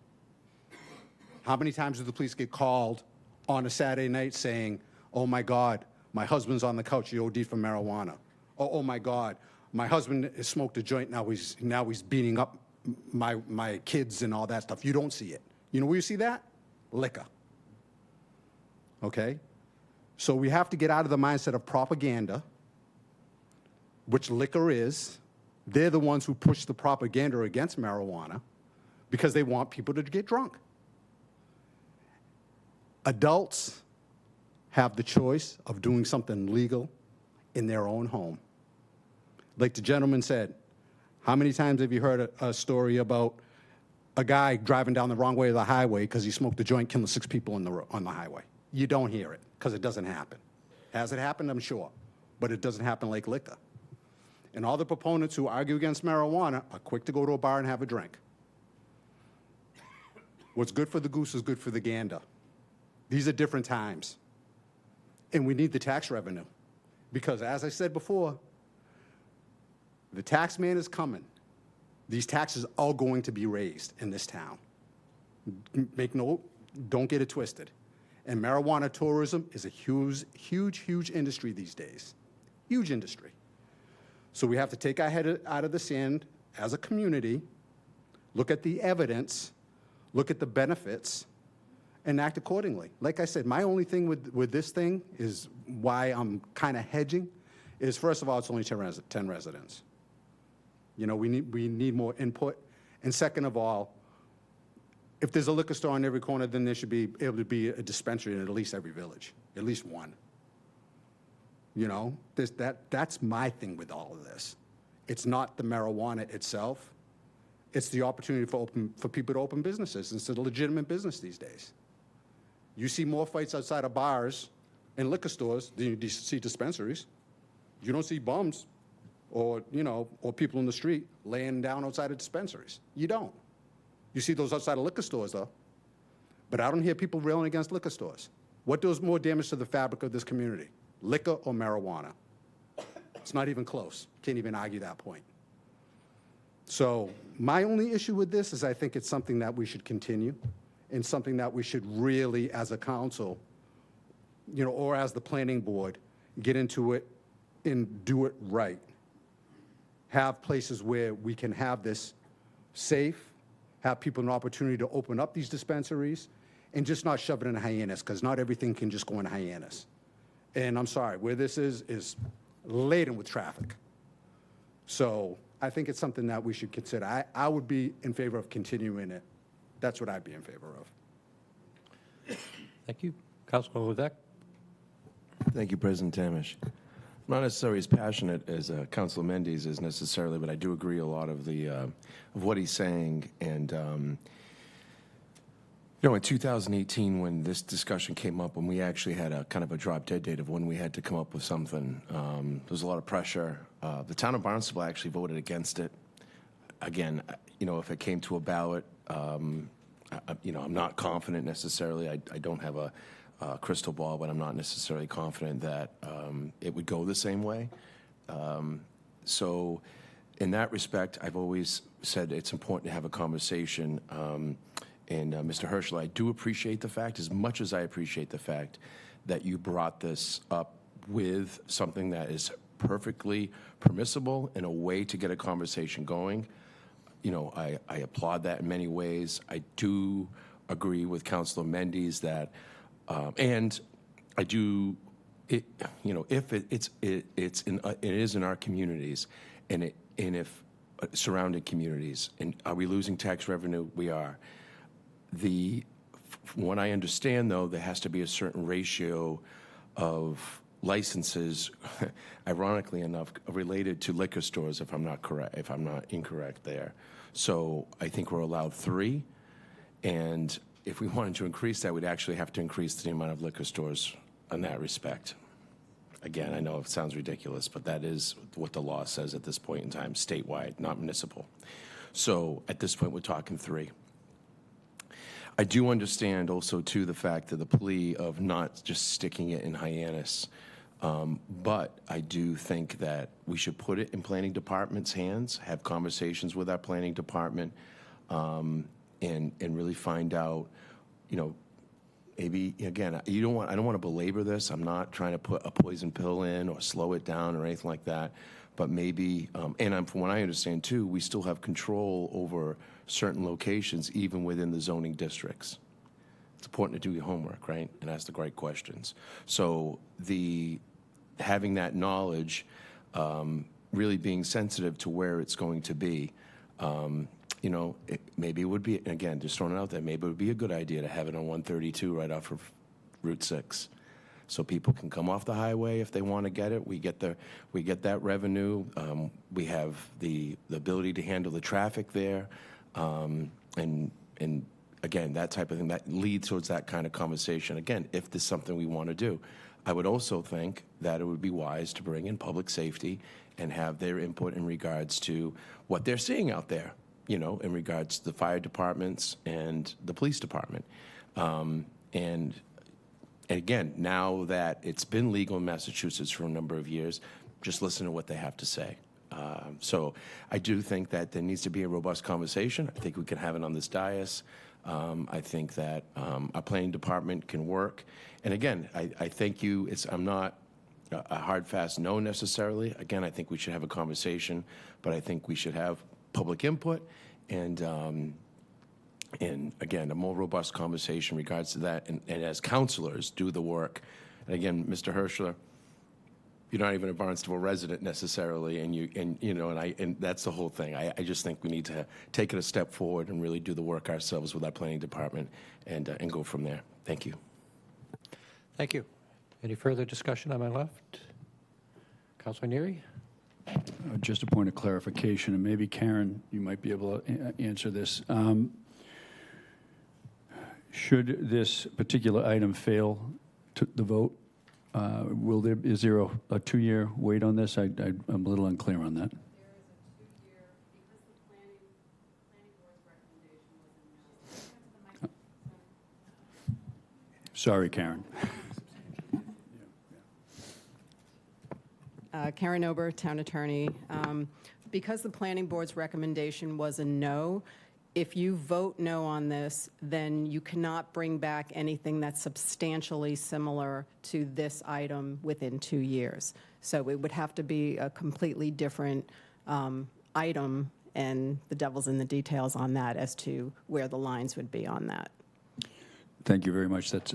K: How many times do the police get called on a Saturday night saying, oh my God, my husband's on the couch, he OD'd from marijuana. Oh my God, my husband has smoked a joint, now he's beating up my kids and all that stuff. You don't see it. You know where you see that? Liquor. Okay? So we have to get out of the mindset of propaganda, which liquor is. They're the ones who push the propaganda against marijuana because they want people to get drunk. Adults have the choice of doing something legal in their own home. Like the gentleman said, how many times have you heard a story about a guy driving down the wrong way of the highway because he smoked a joint, killing 6 people on the highway? You don't hear it because it doesn't happen. Has it happened? I'm sure. But it doesn't happen like liquor. And all the proponents who argue against marijuana are quick to go to a bar and have a drink. What's good for the goose is good for the gander. These are different times. And we need the tax revenue. Because as I said before, the tax man is coming. These taxes are going to be raised in this town. Don't get it twisted. And marijuana tourism is a huge industry these days. Huge industry. So we have to take our head out of the sand as a community, look at the evidence, look at the benefits, and act accordingly. Like I said, my only thing with this thing is why I'm kind of hedging is, first of all, it's only 10 residents. We need more input. And second of all, if there's a liquor store on every corner, then there should be able to be a dispensary in at least every village, at least one. That's my thing with all of this. It's not the marijuana itself. It's the opportunity for people to open businesses. It's a legitimate business these days. You see more fights outside of bars and liquor stores than you see dispensaries. You don't see bums or people in the street laying down outside of dispensaries. You don't. You see those outside of liquor stores, though. But I don't hear people railing against liquor stores. What does more damage to the fabric of this community? Liquor or marijuana? It's not even close. Can't even argue that point. So my only issue with this is I think it's something that we should continue and something that we should really, as a council, or as the planning board, get into it and do it right. Have places where we can have this safe, have people an opportunity to open up these dispensaries, and just not shove it in Hyannis, because not everything can just go in Hyannis. And I'm sorry, where this is laden with traffic. So I think it's something that we should consider. I would be in favor of continuing it. That's what I'd be in favor of.
A: Thank you. Councilor Levesque.
S: Thank you, President Tamish. I'm not necessarily as passionate as Councilor Mendes is necessarily, but I do agree a lot of what he's saying. And in 2018, when this discussion came up, when we actually had a kind of a drop-dead date of when we had to come up with something, there was a lot of pressure. The town of Barnstable actually voted against it. Again, if it came to a ballot, I'm not confident necessarily. I don't have a crystal ball, but I'm not necessarily confident that it would go the same way. So in that respect, I've always said it's important to have a conversation. And Mr. Herschel, I do appreciate the fact, as much as I appreciate the fact, that you brought this up with something that is perfectly permissible and a way to get a conversation going. I applaud that in many ways. I do agree with Councilor Mendes that, and I do, if it is in our communities, and if surrounding communities, and are we losing tax revenue? We are. From what I understand, though, there has to be a certain ratio of licenses, ironically enough, related to liquor stores, if I'm not incorrect there. So I think we're allowed 3, and if we wanted to increase that, we'd actually have to increase the amount of liquor stores in that respect. Again, I know it sounds ridiculous, but that is what the law says at this point in time, statewide, not municipal. So at this point, we're talking 3. I do understand also, too, the fact that the plea of not just sticking it in Hyannis, but I do think that we should put it in planning department's hands, have conversations with our planning department, and really find out, maybe, again, I don't want to belabor this. I'm not trying to put a poison pill in or slow it down or anything like that. But maybe, from what I understand, too, we still have control over certain locations, even within the zoning districts. It's important to do your homework, right, and ask the right questions. So having that knowledge, really being sensitive to where it's going to be, maybe it would be, again, just throwing it out there, maybe it would be a good idea to have it on 132 right off of Route 6. So people can come off the highway if they want to get it. We get that revenue. We have the ability to handle the traffic there, and again, that type of thing that leads towards that kind of conversation. Again, if this is something we want to do, I would also think that it would be wise to bring in public safety and have their input in regards to what they're seeing out there. In regards to the fire departments and the police department, and again, now that it's been legal in Massachusetts for a number of years, just listen to what they have to say. So I do think that there needs to be a robust conversation. I think we can have it on this dais. I think that our planning department can work. And again, I thank you. I'm not a hard, fast no necessarily. Again, I think we should have a conversation, but I think we should have public input and again, a more robust conversation in regards to that. And as counselors, do the work. And again, Mr. Herschler, you're not even a Barnstable resident necessarily, and that's the whole thing. I just think we need to take it a step forward and really do the work ourselves with our planning department and go from there. Thank you.
A: Thank you. Any further discussion on my left? Councilor Neary?
R: Just a point of clarification, and maybe Karen, you might be able to answer this. Should this particular item fail the vote, is there a 2-year wait on this? I'm a little unclear on that. Sorry, Karen.
L: Karen Ober, Town Attorney. Because the Planning Board's recommendation was a no, if you vote no on this, then you cannot bring back anything that's substantially similar to this item within 2 years. So it would have to be a completely different item, and the devil's in the details on that as to where the lines would be on that.
R: Thank you very much. That's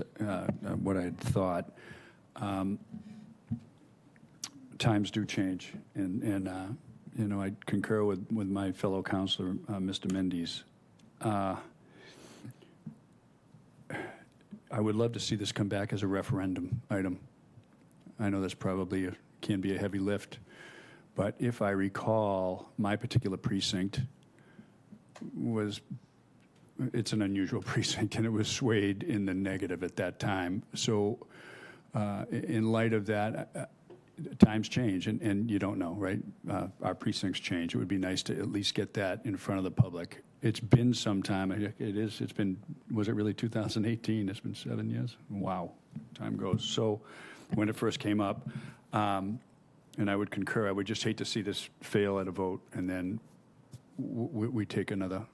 R: what I had thought. Times do change, and I concur with my fellow counselor, Mr. Mendes. I would love to see this come back as a referendum item. I know that's probably can be a heavy lift, but if I recall, my particular precinct it's an unusual precinct, and it was swayed in the negative at that time. So in light of that, times change, and you don't know, right? Our precincts change. It would be nice to at least get that in front of the public it's been some time. It's been, was it really 2018? It's been 7 years? Wow, time goes. So when it first came up, and I would concur, I would just hate to see this fail at a vote and then we take another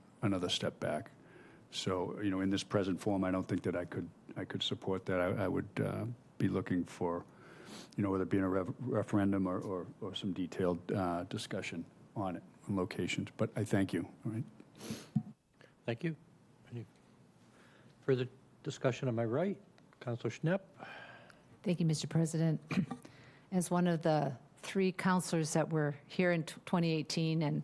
R: step back. So, in this present form, I don't think that I could support that. I would be looking for, whether it be in a referendum or some detailed discussion on it, on locations. But I thank you. All right.
A: Thank you. Any further discussion on my right? Councilor Schnepp?
P: Thank you, Mr. President. As one of the 3 counselors that were here in 2018, and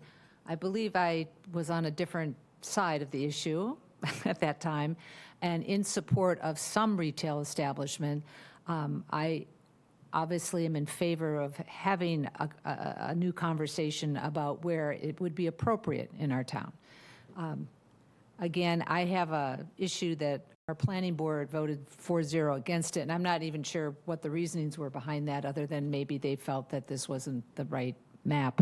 P: I believe I was on a different side of the issue at that time, and in support of some retail establishment, I obviously am in favor of having a new conversation about where it would be appropriate in our town. Again, I have a issue that our planning board voted 4-0 against it, and I'm not even sure what the reasonings were behind that, other than maybe they felt that this wasn't the right map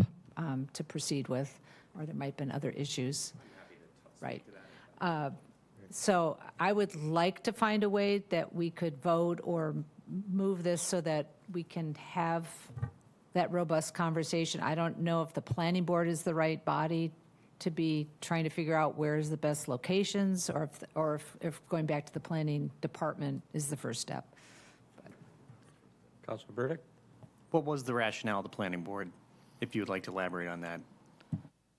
P: to proceed with, or there might have been other issues. Right. So I would like to find a way that we could vote or move this so that we can have that robust conversation. I don't know if the planning board is the right body to be trying to figure out where's the best locations, or if going back to the planning department is the first step.
A: Councilor Burdick?
C: What was the rationale of the planning board, if you would like to elaborate on that?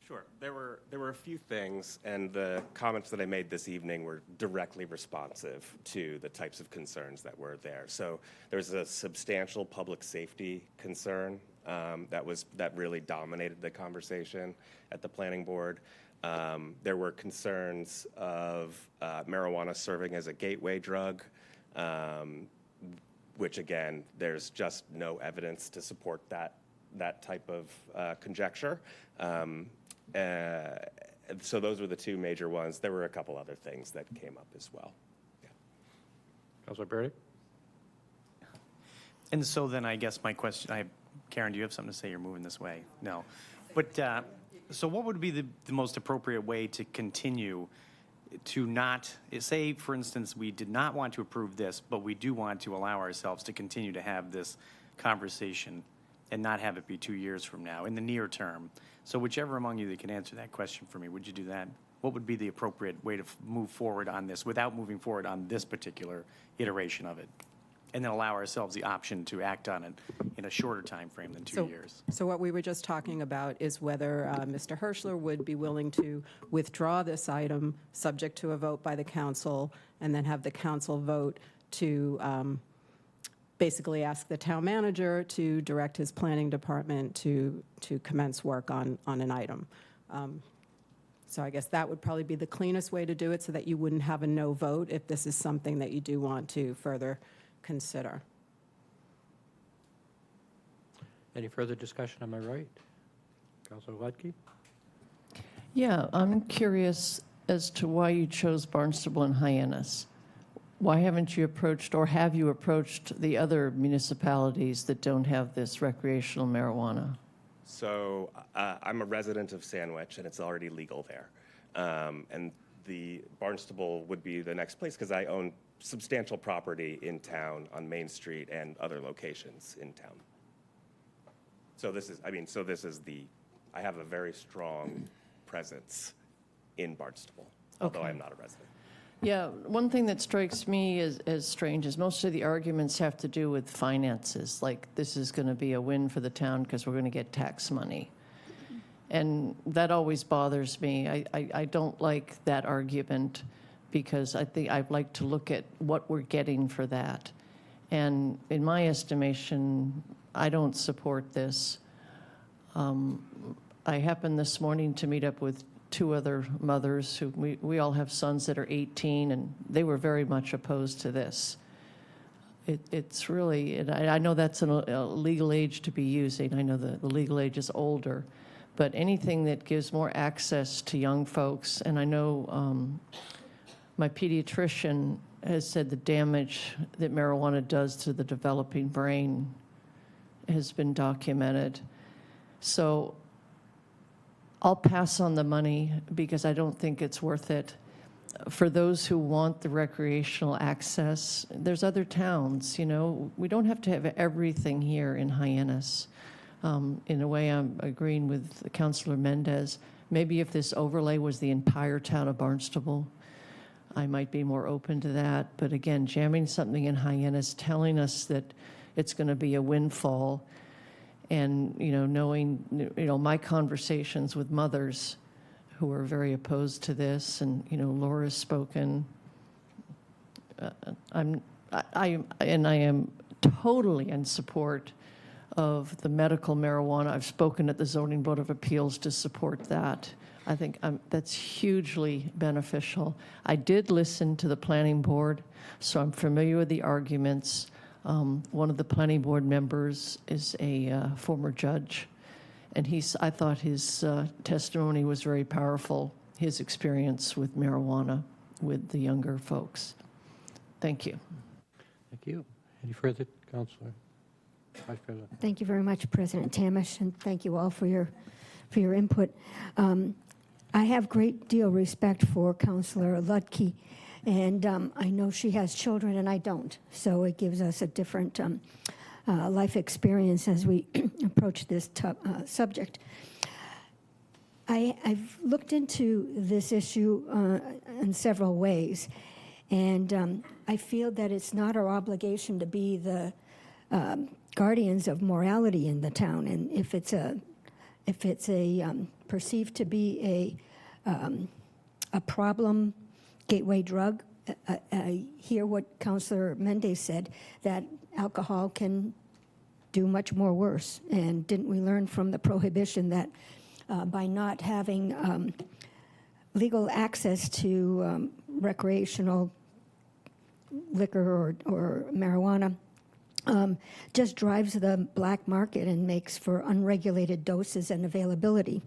I: Sure. There were a few things, and the comments that I made this evening were directly responsive to the types of concerns that were there. So there was a substantial public safety concern that really dominated the conversation at the planning board. There were concerns of marijuana serving as a gateway drug, which again, there's just no evidence to support that type of conjecture. So those were the 2 major ones. There were a couple other things that came up as well. Yeah.
A: Councilor Burdick?
C: And so then I guess my question, Karen, do you have something to say? You're moving this way. No. But so what would be the most appropriate way to continue to not, say, for instance, we did not want to approve this, but we do want to allow ourselves to continue to have this conversation and not have it be 2 years from now in the near term. So whichever among you that can answer that question for me, would you do that? What would be the appropriate way to move forward on this without moving forward on this particular iteration of it? And then allow ourselves the option to act on it in a shorter time frame than 2 years.
L: So what we were just talking about is whether Mr. Hirschler would be willing to withdraw this item subject to a vote by the council, and then have the council vote to basically ask the town manager to direct his planning department to commence work on an item. So I guess that would probably be the cleanest way to do it, so that you wouldn't have a no vote if this is something that you do want to further consider.
A: Any further discussion on my right? Councilor Ledke?
D: Yeah, I'm curious as to why you chose Barnstable and Hyannis. Why haven't you approached, or have you approached the other municipalities that don't have this recreational marijuana?
I: So I'm a resident of Sandwich, and it's already legal there. And the Barnstable would be the next place, because I own substantial property in town on Main Street and other locations in town. So this is, I have a very strong presence in Barnstable, although I'm not a resident.
D: Yeah, one thing that strikes me as strange is most of the arguments have to do with finances, like this is going to be a win for the town because we're going to get tax money. And that always bothers me. I don't like that argument, because I think I'd like to look at what we're getting for that. And in my estimation, I don't support this. I happened this morning to meet up with 2 other mothers who we all have sons that are 18, and they were very much opposed to this. It's really, and I know that's a legal age to be using. I know the legal age is older, but anything that gives more access to young folks, and I know my pediatrician has said the damage that marijuana does to the developing brain has been documented. So I'll pass on the money because I don't think it's worth it. For those who want the recreational access, there's other towns, you know. We don't have to have everything here in Hyannis. In a way, I'm agreeing with Councilor Mendez. Maybe if this overlay was the entire town of Barnstable, I might be more open to that. But again, jamming something in Hyannis, telling us that it's going to be a windfall, and, you know, knowing, you know, my conversations with mothers who are very opposed to this, and, you know, Laura's spoken. I am totally in support of the medical marijuana. I've spoken at the Zoning Board of Appeals to support that. I think that's hugely beneficial. I did listen to the planning board, so I'm familiar with the arguments. One of the planning board members is a former judge, and I thought his testimony was very powerful, his experience with marijuana with the younger folks. Thank you.
A: Thank you. Any further, Councilor? Vice President.
G: Thank you very much, President Tamish, and thank you all for your input. I have great deal of respect for Councilor Ludke, and I know she has children and I don't, so it gives us a different life experience as we approach this subject. I've looked into this issue in several ways, and I feel that it's not our obligation to be the guardians of morality in the town, and if it's perceived to be a problem gateway drug, I hear what Councilor Mendez said, that alcohol can do much more worse. And didn't we learn from the prohibition that by not having legal access to recreational liquor or marijuana just drives the black market and makes for unregulated doses and availability.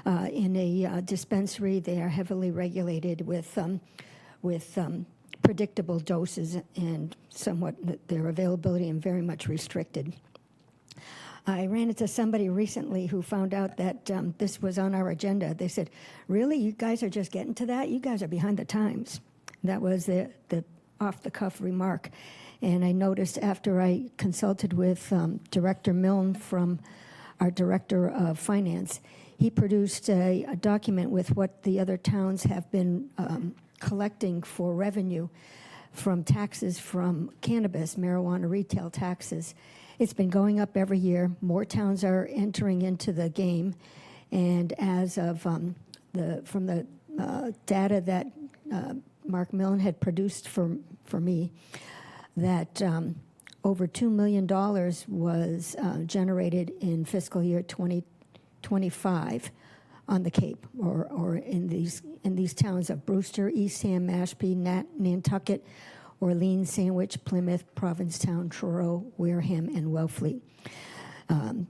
G: In a dispensary, they are heavily regulated with predictable doses, and somewhat their availability and very much restricted. I ran into somebody recently who found out that this was on our agenda. They said, "Really, you guys are just getting to that? You guys are behind the times." That was the off-the-cuff remark. And I noticed after I consulted with Director Milne from our Director of Finance, he produced a document with what the other towns have been collecting for revenue from taxes from cannabis, marijuana retail taxes. It's been going up every year. More towns are entering into the game. And as of from the data that Mark Milne had produced for me, that over $2 million was generated in fiscal year 2025 on the Cape, or in these towns of Brewster, Eastham, Mashpee, Nantucket, Orleans, Sandwich, Plymouth, Provincetown, Truro, Wareham, and Wellfleet.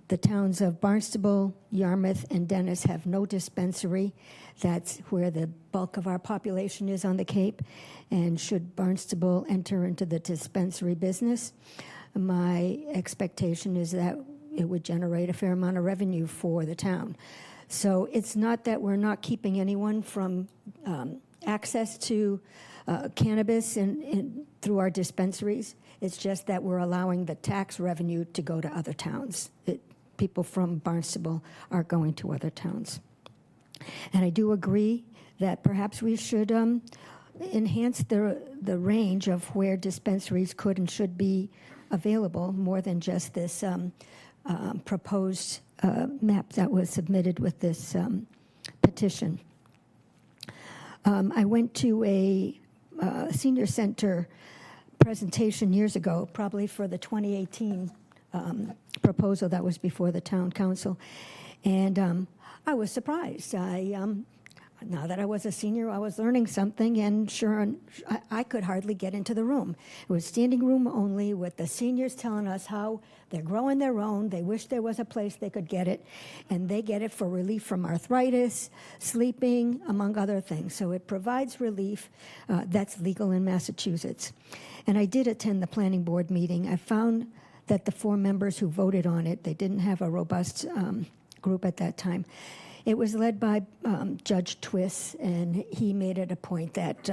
G: The towns of Barnstable, Yarmouth, and Dennis have no dispensary. That's where the bulk of our population is on the Cape. And should Barnstable enter into the dispensary business, my expectation is that it would generate a fair amount of revenue for the town. So it's not that we're not keeping anyone from access to cannabis through our dispensaries. It's just that we're allowing the tax revenue to go to other towns. People from Barnstable are going to other towns. And I do agree that perhaps we should enhance the range of where dispensaries could and should be available, more than just this proposed map that was submitted with this petition. I went to a senior center presentation years ago, probably for the 2018 proposal that was before the town council, and I was surprised. Now that I was a senior, I was learning something, and sure, I could hardly get into the room. It was standing room only, with the seniors telling us how they're growing their own. They wish there was a place they could get it, and they get it for relief from arthritis, sleeping, among other things. So it provides relief that's legal in Massachusetts. And I did attend the planning board meeting. I found that the 4 members who voted on it, they didn't have a robust group at that time. It was led by Judge Twiss, and he made it a point that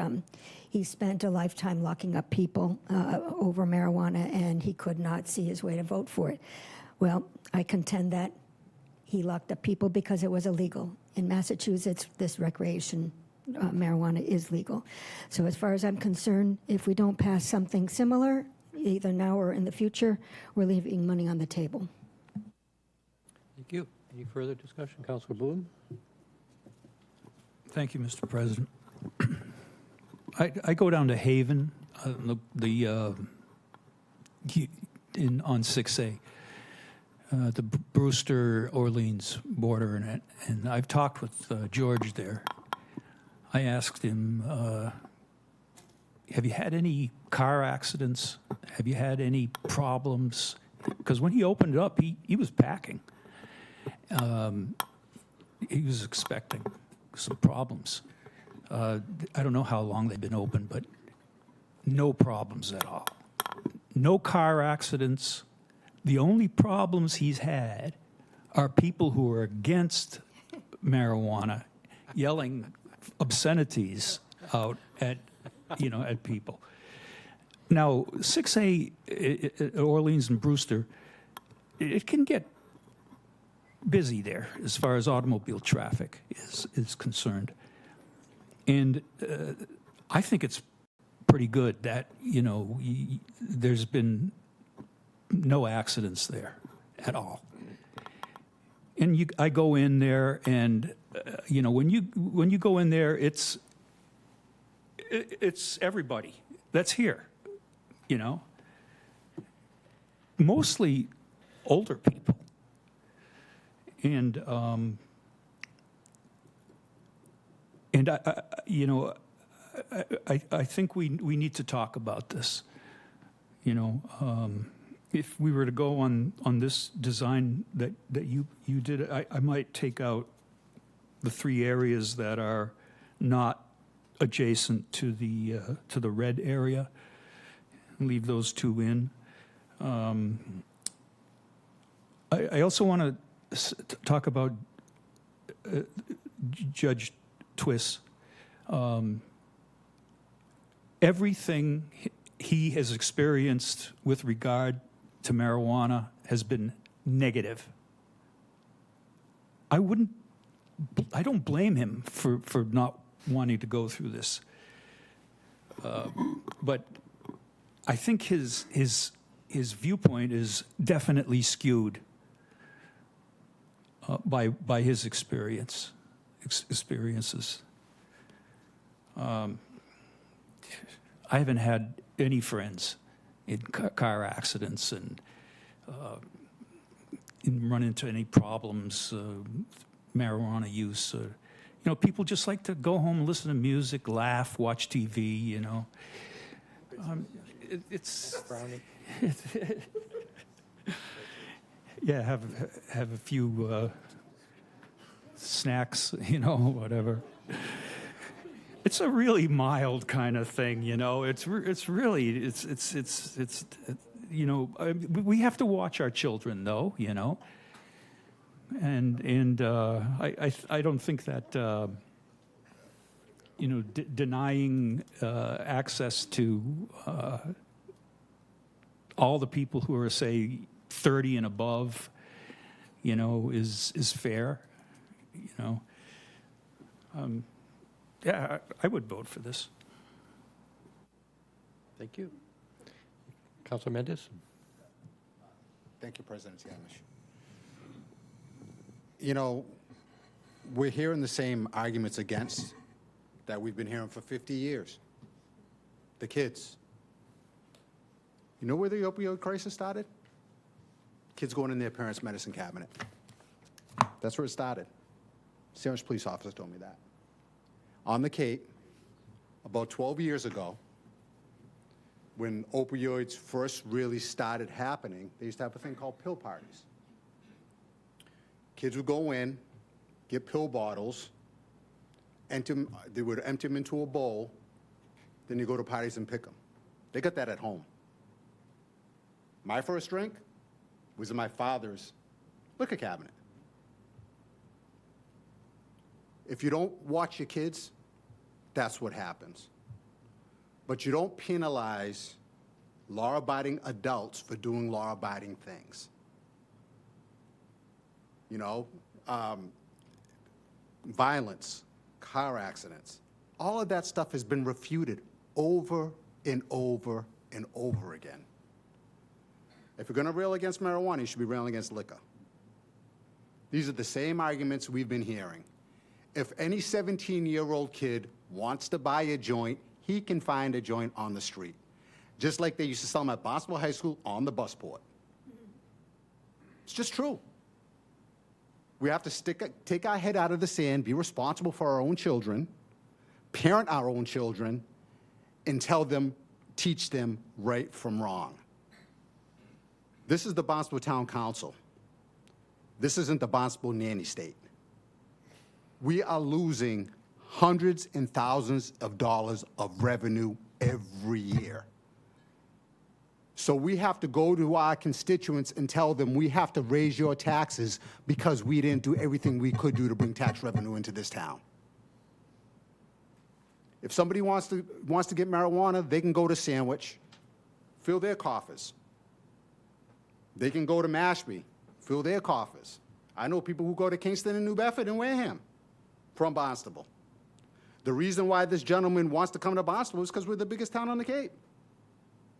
G: he spent a lifetime locking up people over marijuana, and he could not see his way to vote for it. Well, I contend that he locked up people because it was illegal. In Massachusetts, this recreation marijuana is legal. So as far as I'm concerned, if we don't pass something similar, either now or in the future, we're leaving money on the table.
A: Thank you. Any further discussion? Councilor Bloom?
X: Thank you, Mr. President. I go down to Haven, on 6A, the Brewster-Orleans border, and I've talked with George there. I asked him, have you had any car accidents? Have you had any problems? Because when he opened it up, he was packing. He was expecting some problems. I don't know how long they've been open, but no problems at all. No car accidents. The only problems he's had are people who are against marijuana yelling obscenities out at people. Now, 6A at Orleans and Brewster, it can get busy there as far as automobile traffic is concerned. And I think it's pretty good that, there's been no accidents there at all. And I go in there, and when you go in there, it's everybody that's here, mostly older people, and I think we need to talk about this. If we were to go on this design that you did, I might take out the 3 areas that are not adjacent to the red area, and leave those 2 in. I also want to talk about Judge Twiss. Everything he has experienced with regard to marijuana has been negative. I don't blame him for not wanting to go through this. But I think his viewpoint is definitely skewed by his experiences. I haven't had any friends in car accidents and run into any problems, marijuana use. People just like to go home, listen to music, laugh, watch TV. It's yeah, have a few snacks, whatever. It's a really mild kind of thing, It's really we have to watch our children, though, and I don't think that denying access to all the people who are, say, 30 and above, is fair, Yeah, I would vote for this.
A: Thank you. Councilor Mendes?
K: Thank you, President Yamish. We're hearing the same arguments against that we've been hearing for 50 years. The kids. You know where the opioid crisis started? Kids going in their parents' medicine cabinet. That's where it started. Sandwich police officer told me that. On the Cape, about 12 years ago, when opioids first really started happening, they used to have a thing called pill parties. Kids would go in, get pill bottles, they would empty them into a bowl, then you go to parties and pick them. They got that at home. My first drink was in my father's liquor cabinet. If you don't watch your kids, that's what happens. But you don't penalize law-abiding adults for doing law-abiding things. You know, violence, car accidents, all of that stuff has been refuted over and over and over again. If you're going to rail against marijuana, you should be railing against liquor. These are the same arguments we've been hearing. If any 17-year-old kid wants to buy a joint, he can find a joint on the street, just like they used to sell them at Barnstable High School on the busport. It's just true. We have to take our head out of the sand, be responsible for our own children, parent our own children, and teach them right from wrong. This is the Barnstable Town Council. This isn't the Barnstable nanny state. We are losing hundreds and thousands of dollars of revenue every year. So we have to go to our constituents and tell them we have to raise your taxes because we didn't do everything we could do to bring tax revenue into this town. If somebody wants to get marijuana, they can go to Sandwich, fill their coffers. They can go to Mashpee, fill their coffers. I know people who go to Kingston and New Bedford and Wareham from Barnstable. The reason why this gentleman wants to come to Barnstable is because we're the biggest town on the Cape.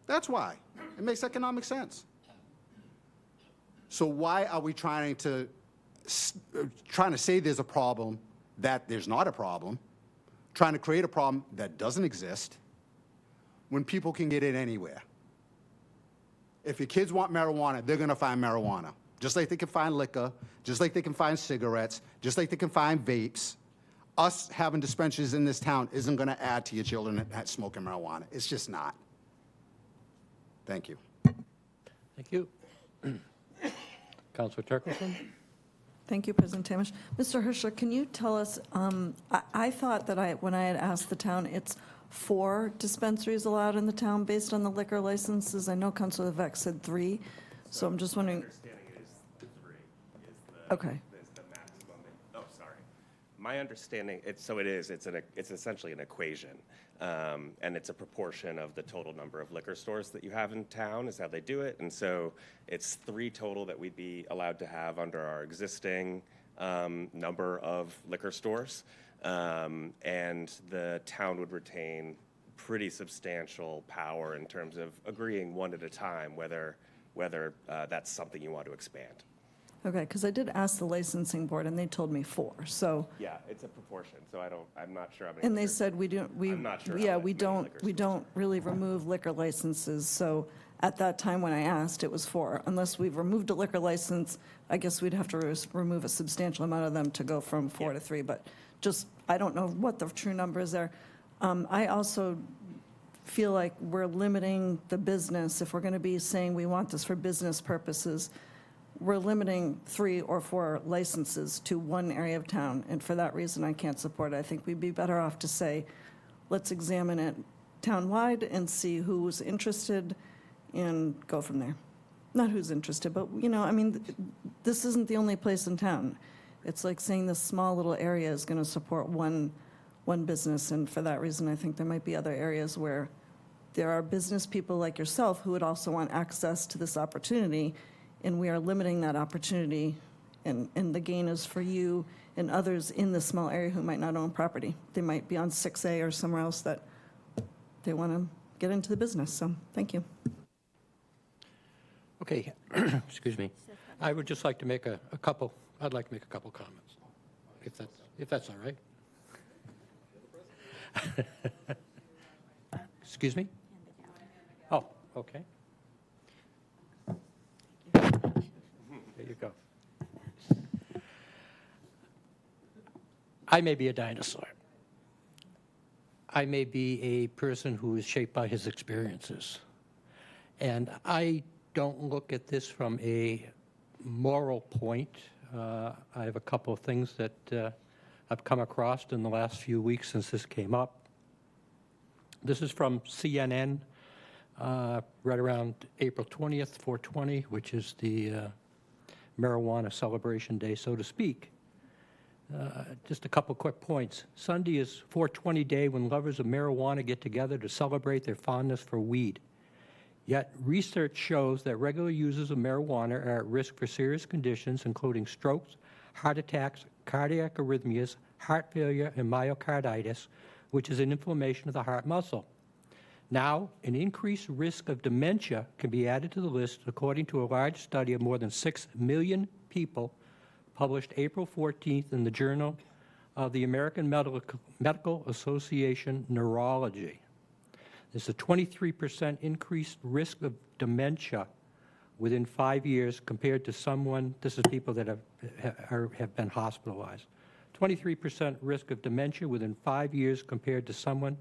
K: That's why. It makes economic sense. So why are we trying to say there's a problem that there's not a problem, trying to create a problem that doesn't exist, when people can get it anywhere? If your kids want marijuana, they're going to find marijuana, just like they can find liquor, just like they can find cigarettes, just like they can find vapes. Us having dispensaries in this town isn't going to add to your children smoking marijuana. It's just not. Thank you.
A: Thank you. Councilor Turkelson?
T: Thank you, President Tamish. Mr. Hirschler, can you tell us, I thought that when I had asked the town, it's 4 dispensaries allowed in the town based on the liquor licenses. I know Councilor Vec said 3, so I'm just wondering.
I: My understanding is 3
T: Okay.
I: is the maximum. Oh, sorry. My understanding, it's essentially an equation, and it's a proportion of the total number of liquor stores that you have in town is how they do it. And so it's 3 total that we'd be allowed to have under our existing number of liquor stores. And the town would retain pretty substantial power in terms of agreeing one at a time whether that's something you want to expand.
T: Okay, because I did ask the licensing board, and they told me 4, so.
I: Yeah, it's a proportion, so I'm not sure how many.
T: And they said
I: I'm not sure.
T: we don't really remove liquor licenses, so at that time when I asked, it was 4. Unless we've removed a liquor license, I guess we'd have to remove a substantial amount of them to go from 4 to 3, but just, I don't know what the true number is there. I also feel like we're limiting the business. If we're going to be saying we want this for business purposes, we're limiting 3 or 4 licenses to one area of town, and for that reason, I can't support it. I think we'd be better off to say, let's examine it townwide and see who's interested and go from there. Not who's interested, but, this isn't the only place in town. It's like saying this small little area is going to support one business, and for that reason, I think there might be other areas where there are business people like yourself who would also want access to this opportunity, and we are limiting that opportunity, and the gain is for you and others in the small area who might not own property. They might be on 6A or somewhere else that they want to get into the business, so thank you.
A: Okay, excuse me. I would just like to make I'd like to make a couple comments, if that's all right. Excuse me? Oh, okay. There you go. I may be a dinosaur. I may be a person who is shaped by his experiences. And I don't look at this from a moral point. I have a couple of things that I've come across in the last few weeks since this came up. This is from CNN, right around April 20th, 4/20, which is the marijuana celebration day, so to speak. Just a couple quick points. Sunday is 420 Day, when lovers of marijuana get together to celebrate their fondness for weed. Yet research shows that regular users of marijuana are at risk for serious conditions, including strokes, heart attacks, cardiac arrhythmias, heart failure, and myocarditis, which is an inflammation of the heart muscle. Now, an increased risk of dementia can be added to the list according to a large study of more than 6 million people published April 14th in the Journal of the American Medical Association Neurology. There's a 23% increased risk of dementia within 5 years compared to someone, this is people that have been hospitalized. 23% risk of dementia within 5 years compared to someone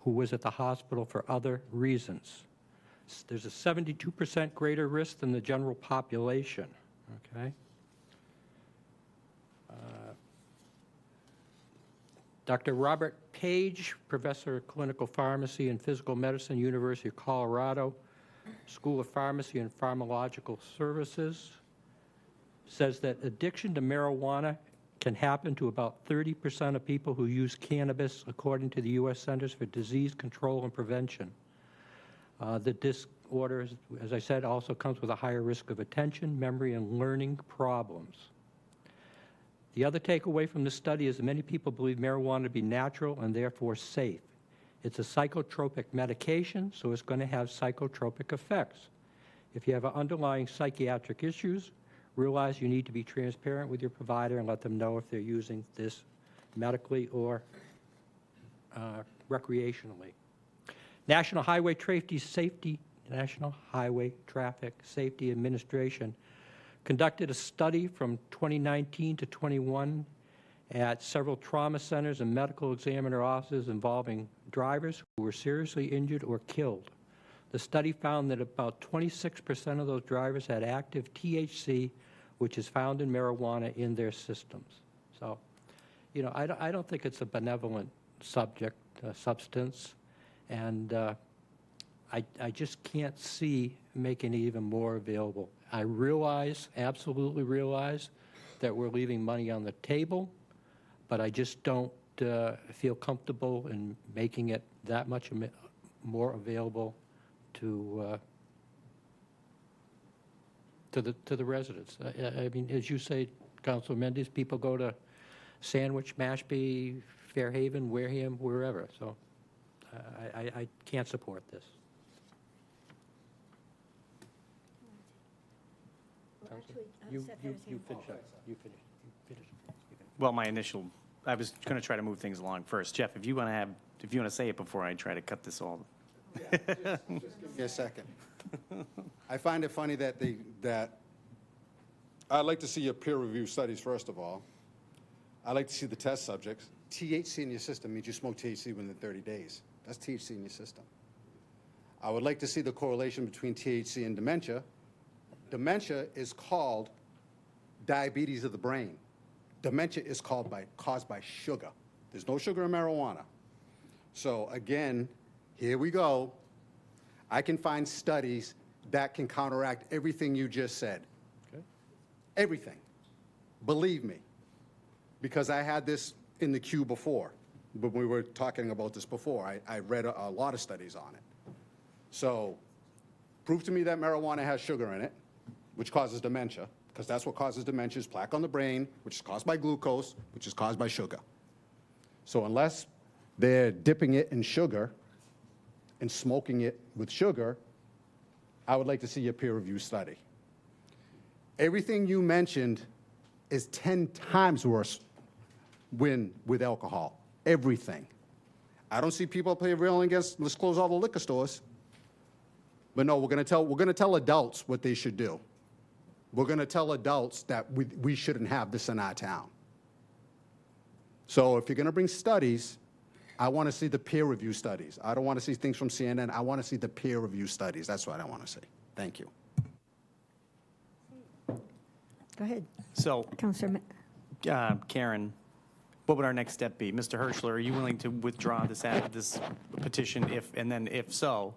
A: who was at the hospital for other reasons. There's a 72% greater risk than the general population, okay? Dr. Robert Page, professor of clinical pharmacy and physical medicine, University of Colorado, School of Pharmacy and Pharmacological Services, says that addiction to marijuana can happen to about 30% of people who use cannabis, according to the U.S. Centers for Disease Control and Prevention. The disorder, as I said, also comes with a higher risk of attention, memory, and learning problems. The other takeaway from this study is that many people believe marijuana to be natural and therefore safe. It's a psychotropic medication, so it's going to have psychotropic effects. If you have underlying psychiatric issues, realize you need to be transparent with your provider and let them know if they're using this medically or recreationally. National Highway Traffic Safety Administration conducted a study from 2019 to 21 at several trauma centers and medical examiner offices involving drivers who were seriously injured or killed. The study found that about 26% of those drivers had active THC, which is found in marijuana, in their systems. So, you know, I don't think it's a benevolent substance, and I just can't see making it even more available. I realize, absolutely realize, that we're leaving money on the table, but I just don't feel comfortable in making it that much more available to the residents. I mean, as you say, Councilor Mendes, people go to Sandwich, Mashpee, Fairhaven, Wareham, wherever. So I can't support this. You finish up. You finish.
C: Well, my initial, I was going to try to move things along first. Jeff, if you want to say it before I try to cut this all.
K: Just give me a second. I find it funny that I'd like to see your peer review studies, first of all. I'd like to see the test subjects. THC in your system means you smoke THC within 30 days. That's THC in your system. I would like to see the correlation between THC and dementia. Dementia is called diabetes of the brain. Dementia is caused by sugar. There's no sugar in marijuana. So again, here we go. I can find studies that can counteract everything you just said. Okay. Everything. Believe me. Because I had this in the queue before. When we were talking about this before, I read a lot of studies on it. So prove to me that marijuana has sugar in it, which causes dementia, because that's what causes dementia, is plaque on the brain, which is caused by glucose, which is caused by sugar. So unless they're dipping it in sugar and smoking it with sugar, I would like to see a peer review study. Everything you mentioned is 10 times worse with alcohol. Everything. I don't see people prevailing against, let's close all the liquor stores. But no, we're going to tell adults what they should do. We're going to tell adults that we shouldn't have this in our town. So if you're going to bring studies, I want to see the peer review studies. I don't want to see things from CNN. I want to see the peer review studies. That's what I want to see. Thank you.
G: Go ahead.
C: So,
G: Councilor
C: Karen, what would our next step be? Mr. Hirschler, are you willing to withdraw this petition? If so,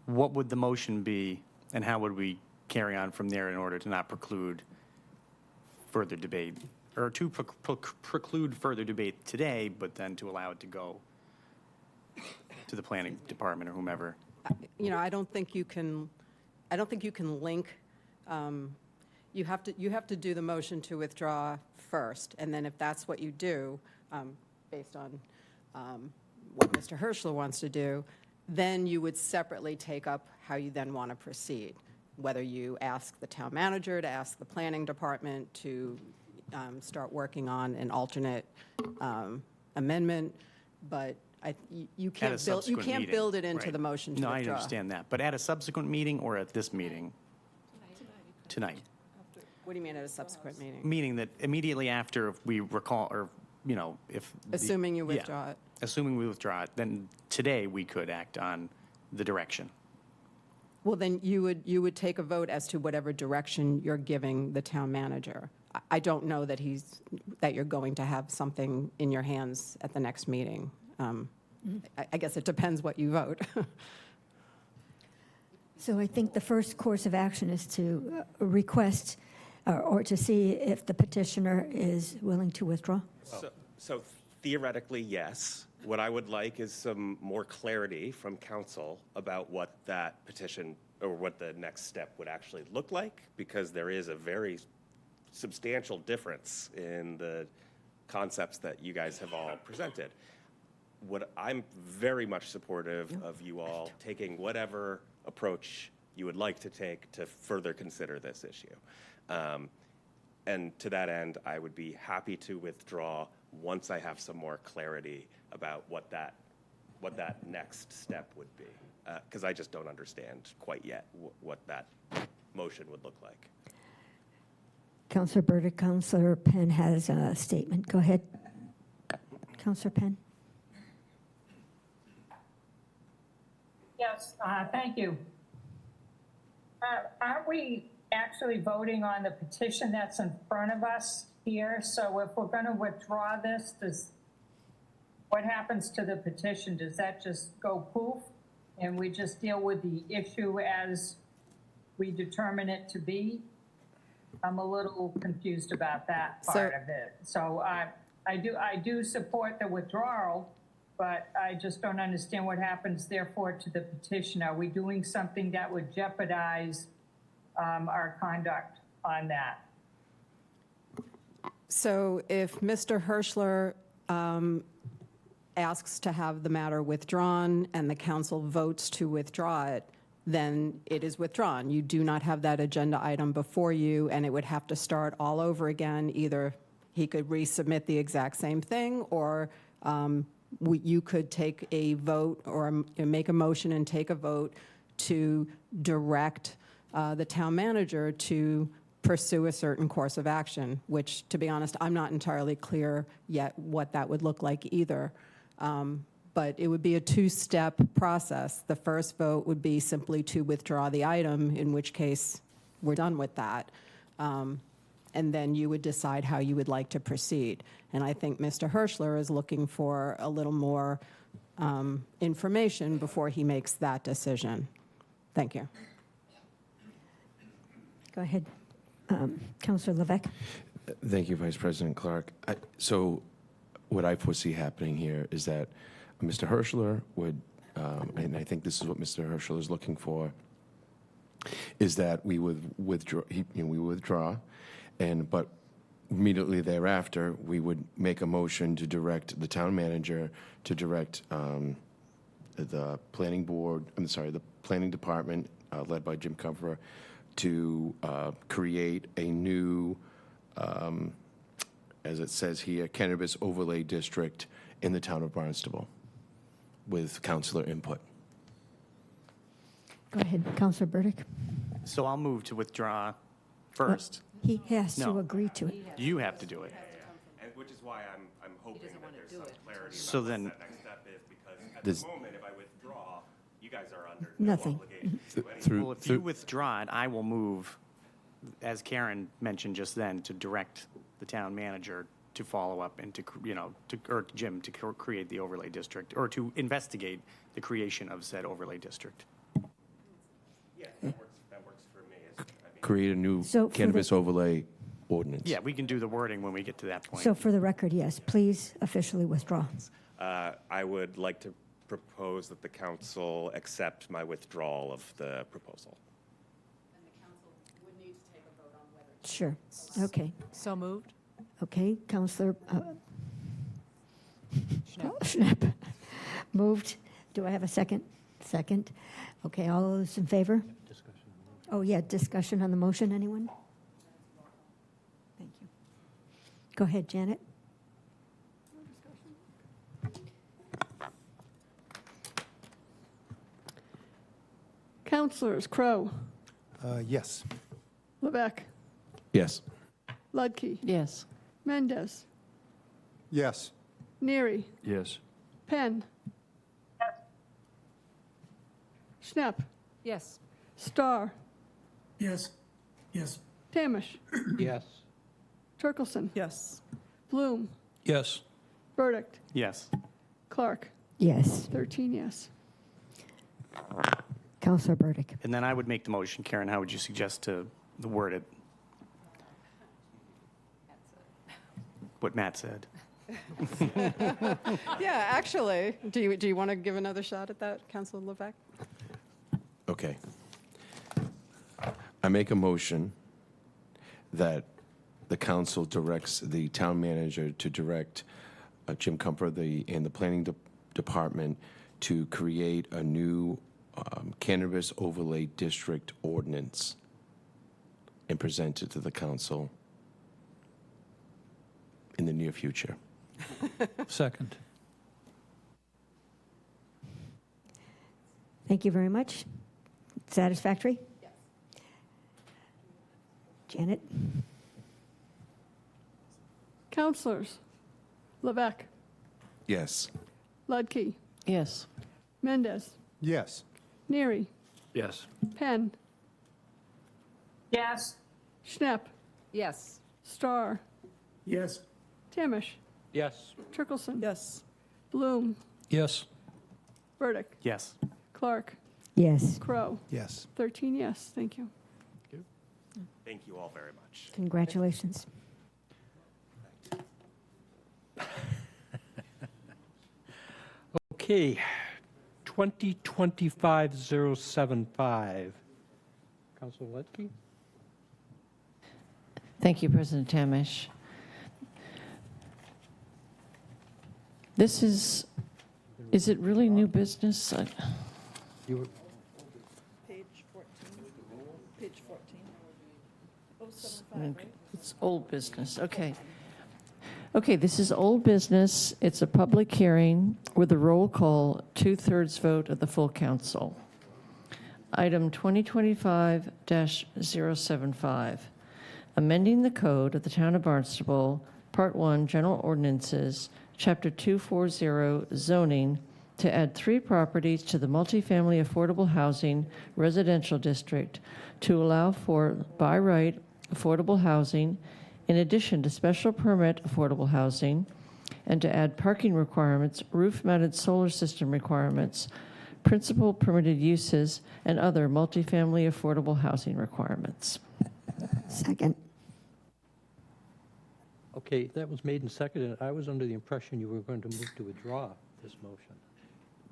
C: what would the motion be, and how would we carry on from there in order to not preclude further debate or to preclude further debate today, but then to allow it to go to the planning department or whomever.
L: I don't think you can link, you have to do the motion to withdraw first, and then if that's what you do, based on what Mr. Hirschler wants to do, then you would separately take up how you then want to proceed, whether you ask the town manager to ask the planning department to start working on an alternate amendment, but you can't build it into the motion to
C: withdraw.
L: withdraw.
C: No, I understand that. But at a subsequent meeting or at this meeting? Tonight.
L: What do you mean at a subsequent meeting?
C: Meaning that immediately after we recall, or, if...
L: Assuming you withdraw it.
C: Assuming we withdraw it, then today we could act on the direction.
L: Well, then you would take a vote as to whatever direction you're giving the town manager. I don't know that you're going to have something in your hands at the next meeting. I guess it depends what you vote.
G: So I think the first course of action is to request or to see if the petitioner is willing to withdraw.
I: So theoretically, yes. What I would like is some more clarity from council about what that petition or what the next step would actually look like, because there is a very substantial difference in the concepts that you guys have all presented. I'm very much supportive of you all taking whatever approach you would like to take to further consider this issue. And to that end, I would be happy to withdraw once I have some more clarity about what that next step would be, because I just don't understand quite yet what that motion would look like.
G: Councillor Burdick, Councillor Penn has a statement. Go ahead. Councillor Penn.
Q: Yes, thank you. Aren't we actually voting on the petition that's in front of us here? So if we're going to withdraw this, what happens to the petition? Does that just go poof and we just deal with the issue as we determine it to be? I'm a little confused about that part of it. So I do support the withdrawal, but I just don't understand what happens therefore to the petition. Are we doing something that would jeopardize our conduct on that?
L: So if Mr. Hirschler asks to have the matter withdrawn and the council votes to withdraw it, then it is withdrawn. You do not have that agenda item before you, and it would have to start all over again. Either he could resubmit the exact same thing, or you could take a vote or make a motion and take a vote to direct the town manager to pursue a certain course of action, which, to be honest, I'm not entirely clear yet what that would look like either. But it would be a two-step process. The first vote would be simply to withdraw the item, in which case we're done with that. And then you would decide how you would like to proceed. And I think Mr. Hirschler is looking for a little more information before he makes that decision. Thank you.
G: Go ahead. Councillor Levesque.
S: Thank you, Vice President Clark. So what I foresee happening here is that Mr. Hirschler would, and I think this is what Mr. Hirschler is looking for, is that we would withdraw, but immediately thereafter, we would make a motion to direct the town manager to direct the planning board, the planning department, led by Jim Comfort, to create a new, as it says here, cannabis overlay district in the town of Barnstable with councillor input.
G: Go ahead, Councillor Burdick.
C: So I'll move to withdraw first.
G: He has to agree to it.
C: You have to do it.
I: And which is why I'm hoping that there's some clarity
C: So
I: about
C: then-
I: what that next step is, because at the moment, if I withdraw, you guys are under
G: Nothing.
I: no obligation to do anything.
C: Well, if you withdraw it, I will move, as Karen mentioned just then, to direct the town manager to follow up and or Jim to create the overlay district, or to investigate the creation of said overlay district.
I: Yeah, that works for me.
S: Create a new
G: So for
S: cannabis overlay ordinance.
C: Yeah, we can do the wording when we get to that point.
G: So for the record, yes, please officially withdraw.
I: I would like to propose that the council accept my withdrawal of the proposal.
G: Sure. Okay.
P: So moved.
G: Okay, Counselor Schnapp moved. Do I have a second? Second. Okay, all those in favor? Oh, yeah, discussion on the motion, anyone? Thank you. Go ahead, Janet.
H: Counselors Crow,
X: Yes.
H: Levesque,
S: Yes.
H: Ludke,
D: Yes.
H: Mendez,
K: Yes.
H: Neary,
R: Yes.
H: Penn, Schnapp,
P: Yes.
H: Starr,
W: Yes. Yes.
H: Tamish,
A: Yes.
H: Turkelson,
L: Yes.
H: Bloom,
R: Yes.
H: Burdick,
C: Yes.
H: Clark.
G: Yes.
H: 13 yes.
G: Counselor Burdick.
C: And then I would make the motion. Karen, how would you suggest to word it? What Matt said.
L: Yeah, actually, do you want to give another shot at that, Councilor Levesque?
S: Okay. I make a motion that the council directs the town manager to direct Jim Comfort and the planning department to create a new cannabis overlay district ordinance and present it to the council in the near future.
R: Second.
G: Thank you very much. Satisfactory? Yes. Janet?
H: Counselors Levesque,
S: Yes.
H: Ludke,
D: Yes.
H: Mendez,
K: Yes.
H: Neary,
R: Yes.
H: Penn,
Q: Yes.
H: Schnapp,
P: Yes.
H: Starr,
W: Yes.
H: Tamish,
A: Yes.
H: Turkelson,
L: Yes.
H: Bloom,
R: Yes.
H: Burdick,
C: Yes.
H: Clark,
G: Yes.
H: Crow.
X: Yes.
H: 13 yes. Thank you.
I: Thank you all very much.
G: Congratulations.
A: Okay, 2025-075. Councilor Ledke?
D: Thank you, President Tamish. This is it really new business?
A: You were,
L: Page 14. Page 14. 075, right?
D: It's old business, okay. Okay, this is old business. It's a public hearing with a roll call, 2/3 vote of the full council. Item 2025-075, amending the code of the Town of Barnstable, Part 1, General Ordinances, Chapter 240, Zoning, to add 3 properties to the multifamily affordable housing residential district to allow for by right affordable housing in addition to special permit affordable housing, and to add parking requirements, roof-mounted solar system requirements, principal permitted uses, and other multifamily affordable housing requirements.
G: Second.
A: okay, that was made and seconded. I was under the impression you were going to move to withdraw this motion.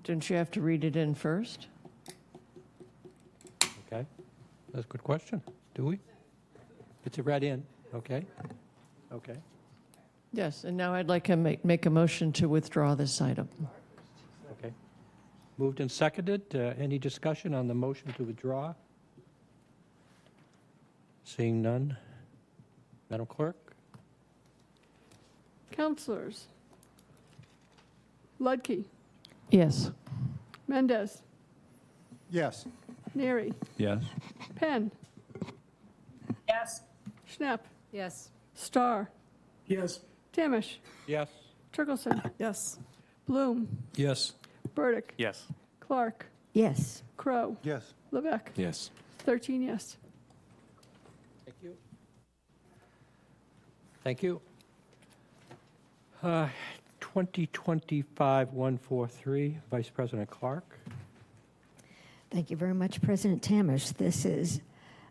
D: Didn't you have to read it in first?
A: Okay, that's a good question. Do we? It's a read in, okay? Okay.
D: Yes, and now I'd like to make a motion to withdraw this item.
A: Okay. Moved and seconded. Any discussion on the motion to withdraw? Seeing none. Madam Clerk?
H: Counselors Ludke,
D: Yes.
H: Mendez,
K: Yes.
H: Neary,
R: Yes.
H: Penn,
Q: Yes.
H: Schnapp,
P: Yes.
H: Starr,
W: Yes.
H: Tamish,
A: Yes.
H: Turkelson,
L: Yes.
H: Bloom,
R: Yes.
H: Burdick,
C: Yes.
H: Clark,
G: Yes.
H: Crow,
K: Yes.
H: Levesque.
S: Yes.
H: 13 yes.
A: Thank you. Thank you. 2025-143, Vice President Clark.
G: Thank you very much, President Tamish. This is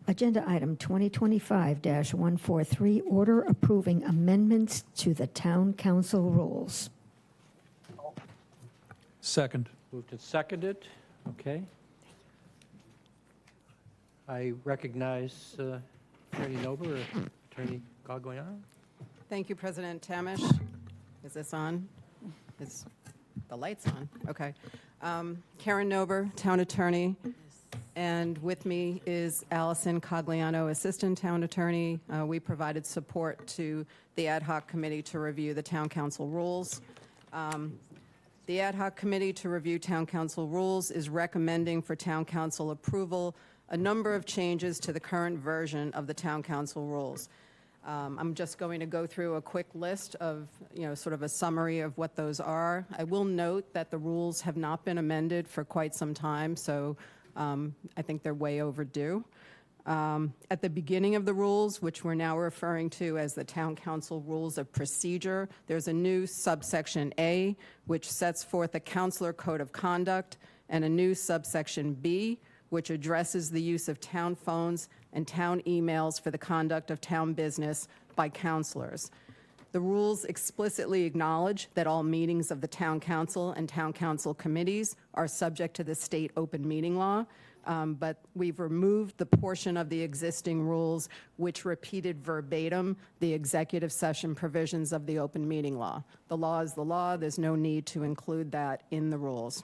G: Agenda item 2025-143, order approving amendments to the town council rules.
X: Second.
A: Moved and seconded. Okay. I recognize Attorney Nober or Attorney Gagliano.
L: Thank you, President Tamish. Is this on? Is the lights on? Okay. Karen Nober, Town Attorney, and with me is Allison Cogliano, Assistant Town Attorney. We provided support to the ad hoc committee to review the town council rules. The ad hoc committee to review town council rules is recommending for town council approval a number of changes to the current version of the town council rules. I'm just going to go through a quick list of, sort of a summary of what those are. I will note that the rules have not been amended for quite some time, so I think they're way overdue. At the beginning of the rules, which we're now referring to as the Town Council Rules of Procedure, there's a new subsection A, which sets forth a councilor code of conduct, and a new subsection B, which addresses the use of town phones and town emails for the conduct of town business by councilors. The rules explicitly acknowledge that all meetings of the town council and town council committees are subject to the state open meeting law, but we've removed the portion of the existing rules which repeated verbatim the executive session provisions of the open meeting law. The law is the law. There's no need to include that in the rules.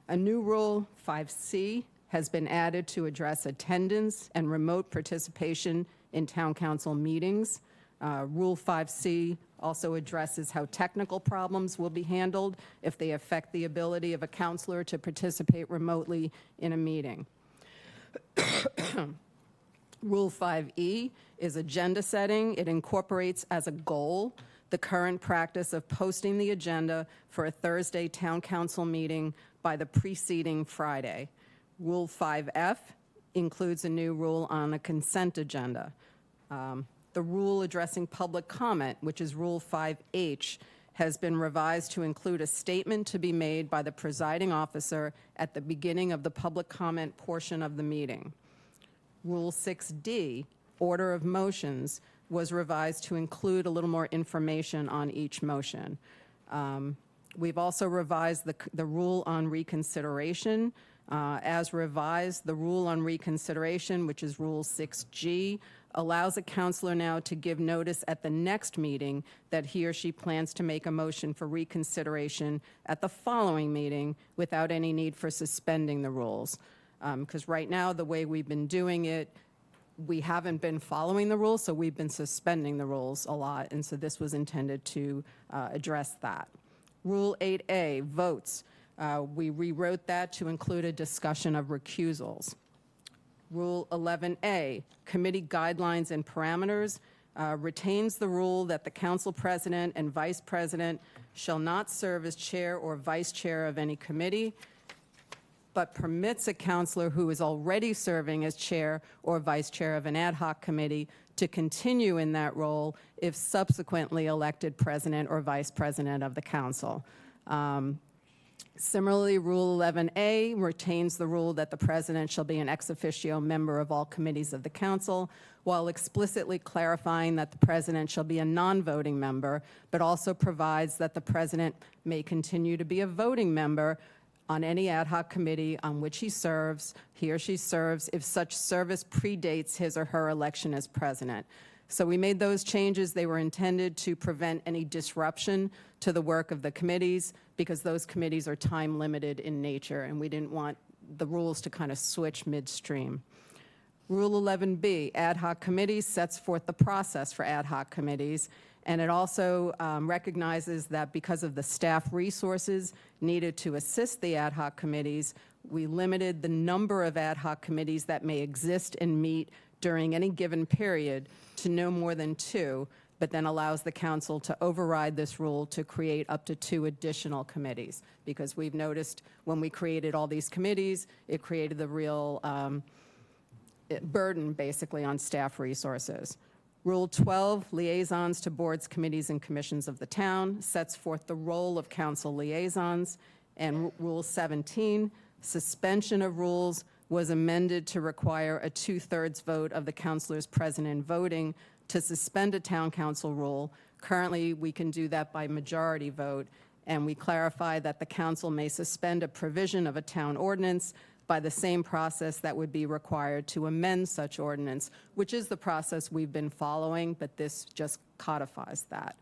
L: A new rule, 5C, has been added to address attendance and remote participation in town council meetings. Rule 5C also addresses how technical problems will be handled if they affect the ability of a counselor to participate remotely in a meeting. Rule 5E is agenda setting. It incorporates as a goal the current practice of posting the agenda for a Thursday town council meeting by the preceding Friday. Rule 5F includes a new rule on a consent agenda. The rule addressing public comment, which is Rule 5H, has been revised to include a statement to be made by the presiding officer at the beginning of the public comment portion of the meeting. Rule 6D, order of motions, was revised to include a little more information on each motion. We've also revised the rule on reconsideration. As revised, the rule on reconsideration, which is Rule 6G, allows a counselor now to give notice at the next meeting that he or she plans to make a motion for reconsideration at the following meeting without any need for suspending the rules. Because right now, the way we've been doing it, we haven't been following the rules, so we've been suspending the rules a lot, and so this was intended to address that. Rule 8A, votes. We rewrote that to include a discussion of recusals. Rule 11A, committee guidelines and parameters, retains the rule that the council president and vice president shall not serve as chair or vice chair of any committee, but permits a counselor who is already serving as chair or vice chair of an ad hoc committee to continue in that role if subsequently elected president or vice president of the council. Similarly, Rule 11A retains the rule that the president shall be an ex officio member of all committees of the council, while explicitly clarifying that the president shall be a non-voting member, but also provides that the president may continue to be a voting member on any ad hoc committee on which he or she serves, if such service predates his or her election as president. So we made those changes. They were intended to prevent any disruption to the work of the committees, because those committees are time limited in nature, and we didn't want the rules to kind of switch midstream. Rule 11B, ad hoc committees, sets forth the process for ad hoc committees, and it also recognizes that because of the staff resources needed to assist the ad hoc committees, we limited the number of ad hoc committees that may exist and meet during any given period to no more than 2, but then allows the council to override this rule to create up to 2 additional committees. Because we've noticed when we created all these committees, it created the real burden, basically, on staff resources. Rule 12, liaisons to boards, committees, and commissions of the town, sets forth the role of council liaisons. And Rule 17, suspension of rules was amended to require a 2/3 vote of the councilors present and voting to suspend a town council rule. Currently, we can do that by majority vote, and we clarify that the council may suspend a provision of a town ordinance by the same process that would be required to amend such ordinance, which is the process we've been following, but this just codifies that.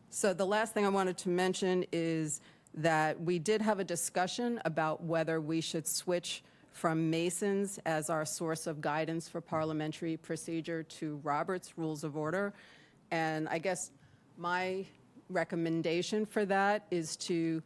L: So the last thing I wanted to mention is that we did have a discussion about whether we should switch from Masons as our source of guidance for parliamentary procedure to Robert's Rules of Order. And I guess my recommendation for that is to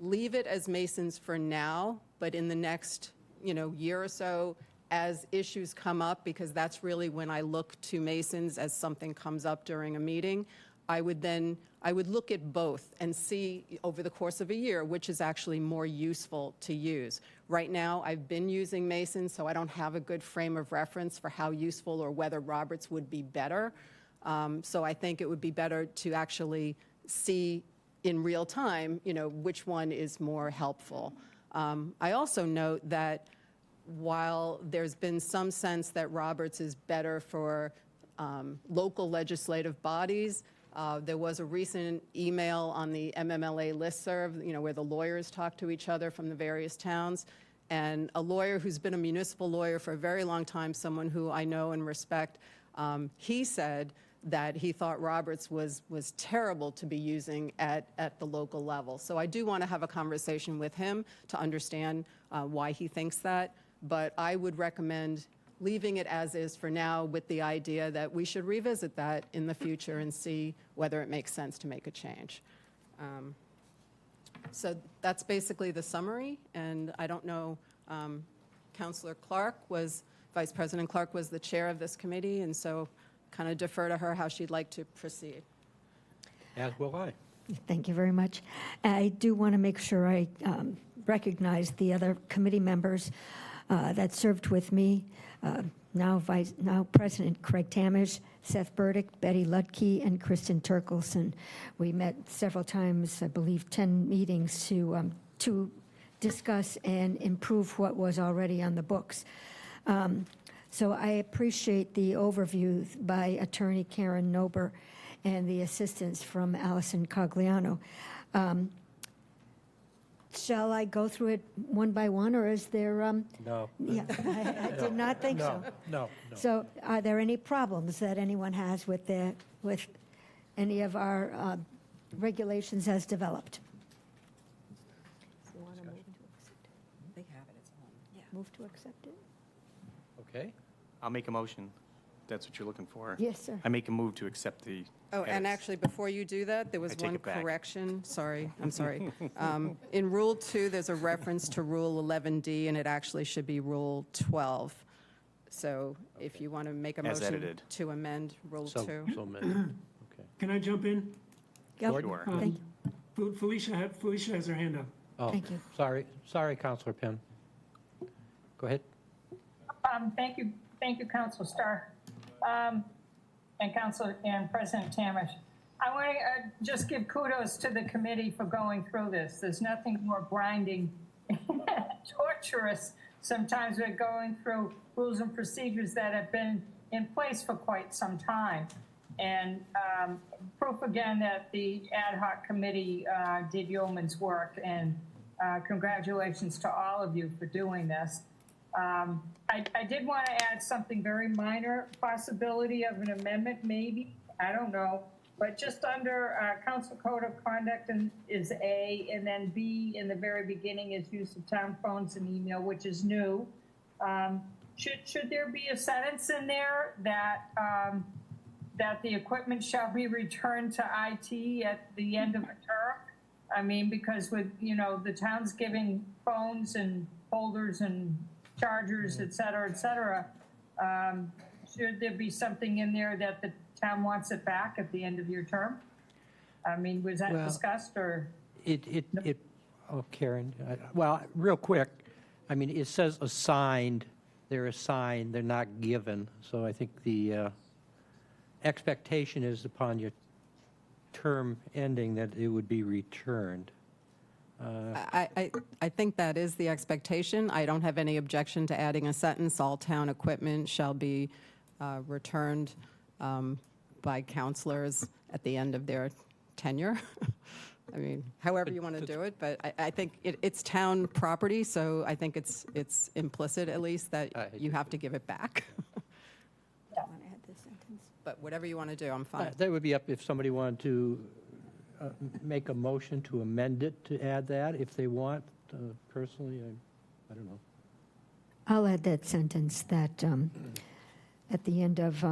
L: leave it as Masons for now, but in the next, year or so, as issues come up, because that's really when I look to Masons as something comes up during a meeting, I would look at both and see over the course of a year which is actually more useful to use. Right now, I've been using Masons, so I don't have a good frame of reference for how useful or whether Roberts would be better. So I think it would be better to actually see in real time, which one is more helpful. I also note that while there's been some sense that Roberts is better for local legislative bodies, there was a recent email on the MMLA listserv, where the lawyers talk to each other from the various towns. And a lawyer who's been a municipal lawyer for a very long time, someone who I know and respect, he said that he thought Roberts was terrible to be using at the local level. So I do want to have a conversation with him to understand why he thinks that. But I would recommend leaving it as is for now, with the idea that we should revisit that in the future and see whether it makes sense to make a change. So that's basically the summary, and I don't know, Councilor Clark Vice President Clark was the chair of this committee, and so kind of defer to her how she'd like to proceed.
A: As will I.
G: Thank you very much. I do want to make sure I recognize the other committee members that served with me. Now President Craig Tamish, Seth Burdick, Betty Ludke, and Kristen Turkelson. We met several times, I believe 10 meetings to discuss and improve what was already on the books. So I appreciate the overview by Attorney Karen Nober and the assistance from Allison Cogliano. Shall I go through it one by one, or is there?
A: No.
G: Yeah, I did not think so.
A: No.
G: So are there any problems that anyone has with any of our regulations as developed?
L: They have it, it's on.
G: Yeah. Move to accept it?
A: Okay.
C: I'll make a motion. That's what you're looking for.
G: Yes, sir.
C: I make a move to accept the
L: Oh, and
C: edits.
L: actually, before you do that, there was
C: I take
L: one
C: it back.
L: correction. Sorry, I'm sorry. In Rule 2, there's a reference to Rule 11D, and it actually should be Rule 12. So if you want to make a
C: As
L: motion
C: edited.
L: to amend Rule 2.
A: So amended. Okay.
W: Can I jump in?
G: Yep.
C: Sure.
G: Thank you.
W: Felicia has her hand up.
A: Oh,
G: Thank you.
A: Sorry, Councilor Penn. Go ahead.
Q: Thank you, Councilor Starr, and Councilor and President Tamish. I want to just give kudos to the committee for going through this. There's nothing more grinding, torturous. Sometimes we're going through rules and procedures that have been in place for quite some time. And proof again that the ad hoc committee did yeoman's work, and congratulations to all of you for doing this. I did want to add something very minor, possibility of an amendment, maybe, I don't know, but just under Council Code of Conduct is A, and then B in the very beginning is use of town phones and email, which is new. Should there be a sentence in there that that the equipment shall be returned to IT at the end of a term? I mean, because with, the town's giving phones and folders and chargers, et cetera, should there be something in there that the town wants it back at the end of your term? I mean, was that discussed, or?
A: Oh, Karen, well, real quick, I mean, it says assigned, they're assigned, they're not given. So I think the expectation is upon your term ending that it would be returned.
L: I think that is the expectation. I don't have any objection to adding a sentence, all town equipment shall be returned by counselors at the end of their tenure. I mean, however you want to do it, but I think it's town property, so I think it's implicit at least that you have to give it back. But whatever you want to do, I'm fine.
A: That would be up if somebody wanted to make a motion to amend it to add that, if they want. Personally, I don't know.
G: I'll add that sentence that at the end of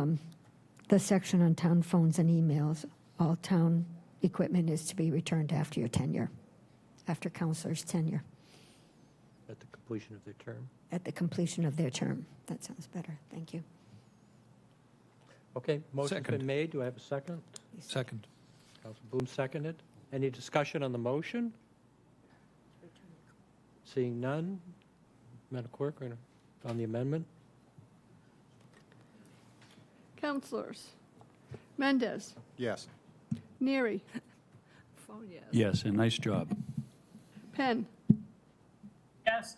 G: the section on town phones and emails, all town equipment is to be returned after your tenure, after counselor's tenure,
A: At the completion of their term.
G: at the completion of their term. That sounds better. Thank you.
A: Okay, motion's
R: Second.
A: been made. Do I have a second?
R: Second.
A: Council Boone seconded. Any discussion on the motion? Seeing none, Madam Clerk, on the amendment?
H: Counselors. Mendez.
K: Yes.
H: Neary.
D: Phone yes.
R: Yes, and nice job.
H: Penn.
Q: Yes.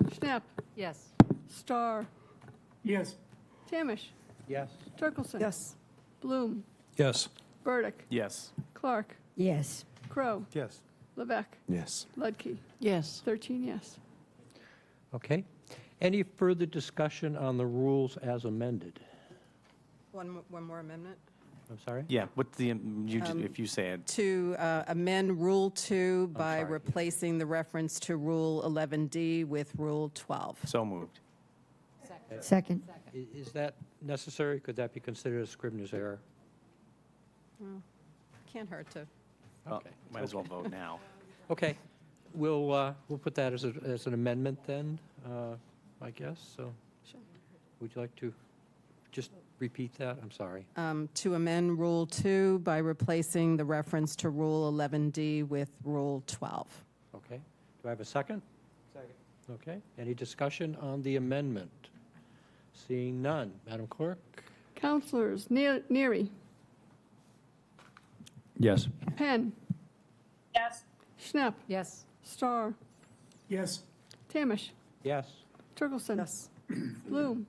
H: Schnapp.
D: Yes.
H: Starr.
W: Yes.
H: Tamish.
A: Yes.
H: Turkelson.
L: Yes.
H: Bloom.
R: Yes.
H: Burdick.
C: Yes.
H: Clark.
G: Yes.
H: Crow.
R: Yes.
H: Levesque.
S: Yes.
H: Ledke.
D: Yes.
H: 13 yes.
A: Okay. Any further discussion on the rules as amended?
L: One more amendment.
A: I'm sorry?
C: Yeah, what's the, if you say it,
L: To amend Rule 2 by
C: sorry.
L: replacing the reference to Rule 11D with Rule 12.
C: so moved.
G: Second.
A: Is that necessary? Could that be considered a Scrivener's error?
L: Can't hurt to.
C: Well, might as well vote now.
A: Okay. We'll put that as an amendment then, I guess. So would you like to just repeat that? I'm sorry.
L: To amend Rule 2 by replacing the reference to Rule 11D with Rule 12.
A: Okay. Do I have a second? Second. Okay. Any discussion on the amendment? Seeing none. Madam Clerk?
H: Counselors. Neary.
R: Yes.
H: Penn.
Q: Yes.
H: Schnapp.
D: Yes.
H: Starr.
W: Yes.
H: Tamish.
A: Yes.
H: Turkelson.
L: Yes.
H: Bloom.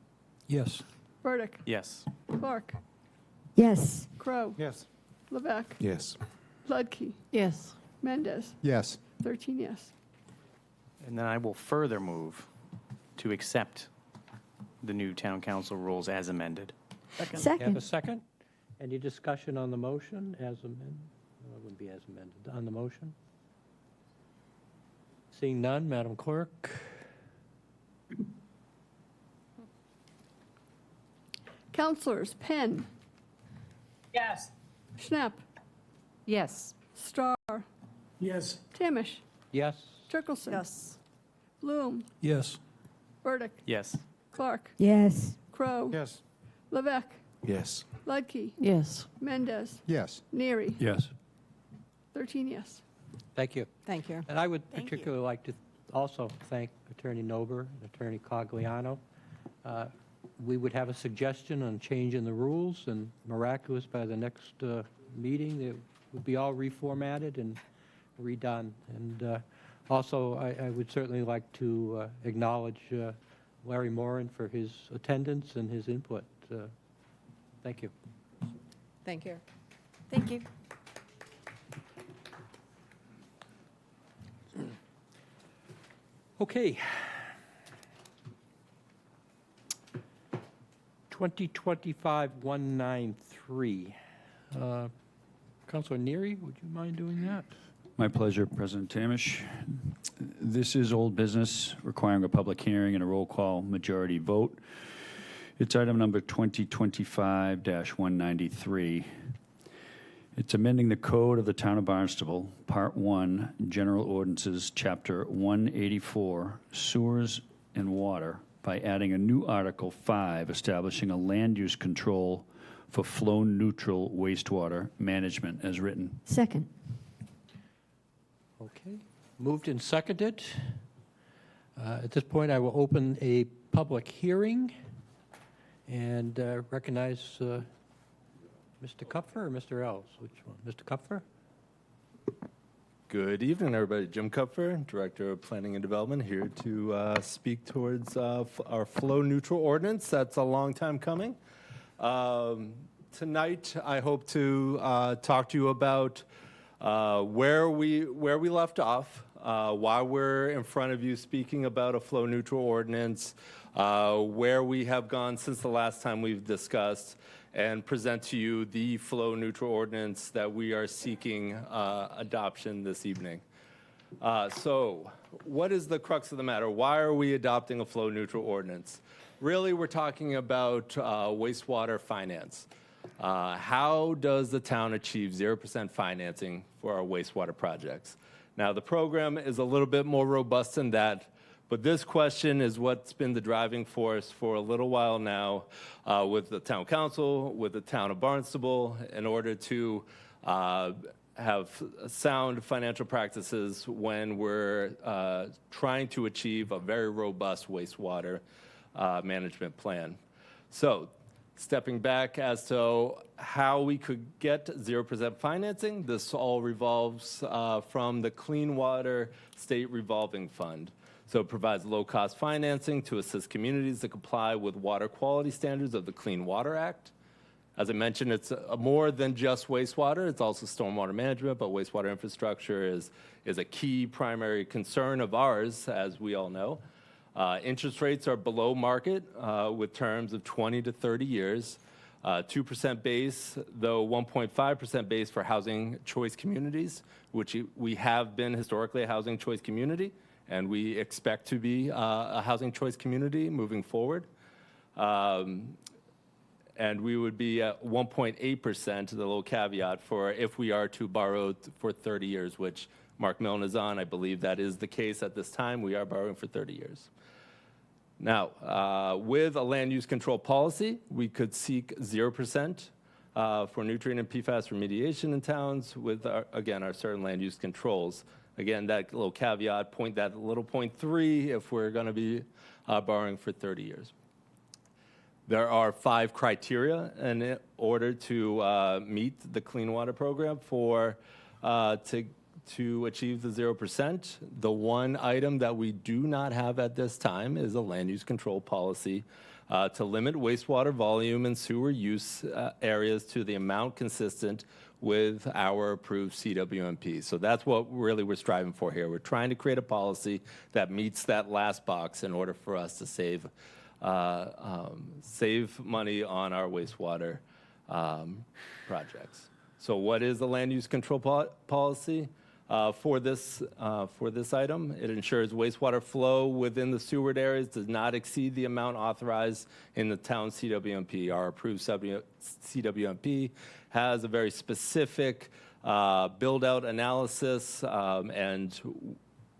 R: Yes.
H: Burdick.
C: Yes.
H: Clark.
G: Yes.
H: Crow.
R: Yes.
H: Levesque.
S: Yes.
H: Ledke.
D: Yes.
H: Mendez.
K: Yes.
H: 13 yes.
C: And then I will further move to accept the new town council rules as amended.
A: You have a
G: Second.
A: second? Any discussion on the motion as amended? No, it wouldn't be as amended. On the motion? Seeing none, Madam Clerk?
H: Counselors. Penn.
Q: Yes.
H: Schnapp.
D: Yes.
H: Starr.
W: Yes.
H: Tamish.
A: Yes.
H: Turkelson.
L: Yes.
H: Bloom.
R: Yes.
H: Burdick.
C: Yes.
H: Clark.
G: Yes.
H: Crow.
R: Yes.
H: Levesque.
S: Yes.
H: Ledke.
D: Yes.
H: Mendez.
K: Yes.
H: Neary.
R: Yes.
H: 13 yes.
A: Thank you.
L: Thank you.
A: And I would particularly like to also thank Attorney Nober and Attorney Cogliano. We would have a suggestion on changing the rules, and miraculous by the next meeting, it would be all reformatted and redone. And also, I would certainly like to acknowledge Larry Moran for his attendance and his input. Thank you.
L: Thank you.
D: Thank you.
A: Okay. 2025-193. Councilor Neary, would you mind doing that?
R: My pleasure, President Tamish. This is old business requiring a public hearing and a roll call majority vote. It's item number 2025-193. It's amending the code of the town of Barnstable, Part 1, General Ordinances, Chapter 184, Sewers and Water, by adding a new Article 5, establishing a land use control for flow-neutral wastewater management as written.
G: Second.
A: Okay. Moved and seconded. At this point, I will open a public hearing and recognize Mr. Kupfer or Mr. Ells? Which one? Mr. Kupfer?
M: Good evening, everybody. Jim Kupfer, Director of Planning and Development, here to speak towards our flow neutral ordinance. That's a long time coming. Tonight, I hope to talk to you about where we left off, why we're in front of you speaking about a flow neutral ordinance, where we have gone since the last time we've discussed, and present to you the flow neutral ordinance that we are seeking adoption this evening. So what is the crux of the matter? Why are we adopting a flow neutral ordinance? Really, we're talking about wastewater finance. How does the town achieve 0% financing for our wastewater projects? Now, the program is a little bit more robust than that, but this question is what's been the driving force for a little while now with the town council, with the town of Barnstable, in order to have sound financial practices when we're trying to achieve a very robust wastewater management plan. So, stepping back as to how we could get 0% financing, this all revolves from the Clean Water State Revolving Fund. So it provides low-cost financing to assist communities to comply with water quality standards of the Clean Water Act. As I mentioned, it's more than just wastewater. It's also stormwater management, but wastewater infrastructure is a key primary concern of ours, as we all know. Interest rates are below market with terms of 20 to 30 years, 2% base, though 1.5% base for housing choice communities, which we have been historically a housing choice community, and we expect to be a housing choice community moving forward. And we would be at 1.8%, the little caveat, for if we are to borrow for 30 years, which Mark Milne is on. I believe that is the case at this time. We are borrowing for 30 years. Now, with a land use control policy, we could seek 0% for nutrient and PFAS remediation in towns with, again, our certain land use controls. Again, that little caveat, that little 0.3 if we're going to be borrowing for 30 years. There are 5 criteria in order to meet the clean water program to achieve the 0%. The one item that we do not have at this time is a land use control policy to limit wastewater volume and sewer use areas to the amount consistent with our approved CWMP. So that's what really we're striving for here. We're trying to create a policy that meets that last box in order for us to save money on our wastewater projects. So what is the land use control policy? For this item, it ensures wastewater flow within the sewered areas does not exceed the amount authorized in the town CWMP. Our approved CWMP has a very specific build-out analysis, and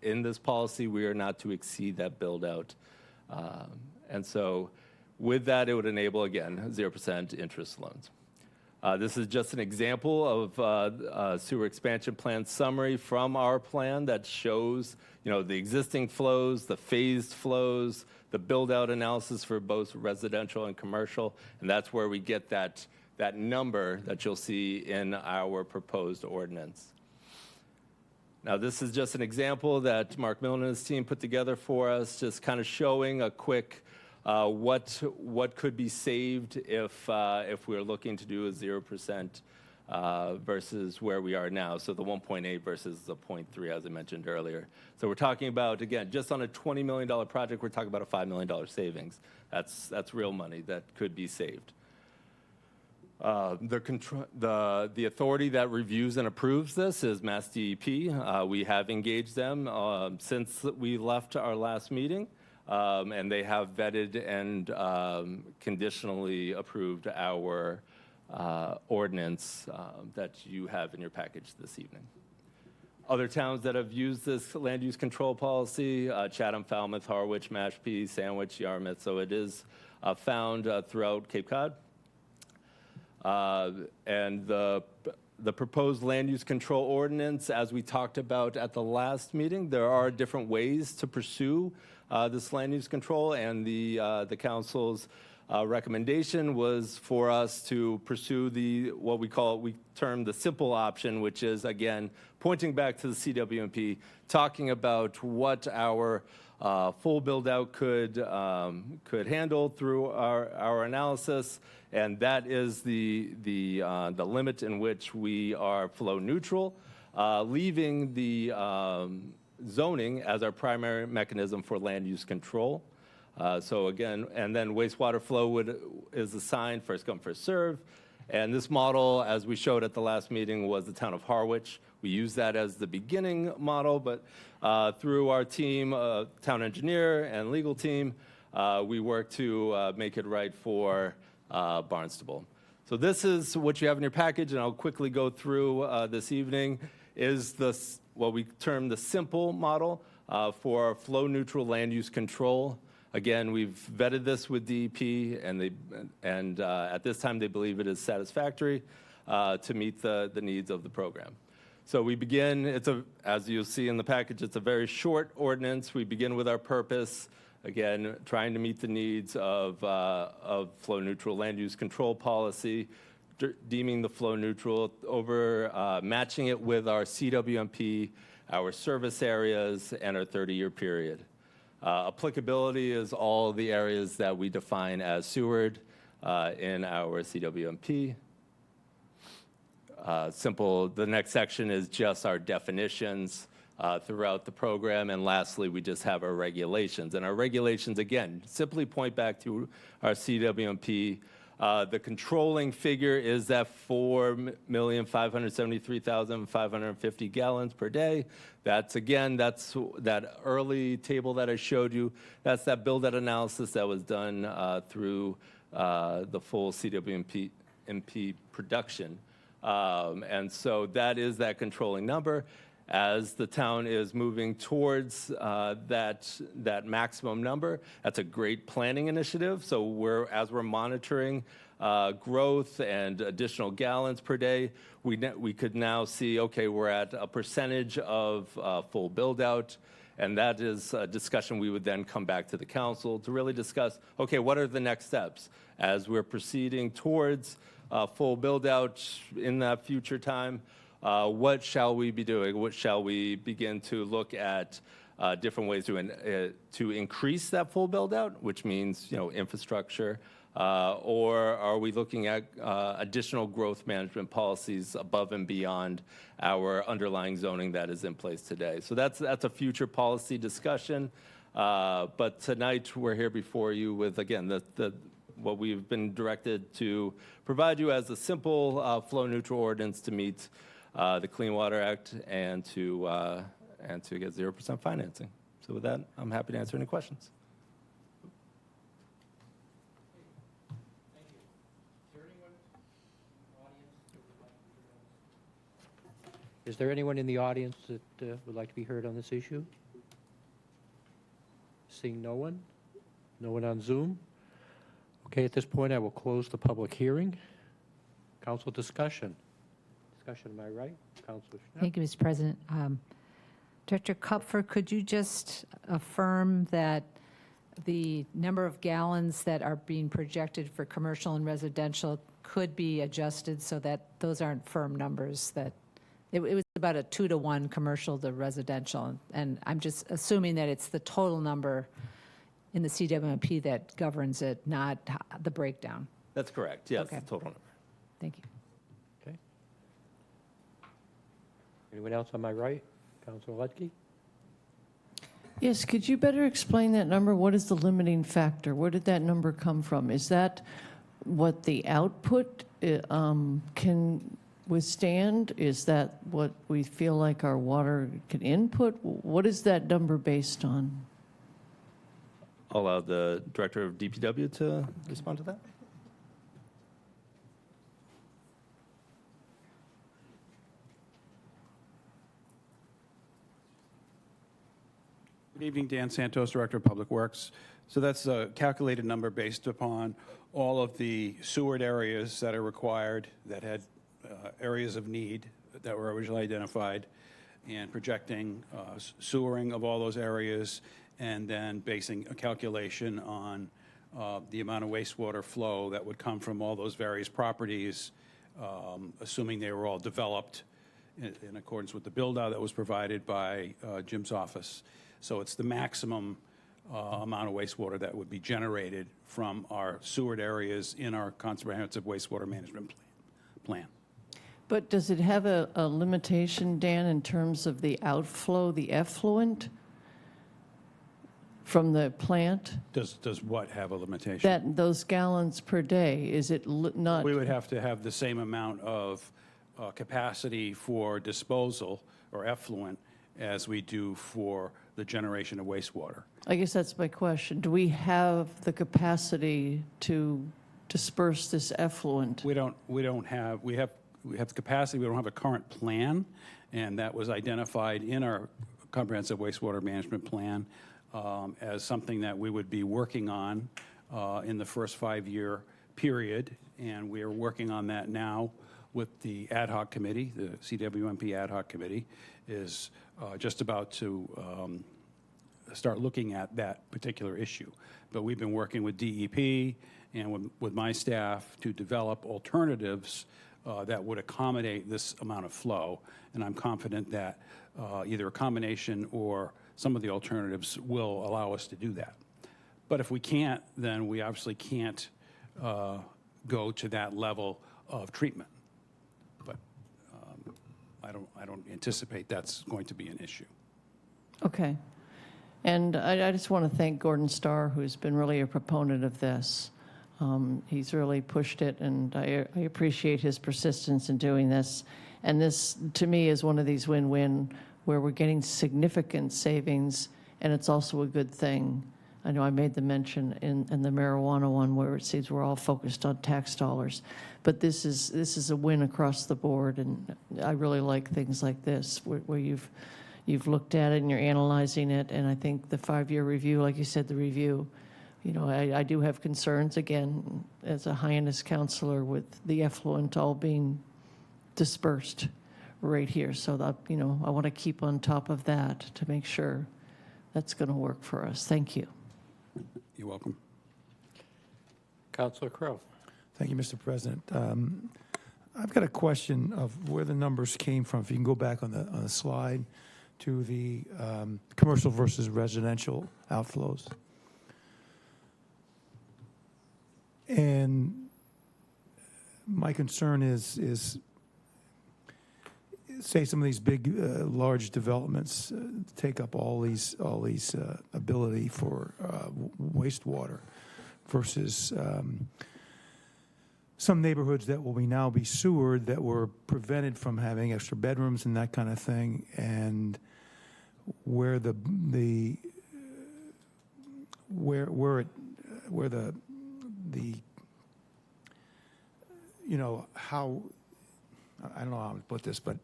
M: in this policy, we are not to exceed that build-out. And so with that, it would enable, again, 0% interest loans. This is just an example of a sewer expansion plan summary from our plan that shows, the existing flows, the phased flows, the build-out analysis for both residential and commercial, and that's where we get that number that you'll see in our proposed ordinance. Now, this is just an example that Mark Milne and his team put together for us, just kind of showing a quick what could be saved if we're looking to do a 0% versus where we are now. So the 1.8 versus the 0.3, as I mentioned earlier. So we're talking about, again, just on a $20 million project, we're talking about a $5 million savings. That's real money that could be saved. The authority that reviews and approves this is Mass DEP. We have engaged them since we left our last meeting. And they have vetted and conditionally approved our ordinance that you have in your package this evening. Other towns that have used this land use control policy, Chatham, Falmouth, Harwich, Mashpee, Sandwich, Yarmouth, so it is found throughout Cape Cod. And the proposed land use control ordinance, as we talked about at the last meeting, there are different ways to pursue this land use control, and the council's recommendation was for us to pursue we term the simple option, which is, again, pointing back to the CWMP, talking about what our full build-out could handle through our analysis, and that is the limit in which we are flow neutral, leaving the zoning as our primary mechanism for land use control. So again, and then wastewater flow is assigned first come, first serve. And this model, as we showed at the last meeting, was the town of Harwich. We use that as the beginning model, but through our team, town engineer and legal team, we work to make it right for Barnstable. So this is what you have in your package, and I'll quickly go through this evening, is what we term the simple model for flow neutral land use control. Again, we've vetted this with DEP, and at this time, they believe it is satisfactory to meet the needs of the program. So we begin, as you'll see in the package, it's a very short ordinance. We begin with our purpose, again, trying to meet the needs of flow neutral land use control policy, deeming the flow neutral, matching it with our CWMP, our service areas, and our 30-year period. Applicability is all the areas that we define as sewered in our CWMP. The next section is just our definitions throughout the program. And lastly, we just have our regulations. And our regulations, again, simply point back to our CWMP. The controlling figure is that 4,573,550 gallons per day. That's that early table that I showed you. That's that build-out analysis that was done through the full CWMP production. And so that is that controlling number. As the town is moving towards that maximum number, that's a great planning initiative. So as we're monitoring growth and additional gallons per day, we could now see, okay, we're at a percentage of full build out. And that is a discussion we would then come back to the council to really discuss, okay, what are the next steps as we're proceeding towards full build out in that future time? What shall we be doing? What shall we begin to look at different ways to increase that full build out, which means infrastructure, or are we looking at additional growth management policies above and beyond our underlying zoning that is in place today? So that's a future policy discussion. But tonight we're here before you with, again, what we've been directed to provide you as a simple flow neutral ordinance to meet the Clean Water Act and to get 0% financing. So with that, I'm happy to answer any questions.
A: Is there anyone in the audience that would like to be heard on this issue? Seeing no one? No one on Zoom? Okay, at this point, I will close the public hearing. Council discussion. Discussion, am I right? Councilor Schnapp?
P: Thank you, Mr. President. Director Kupfer, could you just affirm that the number of gallons that are being projected for commercial and residential could be adjusted so that those aren't firm numbers, that it was about a 2-to-1 commercial to residential, and I'm just assuming that it's the total number in the CWMP that governs it, not the breakdown.
M: That's correct. Yes,
P: Okay.
M: the total number.
P: Thank you.
A: Okay. Anyone else on my right? Councilor Ledke?
D: Yes, could you better explain that number? What is the limiting factor? Where did that number come from? Is that what the output can withstand? Is that what we feel like our water can input? What is that number based on?
M: I'll allow the Director of DPW to respond to that.
R: Good evening, Dan Santos, Director of Public Works. So that's a calculated number based upon all of the sewered areas that are required, that had areas of need that were originally identified, and projecting sewering of all those areas, and then basing a calculation on the amount of wastewater flow that would come from all those various properties, assuming they were all developed in accordance with the build-out that was provided by Jim's office. So it's the maximum amount of wastewater that would be generated from our sewered areas in our comprehensive wastewater management plan.
D: But does it have a limitation, Dan, in terms of the outflow, the effluent from the plant?
R: Does what have a limitation?
D: Those gallons per day, is it not?
R: We would have to have the same amount of capacity for disposal or effluent as we do for the generation of wastewater.
D: I guess that's my question. Do we have the capacity to disperse this effluent?
R: We have the capacity. We don't have a current plan, and that was identified in our comprehensive wastewater management plan as something that we would be working on in the first 5-year period, and we are working on that now with the ad hoc committee. The CWMP ad hoc committee is just about to start looking at that particular issue. But we've been working with DEP and with my staff to develop alternatives that would accommodate this amount of flow, and I'm confident that either a combination or some of the alternatives will allow us to do that. But if we can't, then we obviously can't go to that level of treatment. But I don't anticipate that's going to be an issue.
D: Okay. And I just want to thank Gordon Starr, who's been really a proponent of this. He's really pushed it, and I appreciate his persistence in doing this. And this, to me, is one of these win-win where we're getting significant savings, and it's also a good thing. I know I made the mention in the marijuana one where it seems we're all focused on tax dollars, but this is a win across the board, and I really like things like this where you've looked at it and you're analyzing it, and I think the 5-year review, like you said, the review, I do have concerns, again, as a Hyannis counselor, with the effluent all being dispersed right here. So that, I want to keep on top of that to make sure that's going to work for us. Thank you.
R: You're welcome.
A: Councilor Crowe.
X: Thank you, Mr. President. I've got a question of where the numbers came from. If you can go back on the slide to the commercial versus residential outflows. And my concern is say some of these big, large developments take up all these ability for wastewater versus some neighborhoods that will now be sewered that were prevented from having extra bedrooms and that kind of thing, and where the how, I don't know how to put this, but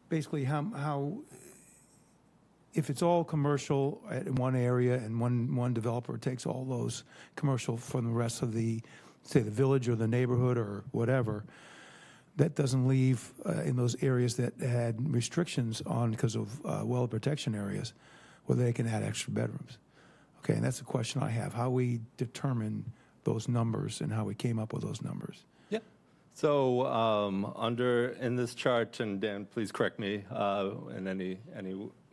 X: basically how if it's all commercial in one area and one developer takes all those commercial from the rest of the, say, the village or the neighborhood or whatever, that doesn't leave in those areas that had restrictions on because of well protection areas where they can add extra bedrooms. Okay, and that's a question I have, how we determine those numbers and how we came up with those numbers.
M: Yeah. So in this chart, and Dan, please correct me in any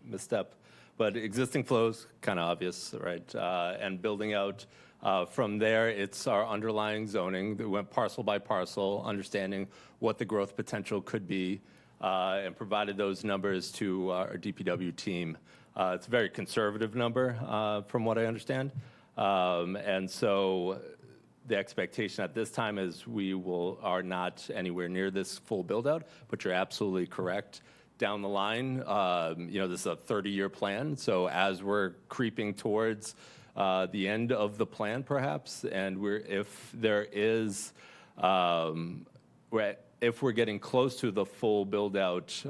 M: misstep, but existing flows, kind of obvious, right? And building out from there, it's our underlying zoning that went parcel by parcel, understanding what the growth potential could be, and provided those numbers to our DPW team. It's a very conservative number from what I understand. And so the expectation at this time is we are not anywhere near this full build-out, but you're absolutely correct. Down the line, this is a 30-year plan, so as we're creeping towards the end of the plan, perhaps, and if we're getting close to the full build-out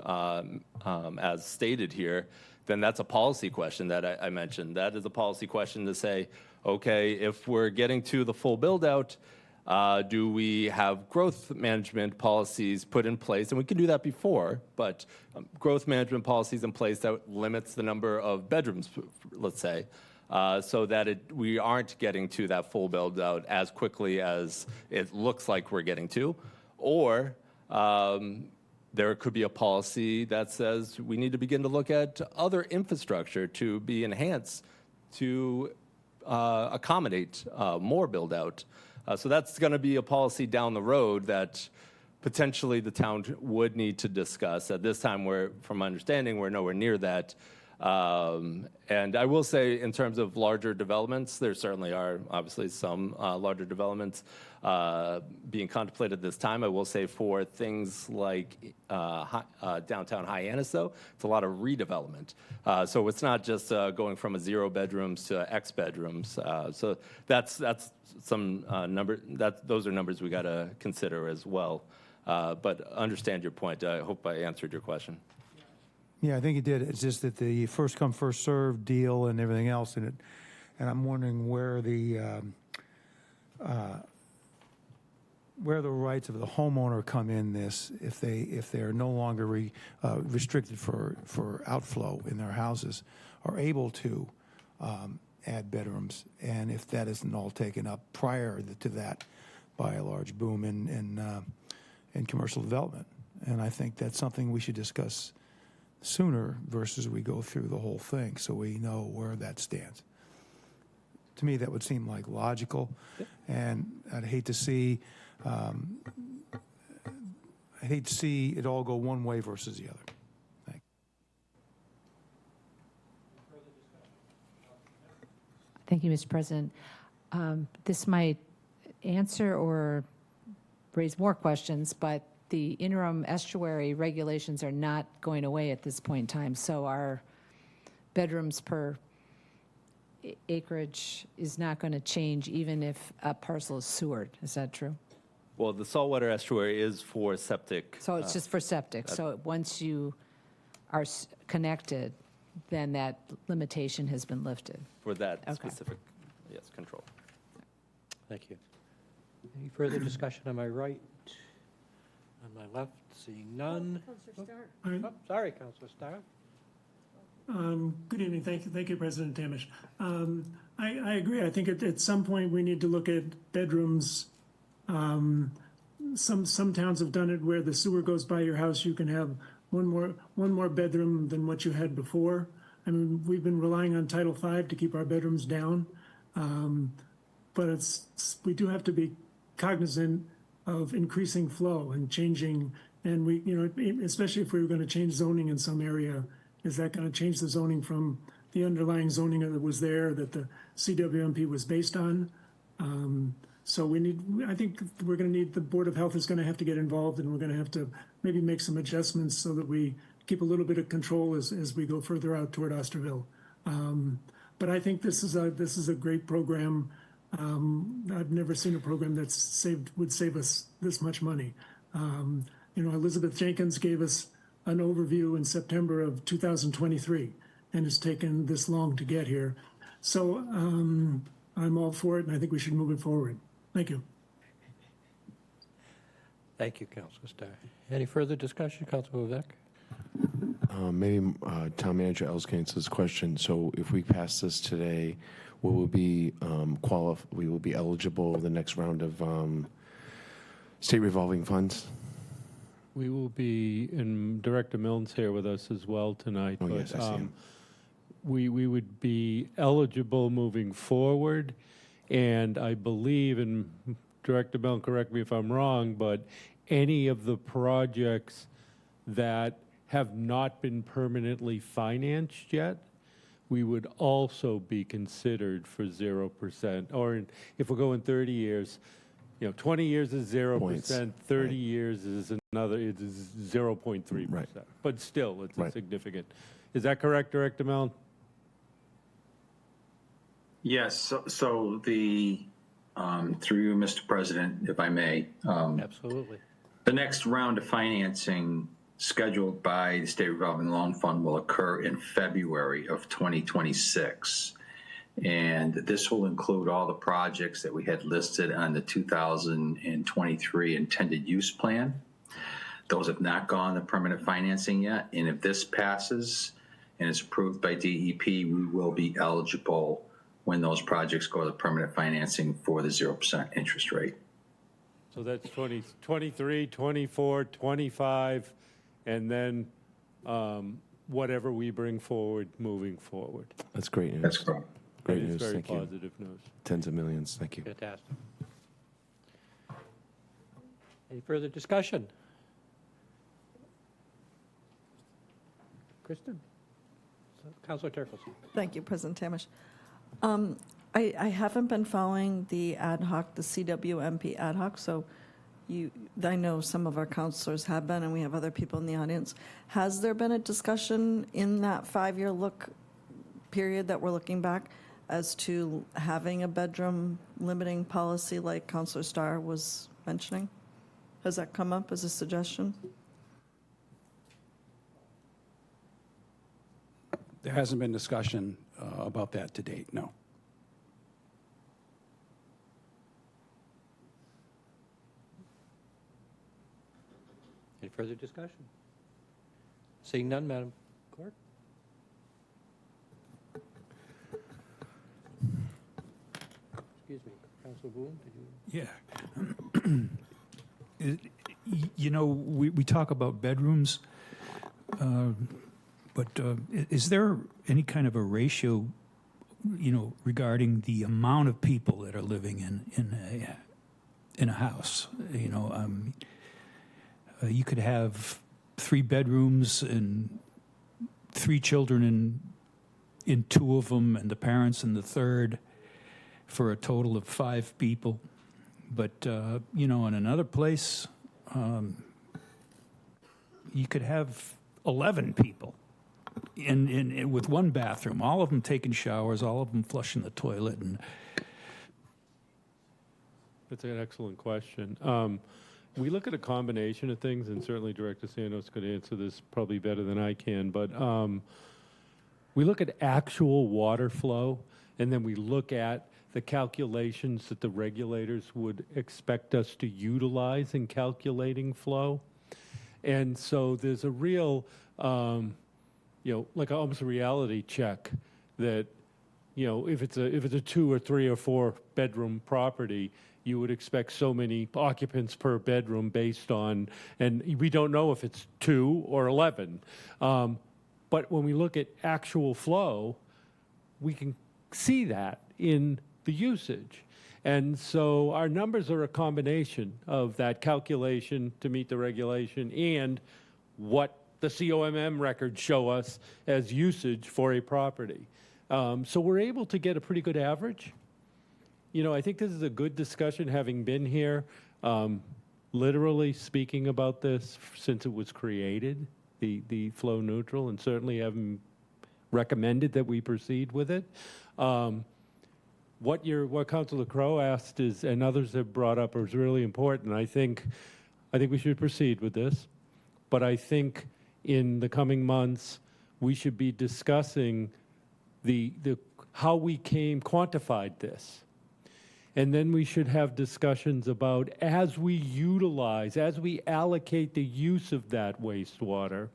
M: as stated here, then that's a policy question that I mentioned. That is a policy question to say, okay, if we're getting to the full build-out, do we have growth management policies put in place? And we can do that before, but growth management policies in place that limits the number of bedrooms, let's say, so that we aren't getting to that full build out as quickly as it looks like we're getting to, or there could be a policy that says we need to begin to look at other infrastructure to be enhanced to accommodate more build out. So that's going to be a policy down the road that potentially the town would need to discuss. At this time, from my understanding, we're nowhere near that. And I will say, in terms of larger developments, there certainly are obviously some larger developments being contemplated this time. I will say for things like downtown Hyannis, though, it's a lot of redevelopment. So it's not just going from 0 bedrooms to X bedrooms. So that's some those are numbers we got to consider as well. But understand your point. I hope I answered your question.
X: Yeah, I think it did. It's just that the first come, first served deal and everything else in it, and I'm wondering where the rights of the homeowner come in this if they are no longer restricted for outflow in their houses, are able to add bedrooms, and if that isn't all taken up prior to that by a large boom in commercial development. And I think that's something we should discuss sooner versus we go through the whole thing so we know where that stands. To me, that would seem like logical, and I'd hate to see it all go one way versus the other.
P: Thank you, Mr. President. This might answer or raise more questions, but the interim estuary regulations are not going away at this point in time. So our bedrooms per acreage is not going to change even if a parcel is sewered. Is that true?
M: Well, the saltwater estuary is for septic.
P: So it's just for septic. So once you are connected, then that limitation has been lifted.
M: For that specific, yes, control.
A: Thank you. Any further discussion on my right? On my left, seeing none.
G: Councilor Starr.
A: Oh, sorry, Councilor Starr.
W: Good evening. Thank you, President Tamish. I agree. I think at some point we need to look at bedrooms. Some towns have done it where the sewer goes by your house. You can have one more bedroom than what you had before. I mean, we've been relying on Title V to keep our bedrooms down, but we do have to be cognizant of increasing flow and changing. And we, especially if we were going to change zoning in some area, is that going to change the zoning from the underlying zoning that was there that the CWMP was based on? So I think we're going to need, the Board of Health is going to have to get involved, and we're going to have to maybe make some adjustments so that we keep a little bit of control as we go further out toward Osterville. But I think this is a great program. I've never seen a program that would save us this much money. Elizabeth Jenkins gave us an overview in September of 2023, and it's taken this long to get here. So I'm all for it, and I think we should move it forward. Thank you.
A: Thank you, Councilor Starr. Any further discussion, Councilor Vivek?
S: Maybe Town Manager Els can answer this question. So if we pass this today, we will be eligible for the next round of state revolving funds?
J: We will be, and Director Milne's here with us as well tonight.
S: Oh,
J: but,
S: yes, I see him.
J: We would be eligible moving forward, and I believe, and Director Milne, correct me if I'm wrong, but any of the projects that have not been permanently financed yet, we would also be considered for 0%. Or if we're going 30 years, 20 years is 0%, 30 years is another, it is 0.3%.
S: Right.
J: But still, it's significant. Is that correct, Director Milne?
O: Yes, so the, through you, Mr. President, if I may.
A: Absolutely.
O: The next round of financing scheduled by the State Revolving Loan Fund will occur in February of 2026. And this will include all the projects that we had listed on the 2023 intended use plan. Those have not gone to permanent financing yet. And if this passes and is approved by DEP, we will be eligible when those projects go to permanent financing for the 0% interest rate.
J: So that's 23, 24, 25, and then whatever we bring forward moving forward.
S: That's great news.
O: That's correct.
S: Great
J: That is
S: news.
J: very
S: Thank
J: positive
S: you.
J: news.
S: Tens of millions. Thank you.
A: Fantastic. Any further discussion? Kristen? Councilor Turkelson.
E: Thank you, President Tamish. I haven't been following the ad hoc, the CWMP ad hoc, so I know some of our councilors have been, and we have other people in the audience. Has there been a discussion in that 5-year look period that we're looking back as to having a bedroom limiting policy like Councilor Starr was mentioning? Has that come up as a suggestion?
R: There hasn't been discussion about that to date, no.
A: Any further discussion? Seeing none, Madam Clerk? Excuse me, Councilor Boone, did you?
F: Yeah. You know, we talk about bedrooms, but is there any kind of a ratio, you know, regarding the amount of people that are living in a house? You know, you could have 3 bedrooms and 3 children in 2 of them, and the parents in the third, for a total of 5 people. But you know, in another place, you could have 11 people in with 1 bathroom, all of them taking showers, all of them flushing the toilet. And
J: That's an excellent question. We look at a combination of things, and certainly Director Santos could answer this probably better than I can, but we look at actual water flow, and then we look at the calculations that the regulators would expect us to utilize in calculating flow. And so there's a real, you know, like almost a reality check that, you know, if it's a 2 or 3 or 4 bedroom property, you would expect so many occupants per bedroom based on, and we don't know if it's 2 or 11. But when we look at actual flow, we can see that in the usage. And so our numbers are a combination of that calculation to meet the regulation and what the COMM records show us as usage for a property. So we're able to get a pretty good average. You know, I think this is a good discussion, having been here, literally speaking about this since it was created, the flow neutral, and certainly having recommended that we proceed with it. What Councilor Crowe asked is, and others have brought up, is really important. I think we should proceed with this, but I think in the coming months we should be discussing the how we quantified this. And then we should have discussions about, as we allocate the use of that wastewater,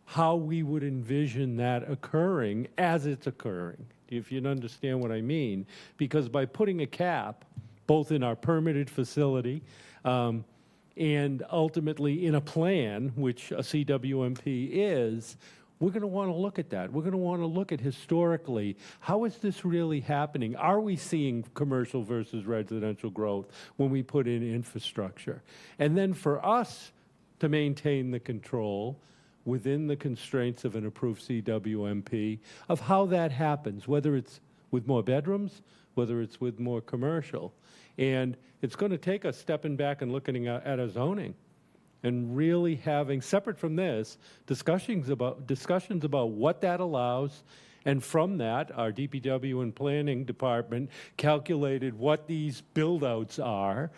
J: how we would envision that occurring as it's occurring, if you understand what I mean. Because by putting a cap, both in our permitted facility and ultimately in a plan, which a CWMP is, we're going to want to look at that. We're going to want to look at historically, how is this really happening? Are we seeing commercial versus residential growth when we put in infrastructure? And then for us to maintain the control within the constraints of an approved CWMP of how that happens, whether it's with more bedrooms, whether it's with more commercial. And it's going to take us stepping back and looking at our zoning and really having, separate from this, discussions about what that allows. And from that, our DPW and Planning Department calculated what these build-outs are.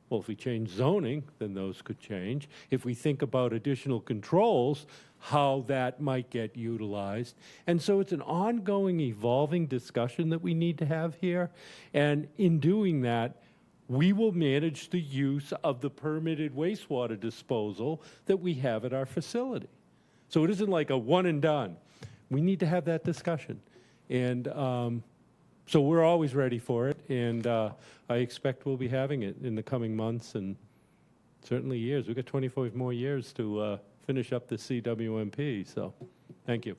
J: Well, if we change zoning, then those could change. If we think about additional controls, how that might get utilized. And so it's an ongoing, evolving discussion that we need to have here. And in doing that, we will manage the use of the permitted wastewater disposal that we have at our facility. So it isn't like a one and done. We need to have that discussion. And so we're always ready for it, and I expect we'll be having it in the coming months and certainly years. We've got 25 more years to finish up the CWMP, so thank you.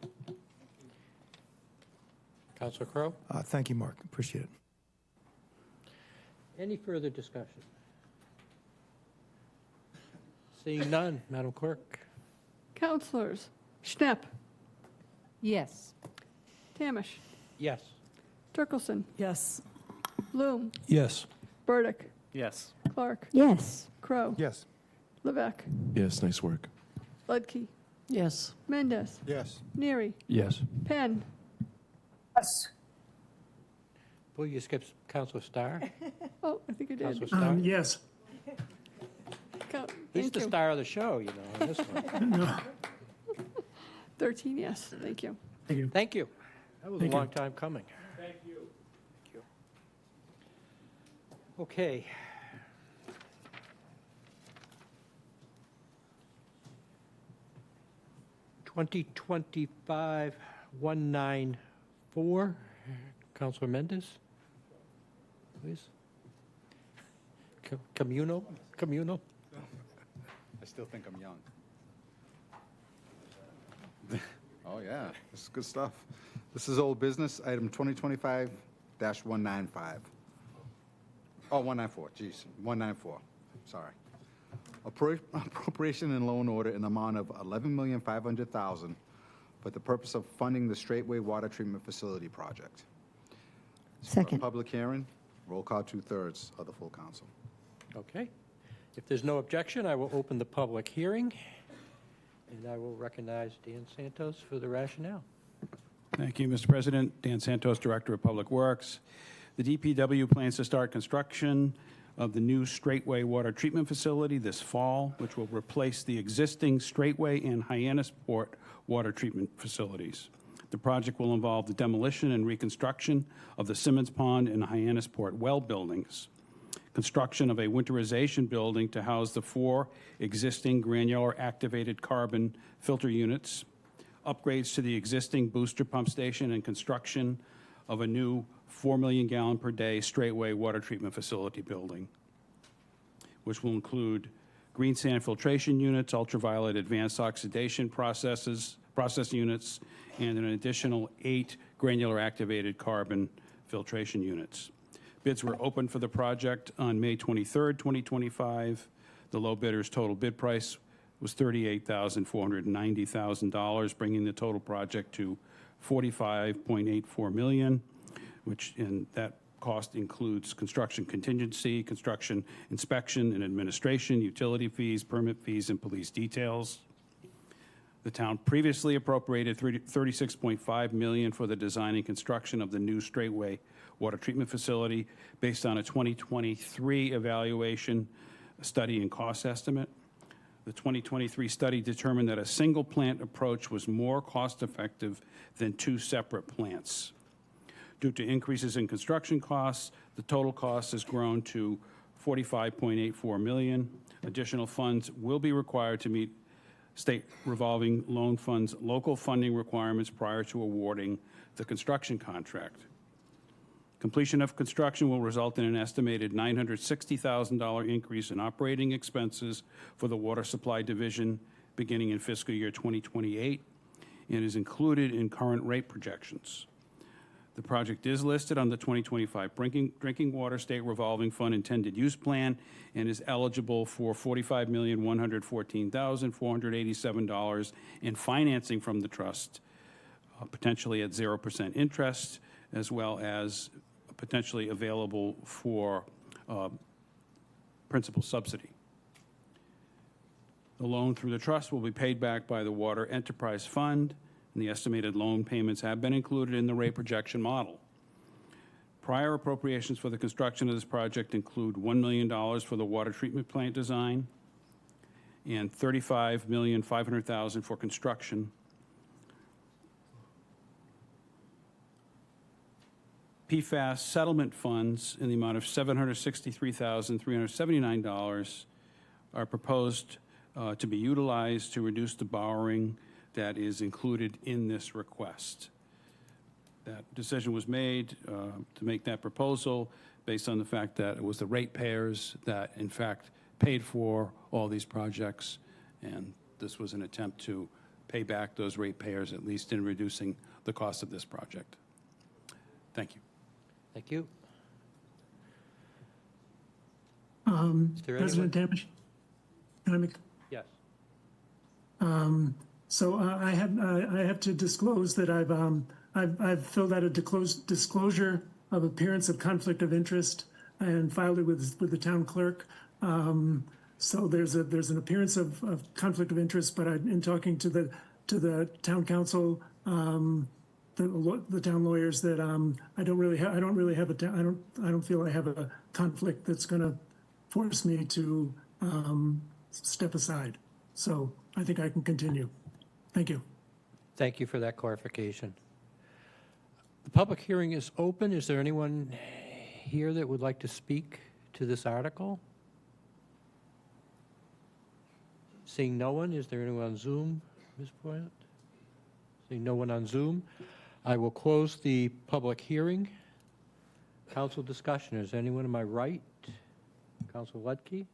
A: Councilor Crowe?
X: Thank you, Mark. Appreciate it.
A: Any further discussion? Seeing none, Madam Clerk?
H: Counselors, Schnapp,
P: Yes.
H: Tamish,
A: Yes.
H: Turkelson,
E: Yes.
H: Bloom,
X: Yes.
H: Burdick,
C: Yes.
H: Clark,
G: Yes.
H: Crow,
X: Yes.
H: Levesque,
S: Yes, nice work.
H: Ludke,
D: Yes.
H: Mendez,
X: Yes.
H: Neary,
X: Yes.
H: Penn,
Q: Yes.
A: Boy, you skipped Councilor Starr.
H: oh, I think I did.
A: Councilor Starr?
W: Yes.
A: He's
H: Thank
A: the
H: you.
A: star of the show, you know, on this one.
W: No.
H: 13 yes, thank you.
W: Thank you.
A: Thank you. That was
W: Thank
A: a
W: you.
A: long time coming. Thank you. Okay. $2025-194. Councilor Mendez, please. Communal?
K: I still think I'm young. Oh, yeah, this is good stuff. This is old business, item 2025-195. Oh, 194, geez, 194, sorry. Appropriation and loan order in the amount of $11,500,000 for the purpose of funding the Straightway Water Treatment Facility project. It's for a
G: Second.
K: public hearing, roll call 2/3 of the full council.
A: Okay. If there's no objection, I will open the public hearing, and I will recognize Dan Santos for the rationale.
R: Thank you, Mr. President. Dan Santos, Director of Public Works. The DPW plans to start construction of the new Straightway Water Treatment Facility this fall, which will replace the existing Straightway and Hyannisport water treatment facilities. The project will involve the demolition and reconstruction of the Simmons Pond and Hyannisport well buildings, construction of a winterization building to house the 4 existing granular activated carbon filter units, upgrades to the existing booster pump station, and construction of a new 4 million gallon per day Straightway water treatment facility building, which will include green sand filtration units, ultraviolet advanced oxidation process units, and an additional 8 granular activated carbon filtration units. Bids were opened for the project on May 23rd, 2025. The low bidder's total bid price was $38,490,000, bringing the total project to $45.84 million, and that cost includes construction contingency, construction inspection and administration, utility fees, permit fees, and police details. The town previously appropriated $36.5 million for the design and construction of the new Straightway water treatment facility based on a 2023 evaluation study and cost estimate. The 2023 study determined that a single plant approach was more cost-effective than 2 separate plants. Due to increases in construction costs, the total cost has grown to $45.84 million. Additional funds will be required to meet state revolving loan funds local funding requirements prior to awarding the construction contract. Completion of construction will result in an estimated $960,000 increase in operating expenses for the Water Supply Division beginning in fiscal year 2028 and is included in current rate projections. The project is listed on the 2025 Drinking Water State Revolving Fund Intended Use Plan and is eligible for $45,114,487 in financing from the trust, potentially at 0% interest, as well as potentially available for principal subsidy. The loan through the trust will be paid back by the Water Enterprise Fund, and the estimated loan payments have been included in the rate projection model. Prior appropriations for the construction of this project include $1 million for the water treatment plant design and $35,500,000 for construction. PFAS settlement funds in the amount of $763,379 are proposed to be utilized to reduce the borrowing that is included in this request. that decision was made to make that proposal based on the fact that it was the ratepayers that, in fact, paid for all these projects, and this was an attempt to pay back those ratepayers, at least in reducing the cost of this project. Thank you.
A: Thank you. Is there
W: President Tamish, can I make?
A: Yes.
W: So I have to disclose that I've filled out a disclosure of appearance of conflict of interest and filed it with the town clerk. So there's an appearance of conflict of interest, but in talking to the town council, the town lawyers, that I don't feel I have a conflict that's going to force me to step aside. So I think I can continue. Thank you.
A: Thank you for that clarification. The public hearing is open. Is there anyone here that would like to speak to this article? Seeing no one, is there anyone on Zoom, Ms. Poyet? Seeing no one on Zoom, I will close the public hearing. Council discussion. Is anyone to my right? Council Ledke?